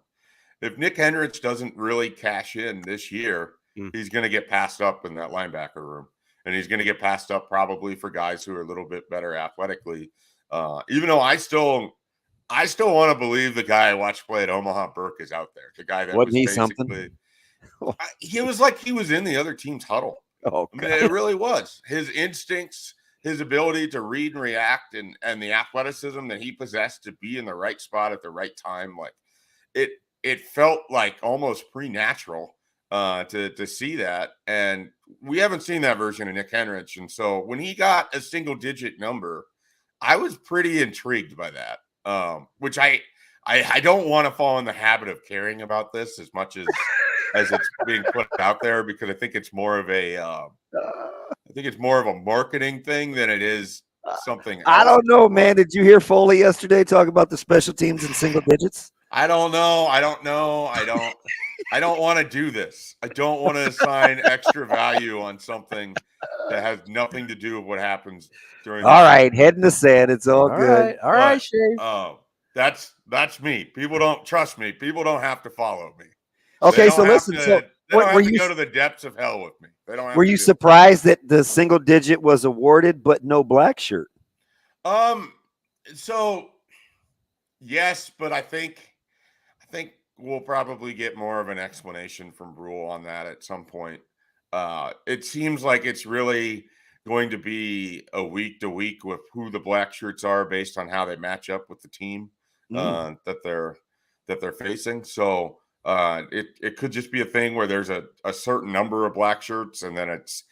If Nick Henrich doesn't really cash in this year, he's going to get passed up in that linebacker room, and he's going to get passed up probably for guys who are a little bit better athletically. Even though I still want to believe the guy I watched play at Omaha, Burke, is out there. The guy that wasn't he basically something? He was like he was in the other team's huddle. Oh, I mean, it really was. His instincts, his ability to read and react, and the athleticism that he possessed to be in the right spot at the right time, like it felt like almost pre-natural to see that. And we haven't seen that version of Nick Henrich. And so when he got a single-digit number, I was pretty intrigued by that, which I don't want to fall in the habit of caring about this as much as it's being put out there, because I think it's more of a marketing thing than it is something else. I don't know, man. Did you hear Foley yesterday talk about the special teams in single digits? I don't know. I don't want to do this. I don't want to assign extra value on something that has nothing to do with what happens during. All right, head in the sand. It's all good. All right, Schaefer. That's me. People don't trust me. People don't have to follow me. Okay, so listen. They don't have to go to the depths of hell with me. They don't. Were you surprised that the single digit was awarded, but no black shirt? So yes, but I think we'll probably get more of an explanation from Rhule on that at some point. It seems like it's really going to be a week to week with who the black shirts are based on how they match up with the team that they're facing. So it could just be a thing where there's a certain number of black shirts, and then it's,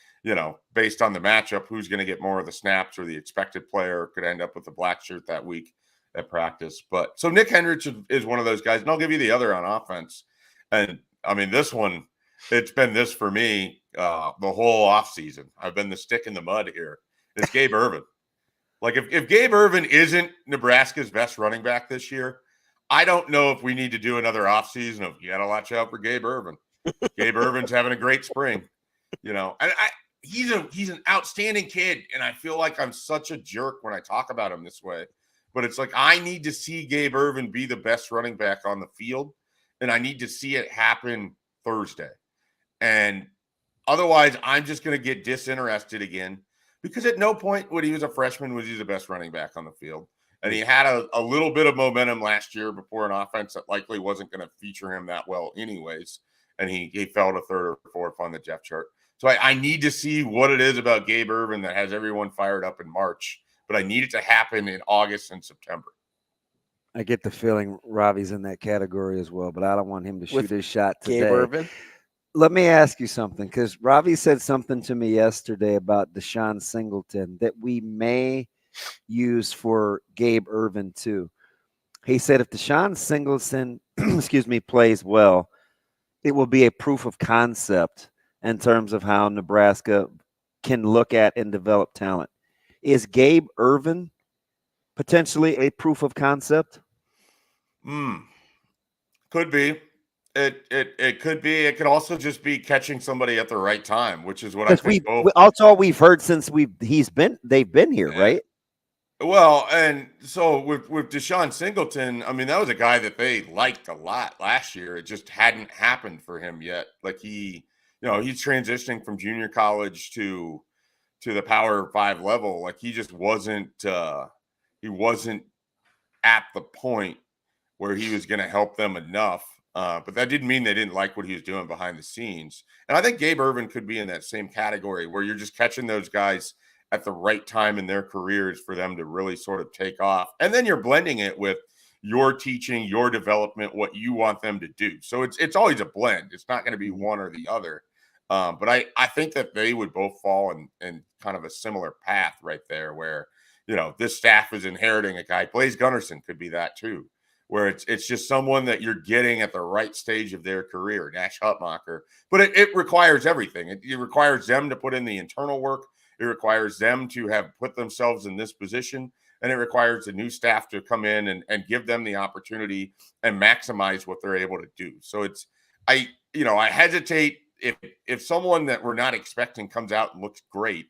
based on the matchup, who's going to get more of the snaps, or the expected player could end up with a black shirt that week at practice. But so Nick Hendricks is one of those guys, and I'll give you the other on offense. And I mean, this one, it's been this for me the whole offseason. I've been the stick in the mud here. It's Gabe Ervin. Like, if Gabe Ervin isn't Nebraska's best running back this year, I don't know if we need to do another offseason of, you got to watch out for Gabe Ervin. Gabe Ervin's having a great spring, and he's an outstanding kid, and I feel like I'm such a jerk when I talk about him this way. But it's like, I need to see Gabe Ervin be the best running back on the field, and I need to see it happen Thursday. And otherwise, I'm just going to get disinterested again, because at no point when he was a freshman was he the best running back on the field. And he had a little bit of momentum last year before an offense that likely wasn't going to feature him that well anyways. And he fell to third or fourth on the depth chart. So I need to see what it is about Gabe Ervin that has everyone fired up in March, but I need it to happen in August and September. I get the feeling Ravi's in that category as well, but I don't want him to shoot his shot today. Gabe Ervin? Let me ask you something, because Ravi said something to me yesterday about Deshaun Singleton that we may use for Gabe Ervin too. He said if Deshaun Singleton, plays well, it will be a proof of concept in terms of how Nebraska can look at and develop talent. Is Gabe Ervin potentially a proof of concept? Could be. It could be. It could also just be catching somebody at the right time, which is what I think that's all we've heard since they've been here, right? Well, and so with Deshaun Singleton, I mean, that was a guy that they liked a lot last year. It just hadn't happened for him yet. Like, he's transitioning from junior college to the Power 5 level. Like, he just wasn't at the point where he was going to help them enough. But that didn't mean they didn't like what he was doing behind the scenes. And I think Gabe Ervin could be in that same category where you're just catching those guys at the right time in their careers for them to really sort of take off. And then you're blending it with your teaching, your development, what you want them to do. So it's always a blend. It's not going to be one or the other. But I think that they would both fall in kind of a similar path right there where, this staff is inheriting a guy. Blaise Gunnerson could be that too, where it's just someone that you're getting at the right stage of their career, Nash Hutmacher. But it requires everything. It requires them to put in the internal work. It requires them to have put themselves in this position, and it requires the new staff to come in and give them the opportunity and maximize what they're able to do. So I hesitate if someone that we're not expecting comes out and looks great.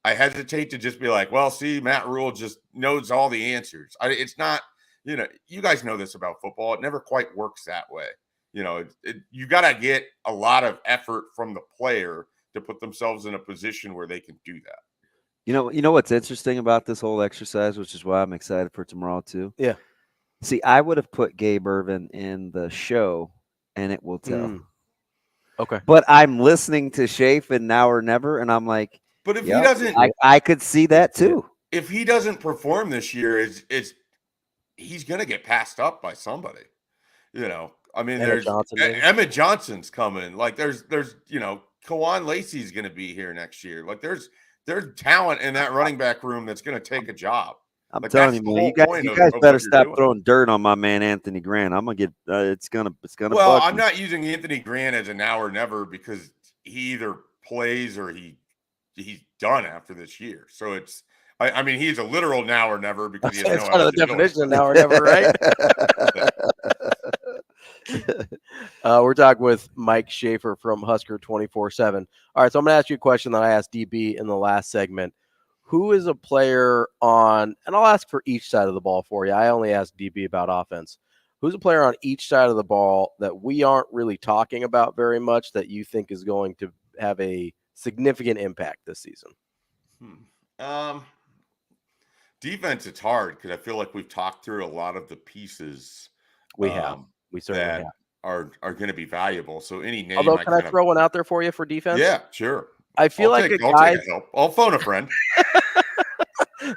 I hesitate to just be like, well, see, Matt Rhule just knows all the answers. It's not, you guys know this about football. It never quite works that way. You got to get a lot of effort from the player to put themselves in a position where they can do that. You know what's interesting about this whole exercise, which is why I'm excited for tomorrow too? Yeah. See, I would have put Gabe Ervin in the show, and it will tell. Okay. But I'm listening to Schaefer Now or Never, and I'm like, but if he doesn't, I could see that too. If he doesn't perform this year, he's going to get passed up by somebody. I mean, Emmett Johnson's coming. Like, there's Kawan Lacey's going to be here next year. Like, there's talent in that running back room that's going to take a job. I'm telling you, man, you guys better stop throwing dirt on my man Anthony Grant. I'm gonna get it's gonna. Well, I'm not using Anthony Grant as a now or never because he either plays or he's done after this year. So I mean, he's a literal now or never because he has no part of the definition of now or never, right? We're talking with Mike Schaefer from Husker 24/7. All right, so I'm going to ask you a question that I asked DB in the last segment. Who is a player on, and I'll ask for each side of the ball for you. I only asked DB about offense. Who's a player on each side of the ball that we aren't really talking about very much that you think is going to have a significant impact this season? Defense, it's hard because I feel like we've talked through a lot of the pieces. We certainly have. Are going to be valuable. So any name. Although, can I throw one out there for you for defense? Yeah, sure. I feel I'll like take help. I'll phone a friend.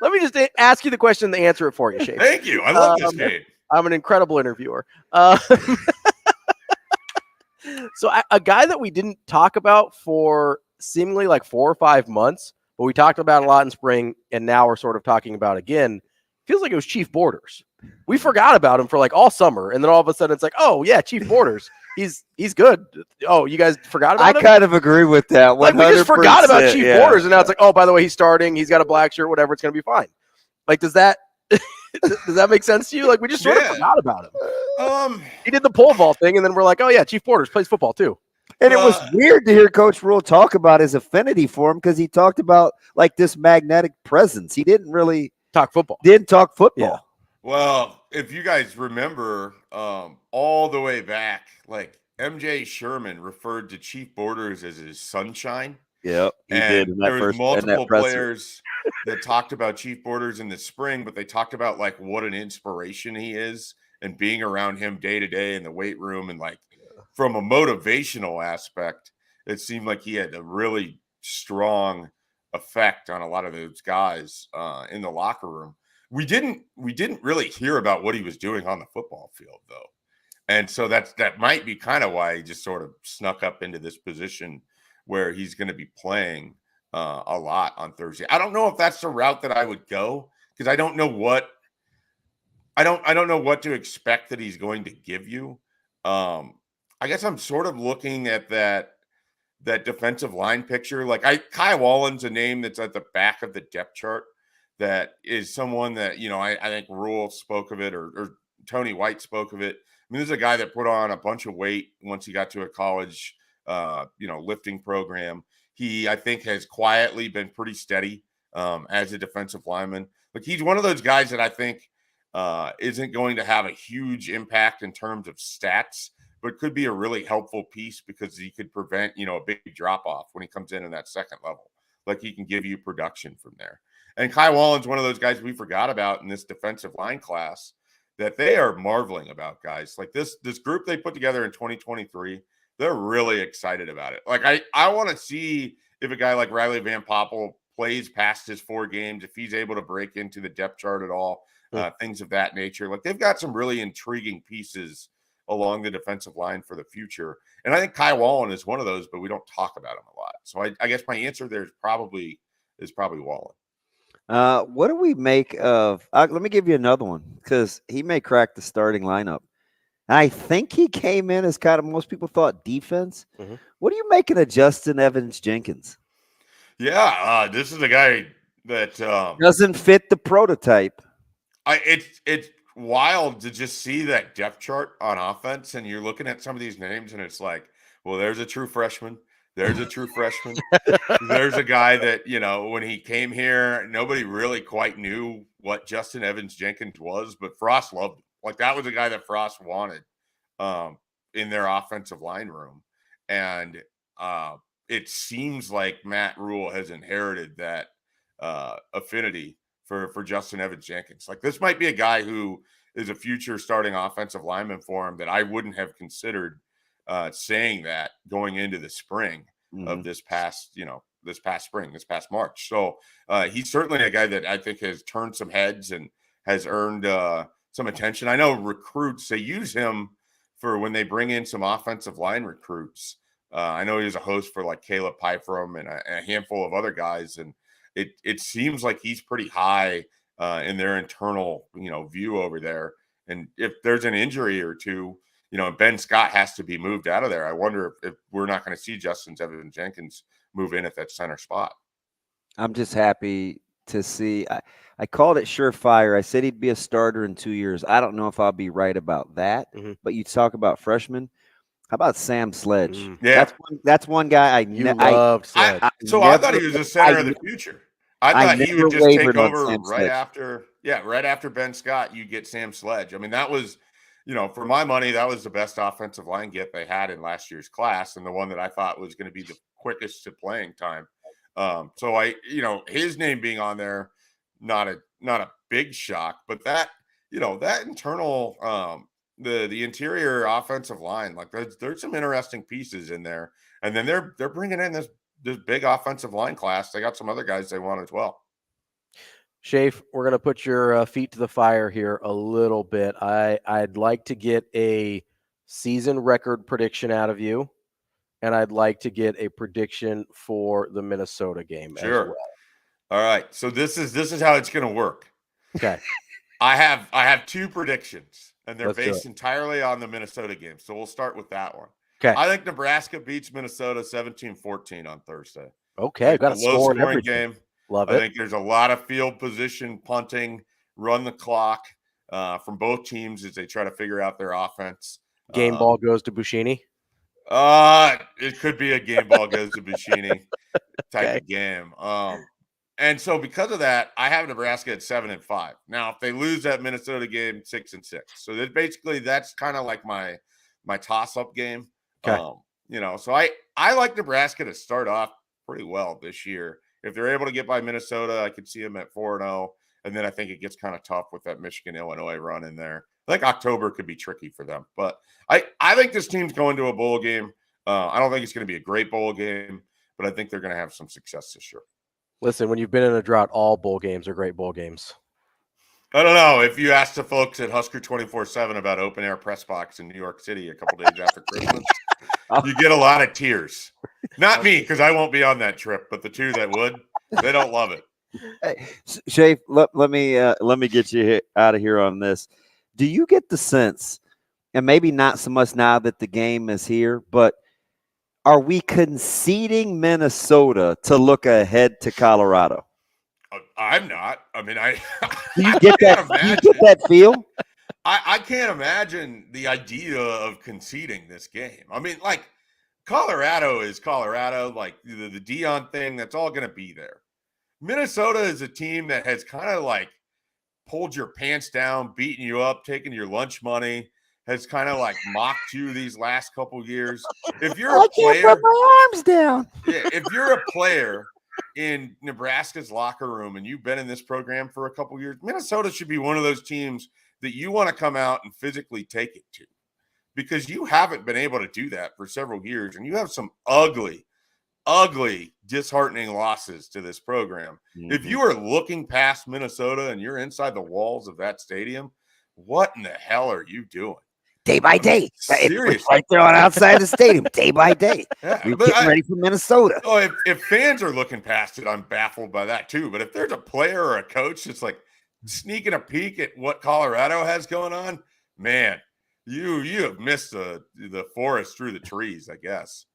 Let me just ask you the question and answer it for you, Schaefer. Thank you. I love this game. I'm an incredible interviewer. So a guy that we didn't talk about for seemingly like 4 or 5 months, but we talked about a lot in spring, and now we're sort of talking about again. Feels like it was Chief Borders. We forgot about him for like all summer, and then all of a sudden it's like, oh yeah, Chief Borders. He's good. Oh, you guys forgot about him? I kind of agree with that. 100%, like we just forgot about Chief Borders, and now it's like, oh, by the way, he's starting. He's got a black shirt, whatever. It's gonna be fine. Like, does that make sense to you? Like, we just sort of forgot about him. He did the pole vault thing, and then we're like, oh yeah, Chief Borders plays football too. And it was weird to hear Coach Rhule talk about his affinity for him because he talked about like this magnetic presence. He didn't really talk football. Didn't talk football. Yeah. Well, if you guys remember, all the way back, like MJ Sherman referred to Chief Borders as his sunshine. Yep, he and did. There was multiple players that talked about Chief Borders in the spring, but they talked about like what an inspiration he is and being around him day to day in the weight room, and like from a motivational aspect, it seemed like he had a really strong effect on a lot of those guys in the locker room. We didn't really hear about what he was doing on the football field, though. And so that might be kind of why he just sort of snuck up into this position where he's going to be playing a lot on Thursday. I don't know if that's the route that I would go, because I don't know what to expect that he's going to give you. I guess I'm sort of looking at that defensive line picture. Like Kai Wallen's a name that's at the back of the depth chart. That is someone that, I think Rhule spoke of it, or Tony White spoke of it. I mean, this is a guy that put on a bunch of weight once he got to a college, lifting program. He, I think, has quietly been pretty steady as a defensive lineman. Like, he's one of those guys that I think isn't going to have a huge impact in terms of stats, but could be a really helpful piece because he could prevent, a big drop off when he comes in that second level. Like, he can give you production from there. And Kai Wallen's one of those guys we forgot about in this defensive line class that they are marveling about, guys. Like this group they put together in 2023, they're really excited about it. Like I want to see if a guy like Riley Van Poppel plays past his 4 games, if he's able to break into the depth chart at all, things of that nature. Like they've got some really intriguing pieces along the defensive line for the future. And I think Kai Wallen is one of those, but we don't talk about him a lot. So I guess my answer there is probably Wallen. What do we make of? Let me give you another one because he may crack the starting lineup. I think he came in as kind of most people thought defense. Mm-hmm. What are you making of Justin Evans Jenkins? Yeah, this is a guy that doesn't fit the prototype. It's wild to just see that depth chart on offense, and you're looking at some of these names, and it's like, well, there's a true freshman. There's a true freshman. There's a guy that, when he came here, nobody really quite knew what Justin Evans Jenkins was, but Frost loved him. Like that was a guy that Frost wanted in their offensive line room. And it seems like Matt Rhule has inherited that affinity for Justin Evans Jenkins. Like this might be a guy who is a future starting offensive lineman for him that I wouldn't have considered saying that going into the spring of this past March. So he's certainly a guy that I think has turned some heads and has earned some attention. I know recruits, they use him for when they bring in some offensive line recruits. I know he was a host for like Caleb Pyfrom and a handful of other guys. And it seems like he's pretty high in their internal, view over there. And if there's an injury or two, Ben Scott has to be moved out of there. I wonder if we're not going to see Justin Evans Jenkins move in at that center spot. I'm just happy to see. I called it surefire. I said he'd be a starter in 2 years. I don't know if I'll be right about that, but you talk about freshmen. How about Sam Sledge? Yeah. That's one guy I love. I thought he was a center of the future. I thought he would just take over right after Ben Scott. You get Sam Sledge. I mean, that was, for my money, that was the best offensive line get they had in last year's class, and the one that I thought was going to be the quickest to playing time. So his name being on there, not a big shock, but that internal, the interior offensive line, like there's some interesting pieces in there, and then they're bringing in this big offensive line class. They got some other guys they want as well. Schaefer, we're going to put your feet to the fire here a little bit. I'd like to get a season record prediction out of you, and I'd like to get a prediction for the Minnesota game as well. All right. So this is how it's going to work. Okay. I have two predictions, and they're Let's do based it. entirely on the Minnesota game. So we'll start with that one. Okay. I think Nebraska beats Minnesota 17-14 on Thursday. Okay. Got a low score scoring game. Love I it. think there's a lot of field position punting, run the clock from both teams as they try to figure out their offense. Game ball goes to Buschini. It could be a game ball goes to Buschini type of game. And so because of that, I have Nebraska at 7-5. Now, if they lose that Minnesota game, 6-6. So that's kind of like my toss-up game. Okay. So I like Nebraska to start off pretty well this year. If they're able to get by Minnesota, I could see them at 4-0. And then I think it gets kind of tough with that Michigan-Illinois run in there. I think October could be tricky for them. But I think this team's going to a bowl game. I don't think it's going to be a great bowl game, but I think they're going to have some success this year. Listen, when you've been in a drought, all bowl games are great bowl games. I don't know. If you ask the folks at Husker 24/7 about open air press box in New York City a couple days after Christmas, you get a lot of tears. Not me, because I won't be on that trip, but the two that would, they don't love it. Hey, Schaefer, let me get you out of here on this. Do you get the sense, and maybe not so much now that the game is here, but are we conceding Minnesota to look ahead to Colorado? I'm not. I mean, Do you get that? Do you get that feel? I can't imagine the idea of conceding this game. I mean, like, Colorado is Colorado. Like, the Dion thing, that's all going to be there. Minnesota is a team that has kind of like pulled your pants down, beaten you up, taken your lunch money, has kind of like mocked you these last couple years. If you're a player, can't put my arms down. Yeah, if you're a player in Nebraska's locker room and you've been in this program for a couple years, Minnesota should be one of those teams that you want to come out and physically take it to, because you haven't been able to do that for several years, and you have some ugly, disheartening losses to this program. Mm-hmm. If you are looking past Minnesota and you're inside the walls of that stadium, what in the hell are you doing? Day by day. Seriously. It's right there on outside the stadium, day by day. Yeah, We're getting ready for Minnesota. Oh, if fans are looking past it, I'm baffled by that too. But if there's a player or a coach that's like sneaking a peek at what Colorado has going on, man, you have missed the forest through the trees, I guess.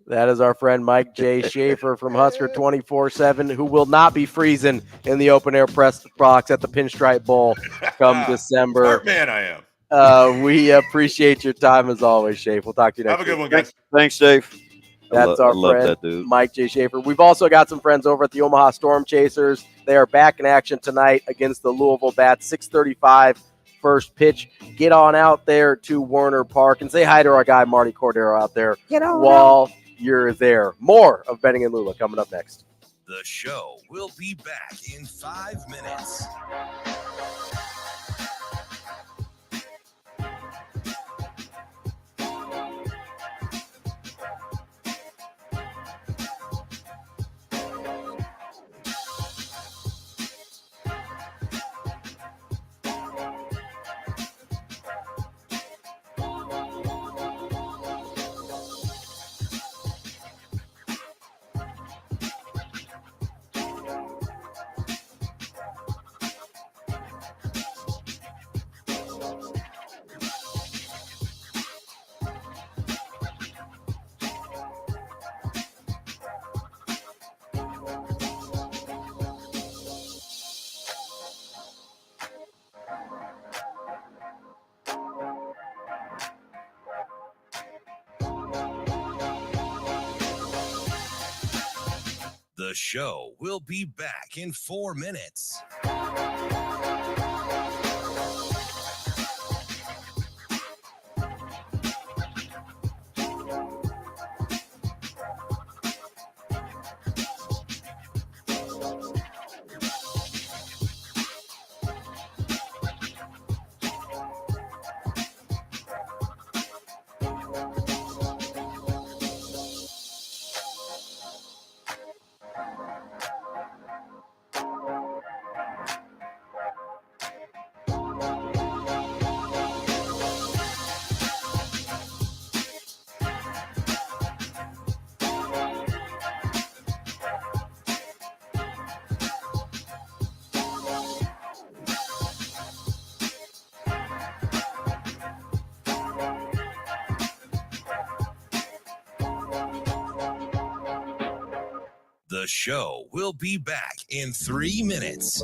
That is our friend Mike J. Schaefer from Husker 24/7, who will not be freezing in the open air press box at the Pinstripe Bowl come December. Smart man I am. We appreciate your time as always, Schaefer. We'll talk to you next Have a good week. one, guys. Thanks, Schaefer. That's our friend, that dude. Mike J. Schaefer. We've also got some friends over at the Omaha Storm Chasers. They are back in action tonight against the Louisville Bats, 6:35 first pitch. Get on out there to Werner Park and say hi to our guy, Marty Cordero, out there while you're there. More of Benning and Lulla coming up next. The show will be back in 5 minutes. The show will be back in 4 minutes. The show will be back in 3 minutes.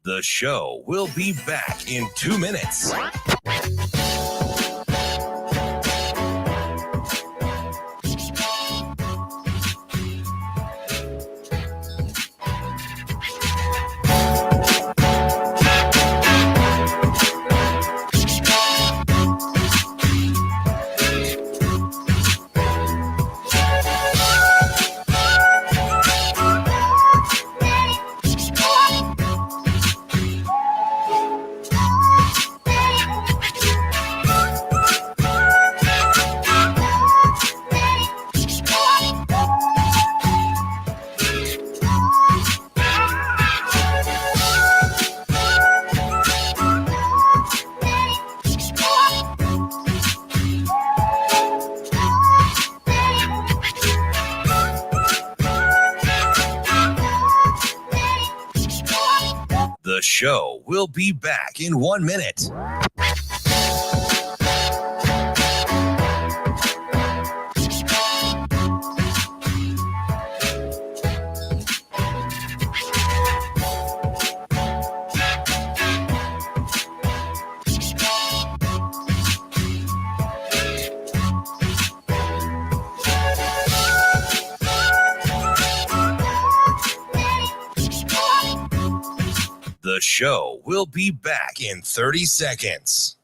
The show will be back in 2 minutes. The show will be back in 1 minute. The show will be back in 30 seconds.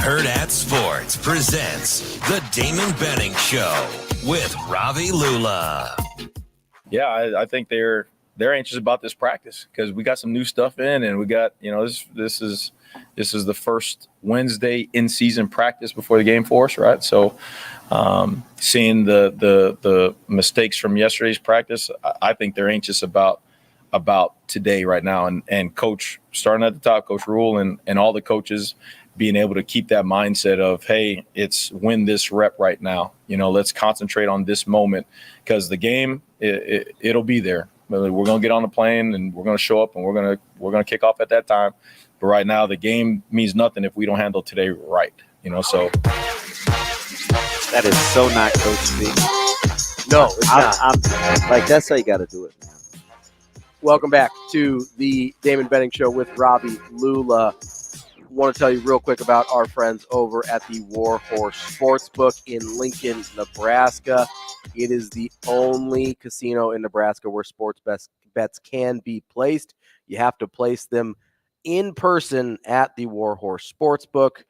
Hurrdat Sports presents the Damon Benning Show with Ravi Lulla. Yeah, I think they're anxious about this practice because we got some new stuff in, and we got, this is the first Wednesday in season practice before the game for us, right? So seeing the mistakes from yesterday's practice, I think they're anxious about today right now, and coach, starting at the top, Coach Rhule and all the coaches being able to keep that mindset of, hey, it's win this rep right now. Let's concentrate on this moment because the game, it'll be there. We're going to get on the plane and we're going to show up and we're going to kick off at that time. But right now, the game means nothing if we don't handle today right. So that is so not Coach speak. No, it's not. I'm like, that's how you got to do it, man. Welcome back to the Damon Benning Show with Ravi Lulla. Want to tell you real quick about our friends over at the Warhorse Sportsbook in Lincoln, Nebraska. It is the only casino in Nebraska where sports bets can be placed. You have to place them in person at the Warhorse Sportsbook.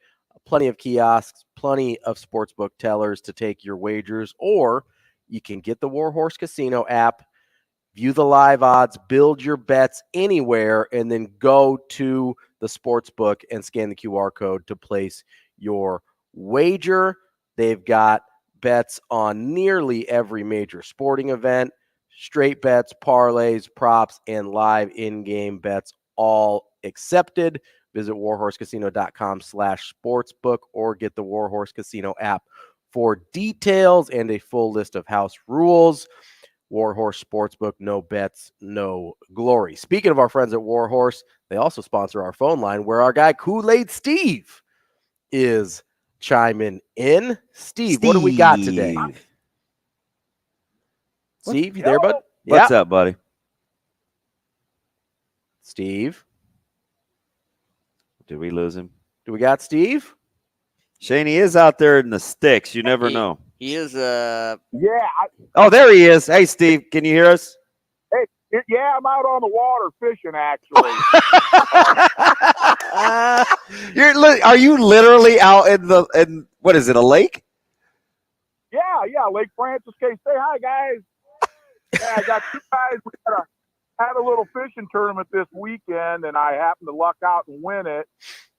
Plenty of kiosks, plenty of sportsbook tellers to take your wagers, or you can get the Warhorse Casino app, view the live odds, build your bets anywhere, and then go to the sports book and scan the QR code to place your wager. They've got bets on nearly every major sporting event, straight bets, parlays, props, and live in-game bets all accepted. Visit warhorsecasino.com/sportsbook or get the Warhorse Casino app for details and a full list of house rules. Warhorse Sportsbook, no bets, no glory. Speaking of our friends at Warhorse, they also sponsor our phone line where our guy Kool-Aid Steve is chiming in. Steve, what do we got today? Steve, you there, bud? What's up, buddy? Steve? Did we lose him? Do we got Steve? Shane, he is out there in the sticks. You never know. He is Yeah. Oh, there he is. Hey, Steve, can you hear us? Hey, yeah, I'm out on the water fishing, actually. Are you literally out in what is it, a lake? Yeah, Lake Francis Case. Say hi, guys. Yeah, I got two guys. We had a little fishing tournament this weekend, and I happened to luck out and win it.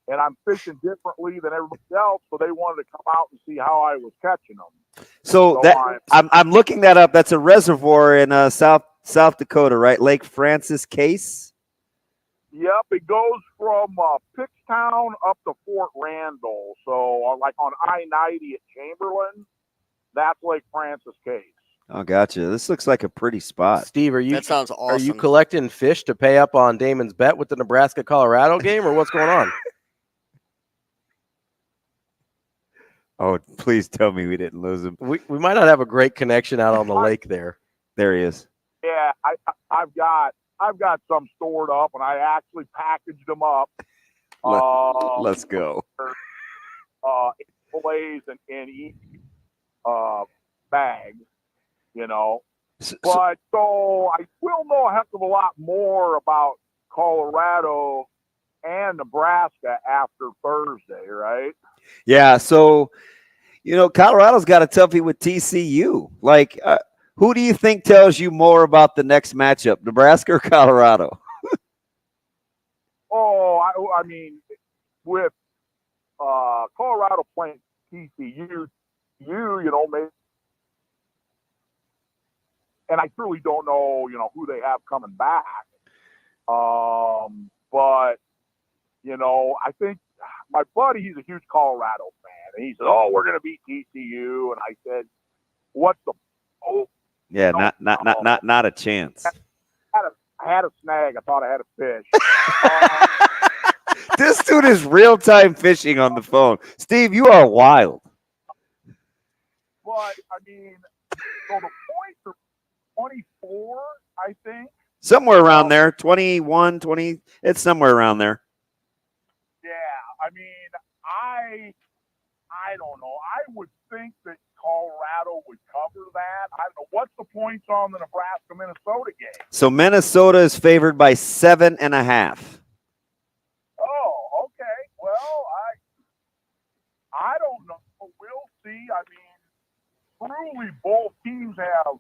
And I'm fishing differently than everybody else, so they wanted to come out and see how I was catching them. So I'm looking that up. That's a reservoir in South Dakota, right? Lake Francis Case. Yep, it goes from Pickstown up to Fort Randall. So, like on I-90 at Chamberlain, that's Lake Francis Case. Oh, gotcha. This looks like a pretty spot. Steve, That sounds awesome. Are you collecting fish to pay up on Damon's bet with the Nebraska-Colorado game, or what's going on? Oh, please tell me we didn't lose him. We might not have a great connection out on the lake there. There he is. Yeah, I've got some stored up, and I actually packaged them up. Let's go. Fillets and each bag, you know. But so I will know a heck of a lot more about Colorado and Nebraska after Thursday, right? Yeah, so, Colorado's got a toughie with TCU. Like, who do you think tells you more about the next matchup, Nebraska or Colorado? I mean, with Colorado playing TCU, maybe, and I truly don't know, who they have coming back. But, I think my buddy, he's a huge Colorado fan, and he said, "Oh, we're going to beat TCU," and I said, "What's the?" Oh, yeah, not a chance. I had a snag. I thought I had a fish. This dude is real-time fishing on the phone. Steve, you are wild. But I mean, so the points are 24, I think. Somewhere around there, 21, 20. It's somewhere around there. Yeah, I mean, I don't know. I would think that Colorado would cover that. I don't know. What's the points on the Nebraska-Minnesota game? So Minnesota is favored by 7.5. Oh, okay. Well, I don't know. We'll see. I mean, truly, both teams have,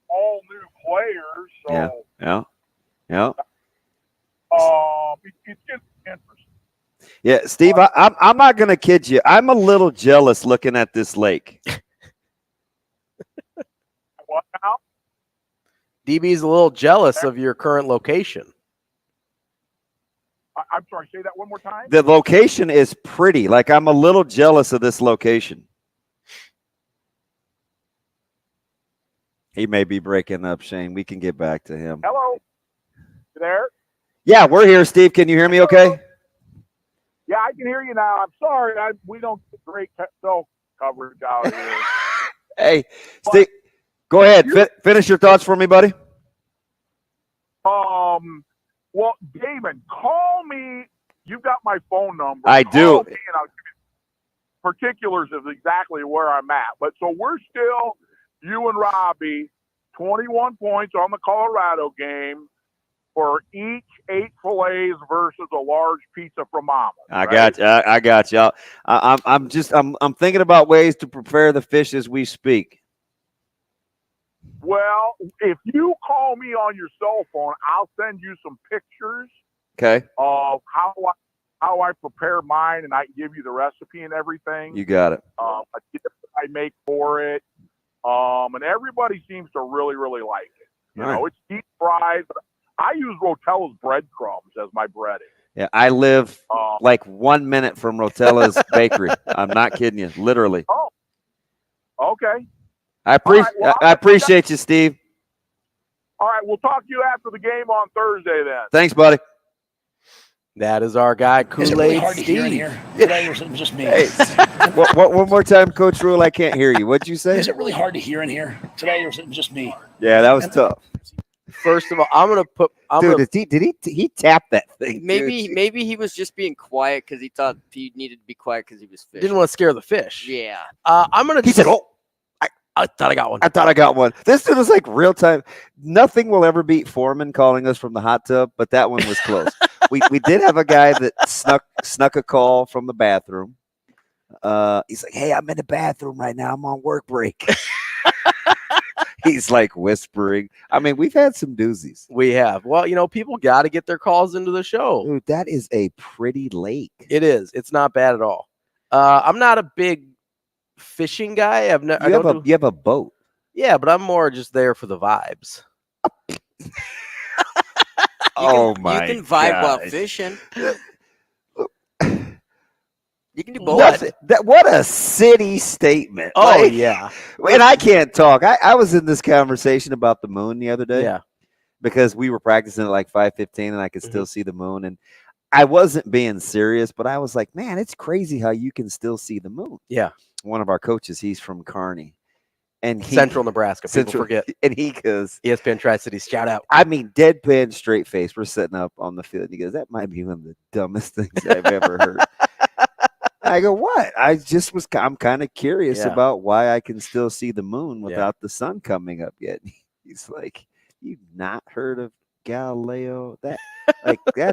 all new players. So, yeah. It's just interesting. Yeah, Steve, I'm not going to kid you. I'm a little jealous looking at this lake. What now? DB's a little jealous of your current location. I'm sorry, say that one more time. The location is pretty. Like, I'm a little jealous of this location. He may be breaking up, Shane. We can get back to him. Hello? You there? Yeah, we're here, Steve. Can you hear me okay? Yeah, I can hear you now. I'm sorry. We don't get great cell coverage out here. Hey, Steve, go ahead. Finish your thoughts for me, buddy. Well, Damon, call me. You've got my phone number. I do. Call me and I'll give you particulars of exactly where I'm at. But so we're still, you and Robbie, 21 points on the Colorado game for each 8 fillets versus a large pizza from Mama. I got you. I'm thinking about ways to prepare the fish as we speak. Well, if you call me on your cell phone, I'll send you some pictures. Okay. Of how I prepare mine, and I can give you the recipe and everything. You got it. A dip that I make for it, and everybody seems to really, really like it. You know, it's deep fried. But I use Rotella's breadcrumbs as my breading. Yeah, I live like 1 minute from Rotella's Bakery. I'm not kidding you, literally. Oh, okay. I appreciate you, Steve. All right, we'll talk to you after the game on Thursday then. Thanks, buddy. That is our guy, Is it really Kool-Aid hard to hear in Steve. here today, or is it just me? Hey, one more time, Coach Rhule. I can't hear you. What'd you say? Is it really hard to hear in here today, or is it just me? Yeah, that was tough. First of all, I'm gonna Did he tap that thing? Maybe he was just being quiet because he thought he needed to be quiet because he was fishing. didn't want to scare the fish. Yeah. I'm gonna. He said, "Oh, I thought I got one. I thought I got one. This dude was like real time. Nothing will ever beat Foreman calling us from the hot tub, but that one was close. we did have a guy that snuck a call from the bathroom. He's like, hey, I'm in the bathroom right now. I'm on work break." He's like whispering. I mean, we've had some doozies. We have. Well, people got to get their calls into the show. Dude, that is a pretty lake. It is. It's not bad at all. I'm not a big fishing guy. You have a boat. Yeah, but I'm more just there for the vibes. Oh my! You can vibe while gosh. fishing. You can do both. What a city statement. Oh, yeah. And I can't talk. I was in this conversation about the moon the other day. Yeah. Because we were practicing at like 5:15 and I could still see the moon. And I wasn't being serious, but I was like, man, it's crazy how you can still see the moon. Yeah. One of our coaches, he's from Kearney. And Central Nebraska. People forget. And he goes, ESPN Tri-City, shout out. I mean, deadpan straight face. We're sitting up on the field. He goes, that might be one of the dumbest things I've ever heard. I go, what? I'm kind of curious about why I can still see the moon without the sun coming up yet. He's like, you've not heard of Galileo? That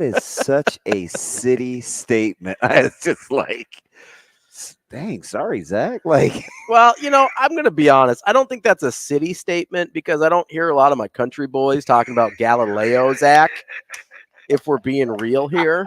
is such a city statement. I was just like, dang, sorry, Zach. Well, I'm going to be honest. I don't think that's a city statement because I don't hear a lot of my country boys talking about Galileo, Zach, if we're being real here.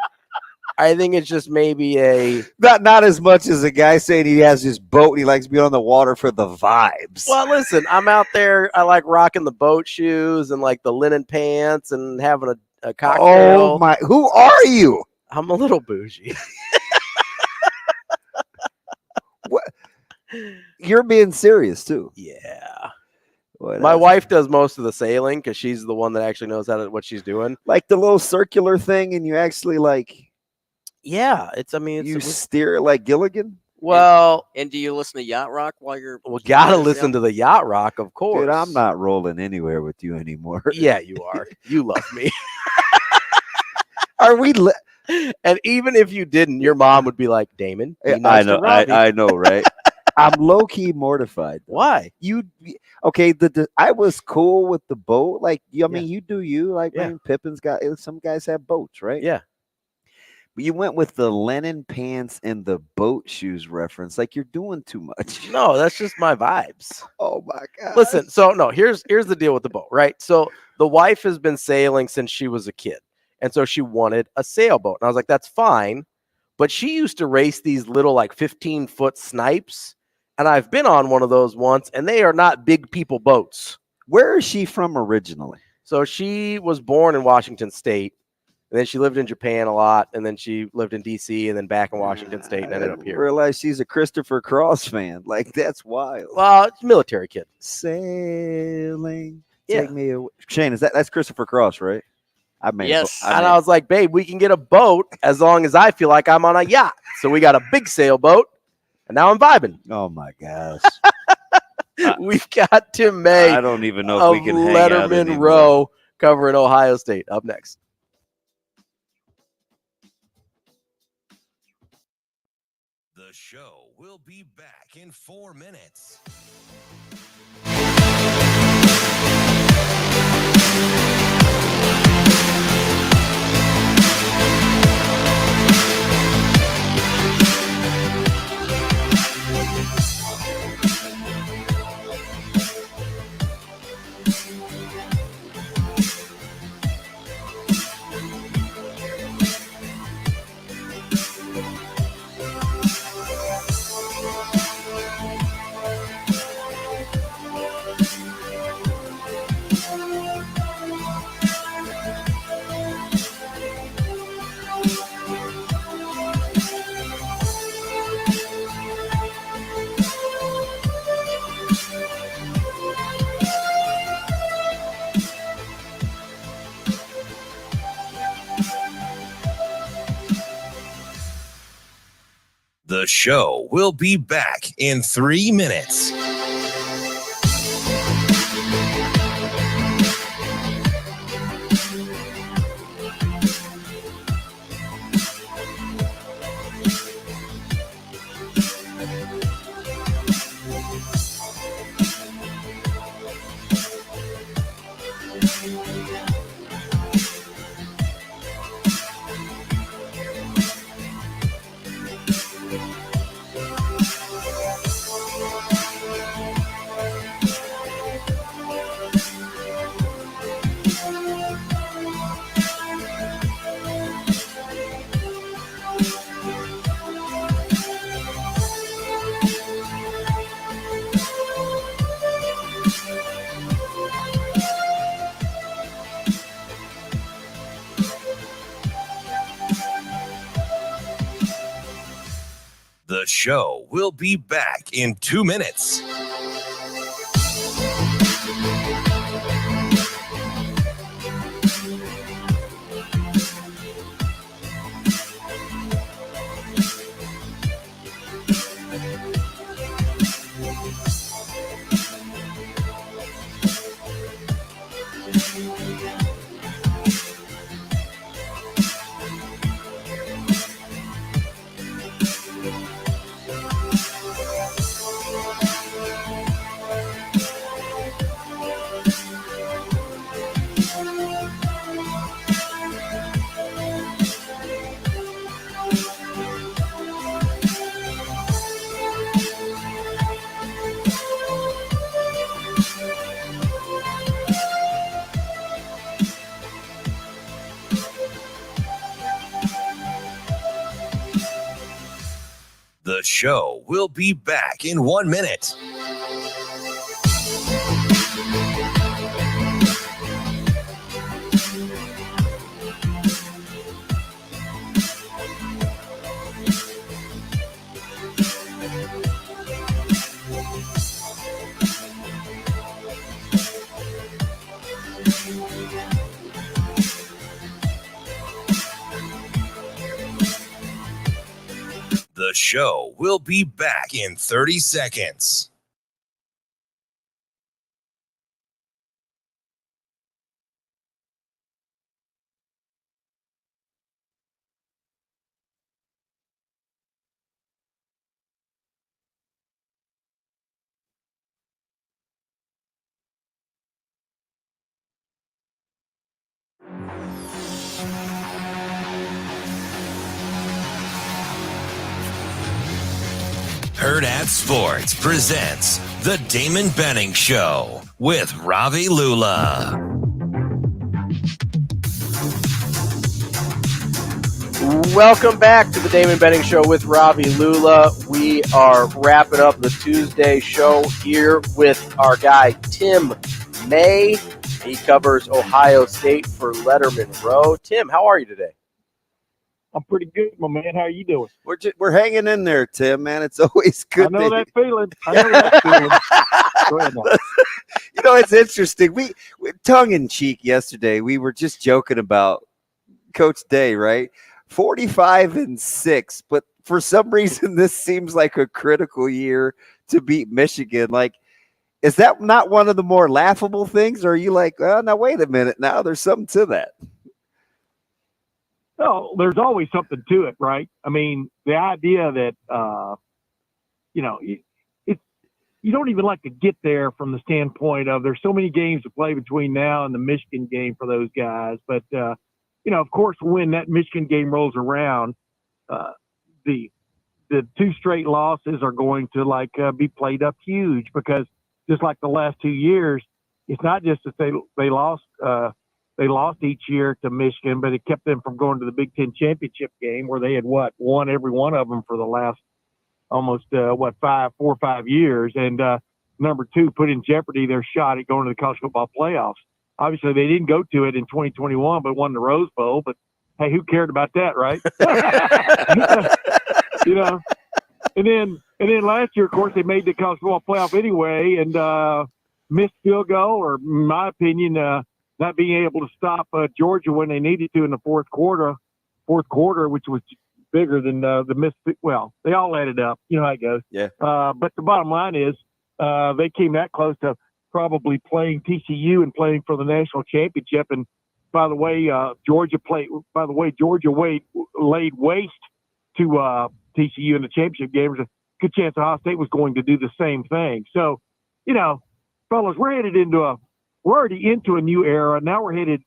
I think it's just maybe not as much as a guy saying he has his boat and he likes to be on the water for the vibes. Well, listen, I'm out there. I like rocking the boat shoes and like the linen pants and having a cocktail. Oh my! Who are you? I'm a little bougie. What? You're being serious too. Yeah. My wife does most of the sailing because she's the one that actually knows what she's doing. Like the little circular thing, and you actually Yeah, you steer like Gilligan. Well, and do you listen to Yacht Rock while you're? Well, gotta listen to the Yacht Rock, of course. Dude, I'm not rolling anywhere with you anymore. Yeah, you are. You love me. Are we? And even if you didn't, your mom would be like, Damon. Be nice I know. to Robbie." I know, right? I'm low key mortified. Why? Okay? I was cool with the boat. I mean, you do you. Man, Pippin's got some guys have boats, right? Yeah. But you went with the linen pants and the boat shoes reference. You're doing too much. No, that's just my vibes. Oh my god. Listen, so no, here's the deal with the boat, right? So the wife has been sailing since she was a kid. And so she wanted a sailboat. And I was like, that's fine. But she used to race these little 15-foot snipes. And I've been on one of those once, and they are not big people boats. Where is she from originally? So she was born in Washington State. And then she lived in Japan a lot, and then she lived in D.C. and then back in Washington State and ended up here. Realize she's a Christopher Cross fan. That's wild. Well, it's a military kid. Sailing. Yeah. Take me away. Shane, that's Christopher Cross, right? Yes. And I was like, babe, we can get a boat as long as I feel like I'm on a yacht. So we got a big sailboat, and now I'm vibing. Oh my gosh. We've got Tim May. I don't even know if we can hang out Letterman anymore. Row covering Ohio State. Up next. The show will be back in 4 minutes. The show will be back in 3 minutes. The show will be back in 2 minutes. The show will be back in 1 minute. The show will be back in 30 seconds. Hurrdat Sports presents The Damon Benning Show with Ravi Lulla. Welcome back to the Damon Benning Show with Ravi Lulla. We are wrapping up the Tuesday show here with our guy, Tim May. He covers Ohio State for Letterman Row. Tim, how are you today? I'm pretty good, my man. How are you doing? We're hanging in there, Tim, man. It's always good. I know that feeling. Go ahead now. You know, it's interesting. We tongue in cheek yesterday, we were just joking about Coach Day, right? 45-6, but for some reason, this seems like a critical year to beat Michigan. Like, is that not one of the more laughable things? Or are you like, oh, now wait a minute, now there's something to that? No, there's always something to it, right? I mean, the idea that, you don't even like to get there from the standpoint of there's so many games to play between now and the Michigan game for those guys. But, of course, when that Michigan game rolls around, the 2 straight losses are going to be played up huge, because just like the last 2 years, it's not just that they lost each year to Michigan, but it kept them from going to the Big Ten championship game, where they had won every one of them for the last almost 4 or 5 years. And number 2, put in jeopardy their shot at going to the college football playoffs. Obviously, they didn't go to it in 2021, but won the Rose Bowl. But hey, who cared about that, right? And then last year, of course, they made the college football playoff anyway, and missed field goal, or in my opinion, not being able to stop Georgia when they needed to in the fourth quarter, which was bigger than the Mississippi. Well, they all added up. You know how it goes. Yeah. But the bottom line is they came that close to probably playing TCU and playing for the national championship. And by the way, Georgia laid waste to TCU in the championship game. There's a good chance Ohio State was going to do the same thing. So, fellas, we're already into a new era. Now we're headed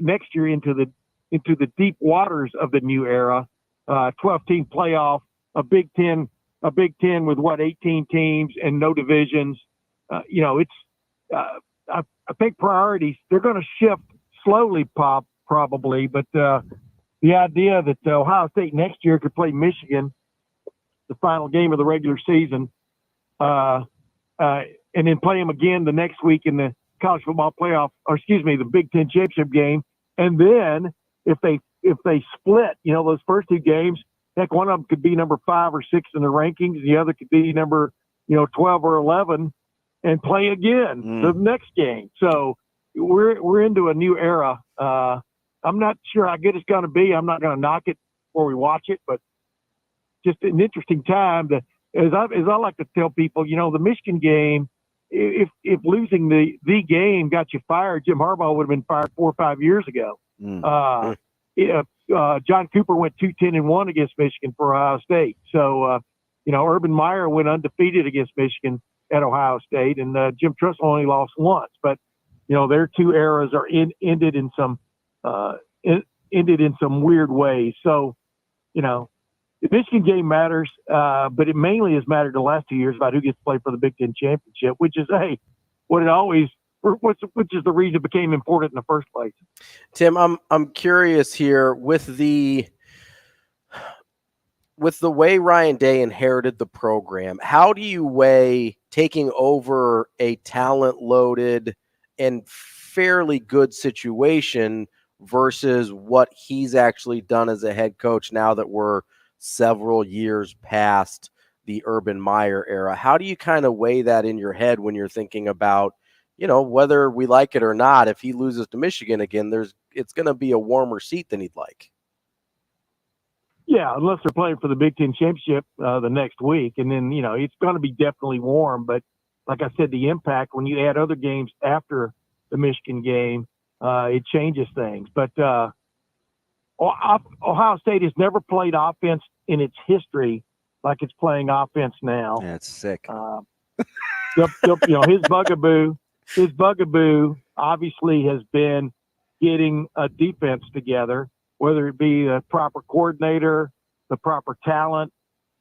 next year into the deep waters of the new era. 12-team playoff, a Big Ten with 18 teams and no divisions. I think priorities, they're going to shift slowly, probably, but the idea that Ohio State next year could play Michigan, the final game of the regular season, and then play them again the next week in the college football playoff, the Big Ten championship game, and then if they split, those first two games, heck, one of them could be number 5 or 6 in the rankings, the other could be number 12 or 11, and play again the next game. So we're into a new era. I'm not sure how good it's going to be. I'm not going to knock it before we watch it, but just an interesting time. As I like to tell people, the Michigan game, if losing the game got you fired, Jim Harbaugh would have been fired 4 or 5 years ago. John Cooper went 2-10-1 against Michigan for Ohio State. So, Urban Meyer went undefeated against Michigan at Ohio State, and Jim Tressel only lost once. But, their two eras are ended in some weird ways. So, the Michigan game matters, but it mainly has mattered the last 2 years about who gets to play for the Big Ten championship, which is which is the reason it became important in the first place. Tim, I'm curious here with the way Ryan Day inherited the program. How do you weigh taking over a talent-loaded and fairly good situation versus what he's actually done as a head coach now that we're several years past the Urban Meyer era? How do you kind of weigh that in your head when you're thinking about, whether we like it or not, if he loses to Michigan again, it's going to be a warmer seat than he'd like. Yeah, unless they're playing for the Big Ten championship the next week. And then, it's going to be definitely warm. But like I said, the impact when you add other games after the Michigan game, it changes things. But Ohio State has never played offense in its history like it's playing offense now. Yeah, it's sick. His bugaboo obviously has been getting a defense together, whether it be the proper coordinator, the proper talent.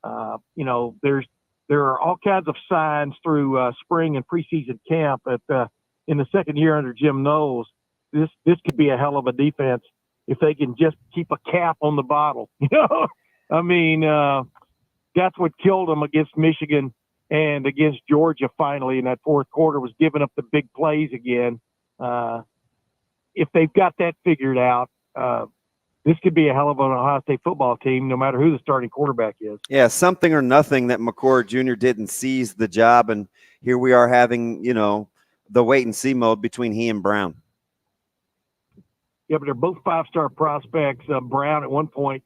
There are all kinds of signs through spring and preseason camp that in the second year under Jim Knowles, this could be a hell of a defense if they can just keep a cap on the bottle. That's what killed them against Michigan and against Georgia finally in that fourth quarter, was giving up the big plays again. If they've got that figured out, this could be a hell of an Ohio State football team, no matter who the starting quarterback is. Yeah, something or nothing that McCord Jr. didn't seize the job, and here we are having, the wait-and-see mode between he and Brown. Yeah, but they're both 5-star prospects. Brown at one point,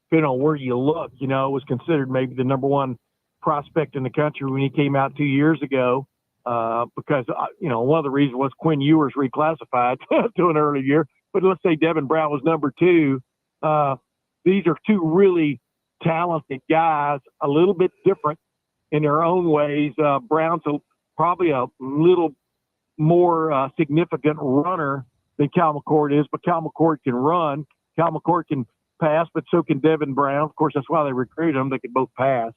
depending on where you look, was considered maybe the number one prospect in the country when he came out 2 years ago because, one of the reasons was Quinn Ewers reclassified to an early year. But let's say Devin Brown was number 2. These are two really talented guys, a little bit different in their own ways. Brown's probably a little more significant runner than Cal McCord is, but Cal McCord can run. Cal McCord can pass, but so can Devin Brown. Of course, that's why they recruited him. They can both pass.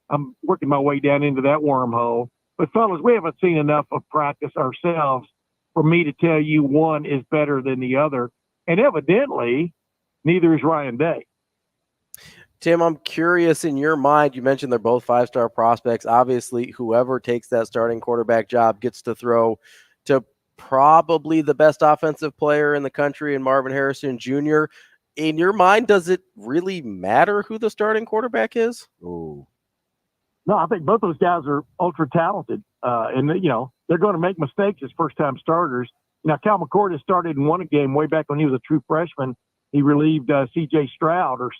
I'm working my way down into that wormhole. But, fellas, we haven't seen enough of practice ourselves for me to tell you one is better than the other. And evidently, neither is Ryan Day. Tim, I'm curious, in your mind, you mentioned they're both 5-star prospects. Obviously, whoever takes that starting quarterback job gets to throw to probably the best offensive player in the country in Marvin Harrison Jr. In your mind, does it really matter who the starting quarterback is? Ooh. No, I think both those guys are ultra talented. And they're going to make mistakes as first-time starters. Now, Cal McCord has started and won a game way back when he was a true freshman he relieved C.J. Stroud, or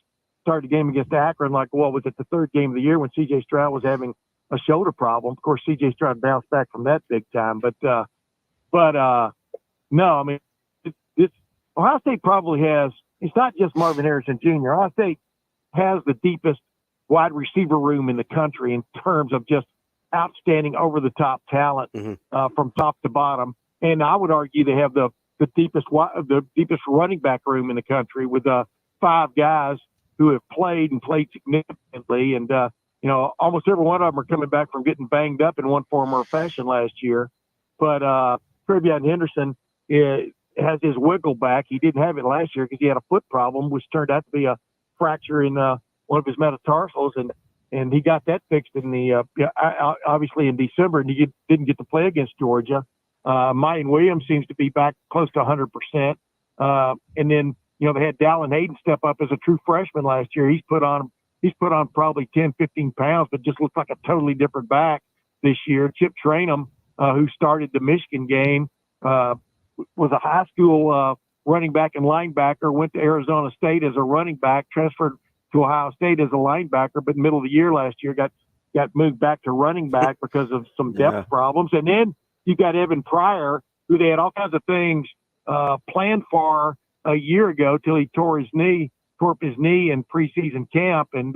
started the game against Akron like, what was it, the third game of the year when C.J. Stroud was having a shoulder problem. Of course, C.J. Stroud bounced back from that big time. But no, I mean, it's Ohio State probably has, it's not just Marvin Harrison Jr. Ohio State has the deepest wide receiver room in the country in terms of just outstanding over-the-top talent from top to bottom. And I would argue they have the deepest running back room in the country with 5 guys who have played significantly. And, almost every one of them are coming back from getting banged up in one form or fashion last year. But Trevion Henderson has his wiggle back. He didn't have it last year because he had a foot problem, which turned out to be a fracture in one of his metatarsals. And he got that fixed obviously in December, and he didn't get to play against Georgia. Mayan Williams seems to be back close to 100%. And then, they had Dallin Hayden step up as a true freshman last year. He's put on probably 10, 15 pounds, but just looks like a totally different back this year. Chip Trainum, who started the Michigan game, was a high school running back and linebacker, went to Arizona State as a running back, transferred to Ohio State as a linebacker, but middle of the year last year got moved back to running back because of some depth problems. And then you got Evan Pryor, who they had all kinds of things planned for a year ago till he tore up his knee in preseason camp, and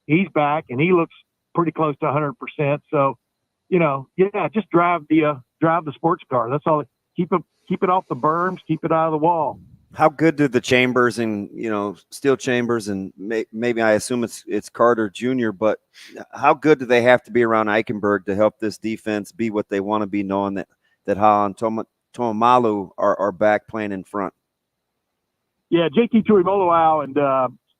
he's back and he looks pretty close to 100%. So, just drive the sports car. That's all. Keep it off the berms, keep it out of the wall. How good do the Chambers and Steel Chambers and maybe I assume it's Carter Jr., but how good do they have to be around Eichenberg to help this defense be what they want to be, knowing that Ha and Tomalu are back playing in front? Yeah, JT Tuimoloau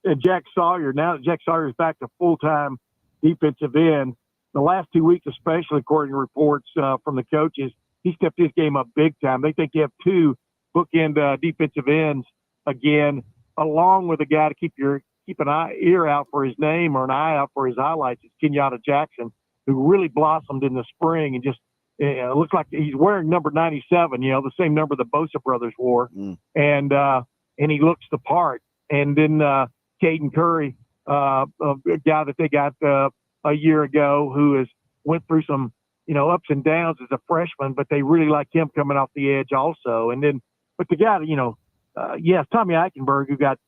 and Jack Sawyer. Now that Jack Sawyer is back to full-time defensive end, the last 2 weeks especially, according to reports from the coaches, he stepped his game up big time. They think you have 2 bookend defensive ends again, along with a guy to keep an ear out for his name or an eye out for his highlights. It's Kenyatta Jackson, who really blossomed in the spring and just looks like he's wearing number 97, the same number the Bosa brothers wore, and he looks the part. And then Caden Curry, a guy that they got a year ago, who has went through some ups and downs as a freshman, but they really like him coming off the edge also. And then, but the guy, Tommy Eichenberg, who got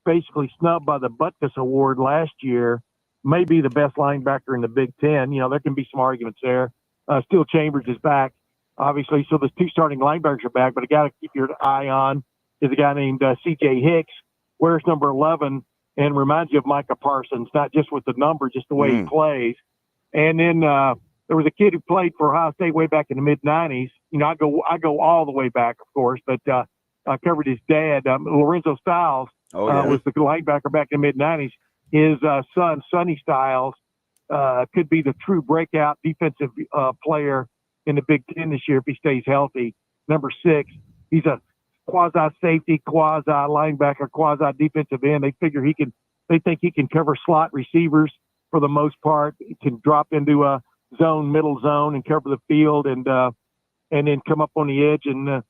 basically snubbed by the Butkus Award last year, may be the best linebacker in the Big Ten. There can be some arguments there. Steel Chambers is back, obviously, so the 2 starting linebackers are back, but a guy to keep your eye on is a guy named C.J. Hicks, wears number 11, and reminds you of Micah Parsons, not just with the number, just the way he plays. And then there was a kid who played for Ohio State way back in the mid-'90s. I go all the way back, of course, but I covered his dad. Lorenzo Styles was the linebacker back in the mid-'90s. His son, Sonny Styles, could be the true breakout defensive player in the Big Ten this year if he stays healthy. Number 6, he's a quasi-safety, quasi-linebacker, quasi-defensive end. They think he can cover slot receivers for the most part. He can drop into a middle zone and cover the field and then come up on the edge and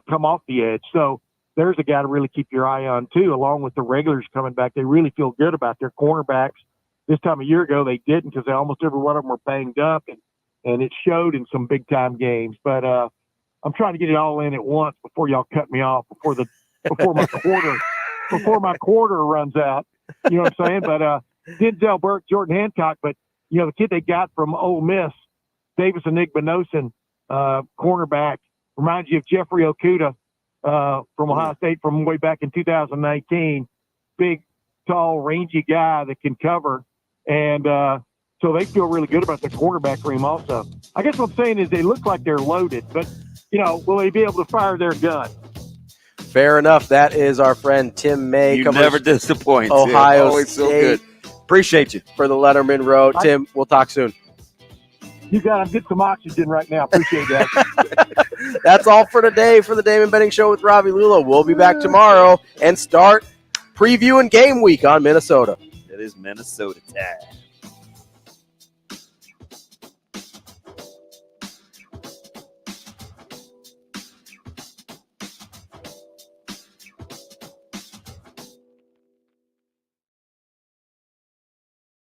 come off the edge. So there's a guy to really keep your eye on too, along with the regulars coming back. They really feel good about their cornerbacks. This time a year ago, they didn't because almost every one of them were banged up, and it showed in some big-time games. But I'm trying to get it all in at once before y'all cut me off, before my quarter runs out. You know what I'm saying? But Denzel Burke, Jordan Hancock, but the kid they got from Ole Miss, Davis Onigbenosin, cornerback, reminds you of Jeffrey Okuda from Ohio State from way back in 2019. Big, tall, rangy guy that can cover. And so they feel really good about the quarterback room also. I guess what I'm saying is they look like they're loaded, but, will they be able to fire their gun? Fair enough. That is our friend Tim May. You never disappoint. Ohio Always State. so good. Appreciate you. For the Letterman Row. Tim, we'll talk soon. You got to get some oxygen right now. Appreciate that. That's all for today for the Damon Benning Show with Ravi Lulla. We'll be back tomorrow and start previewing game week on Minnesota. It is Minnesota time.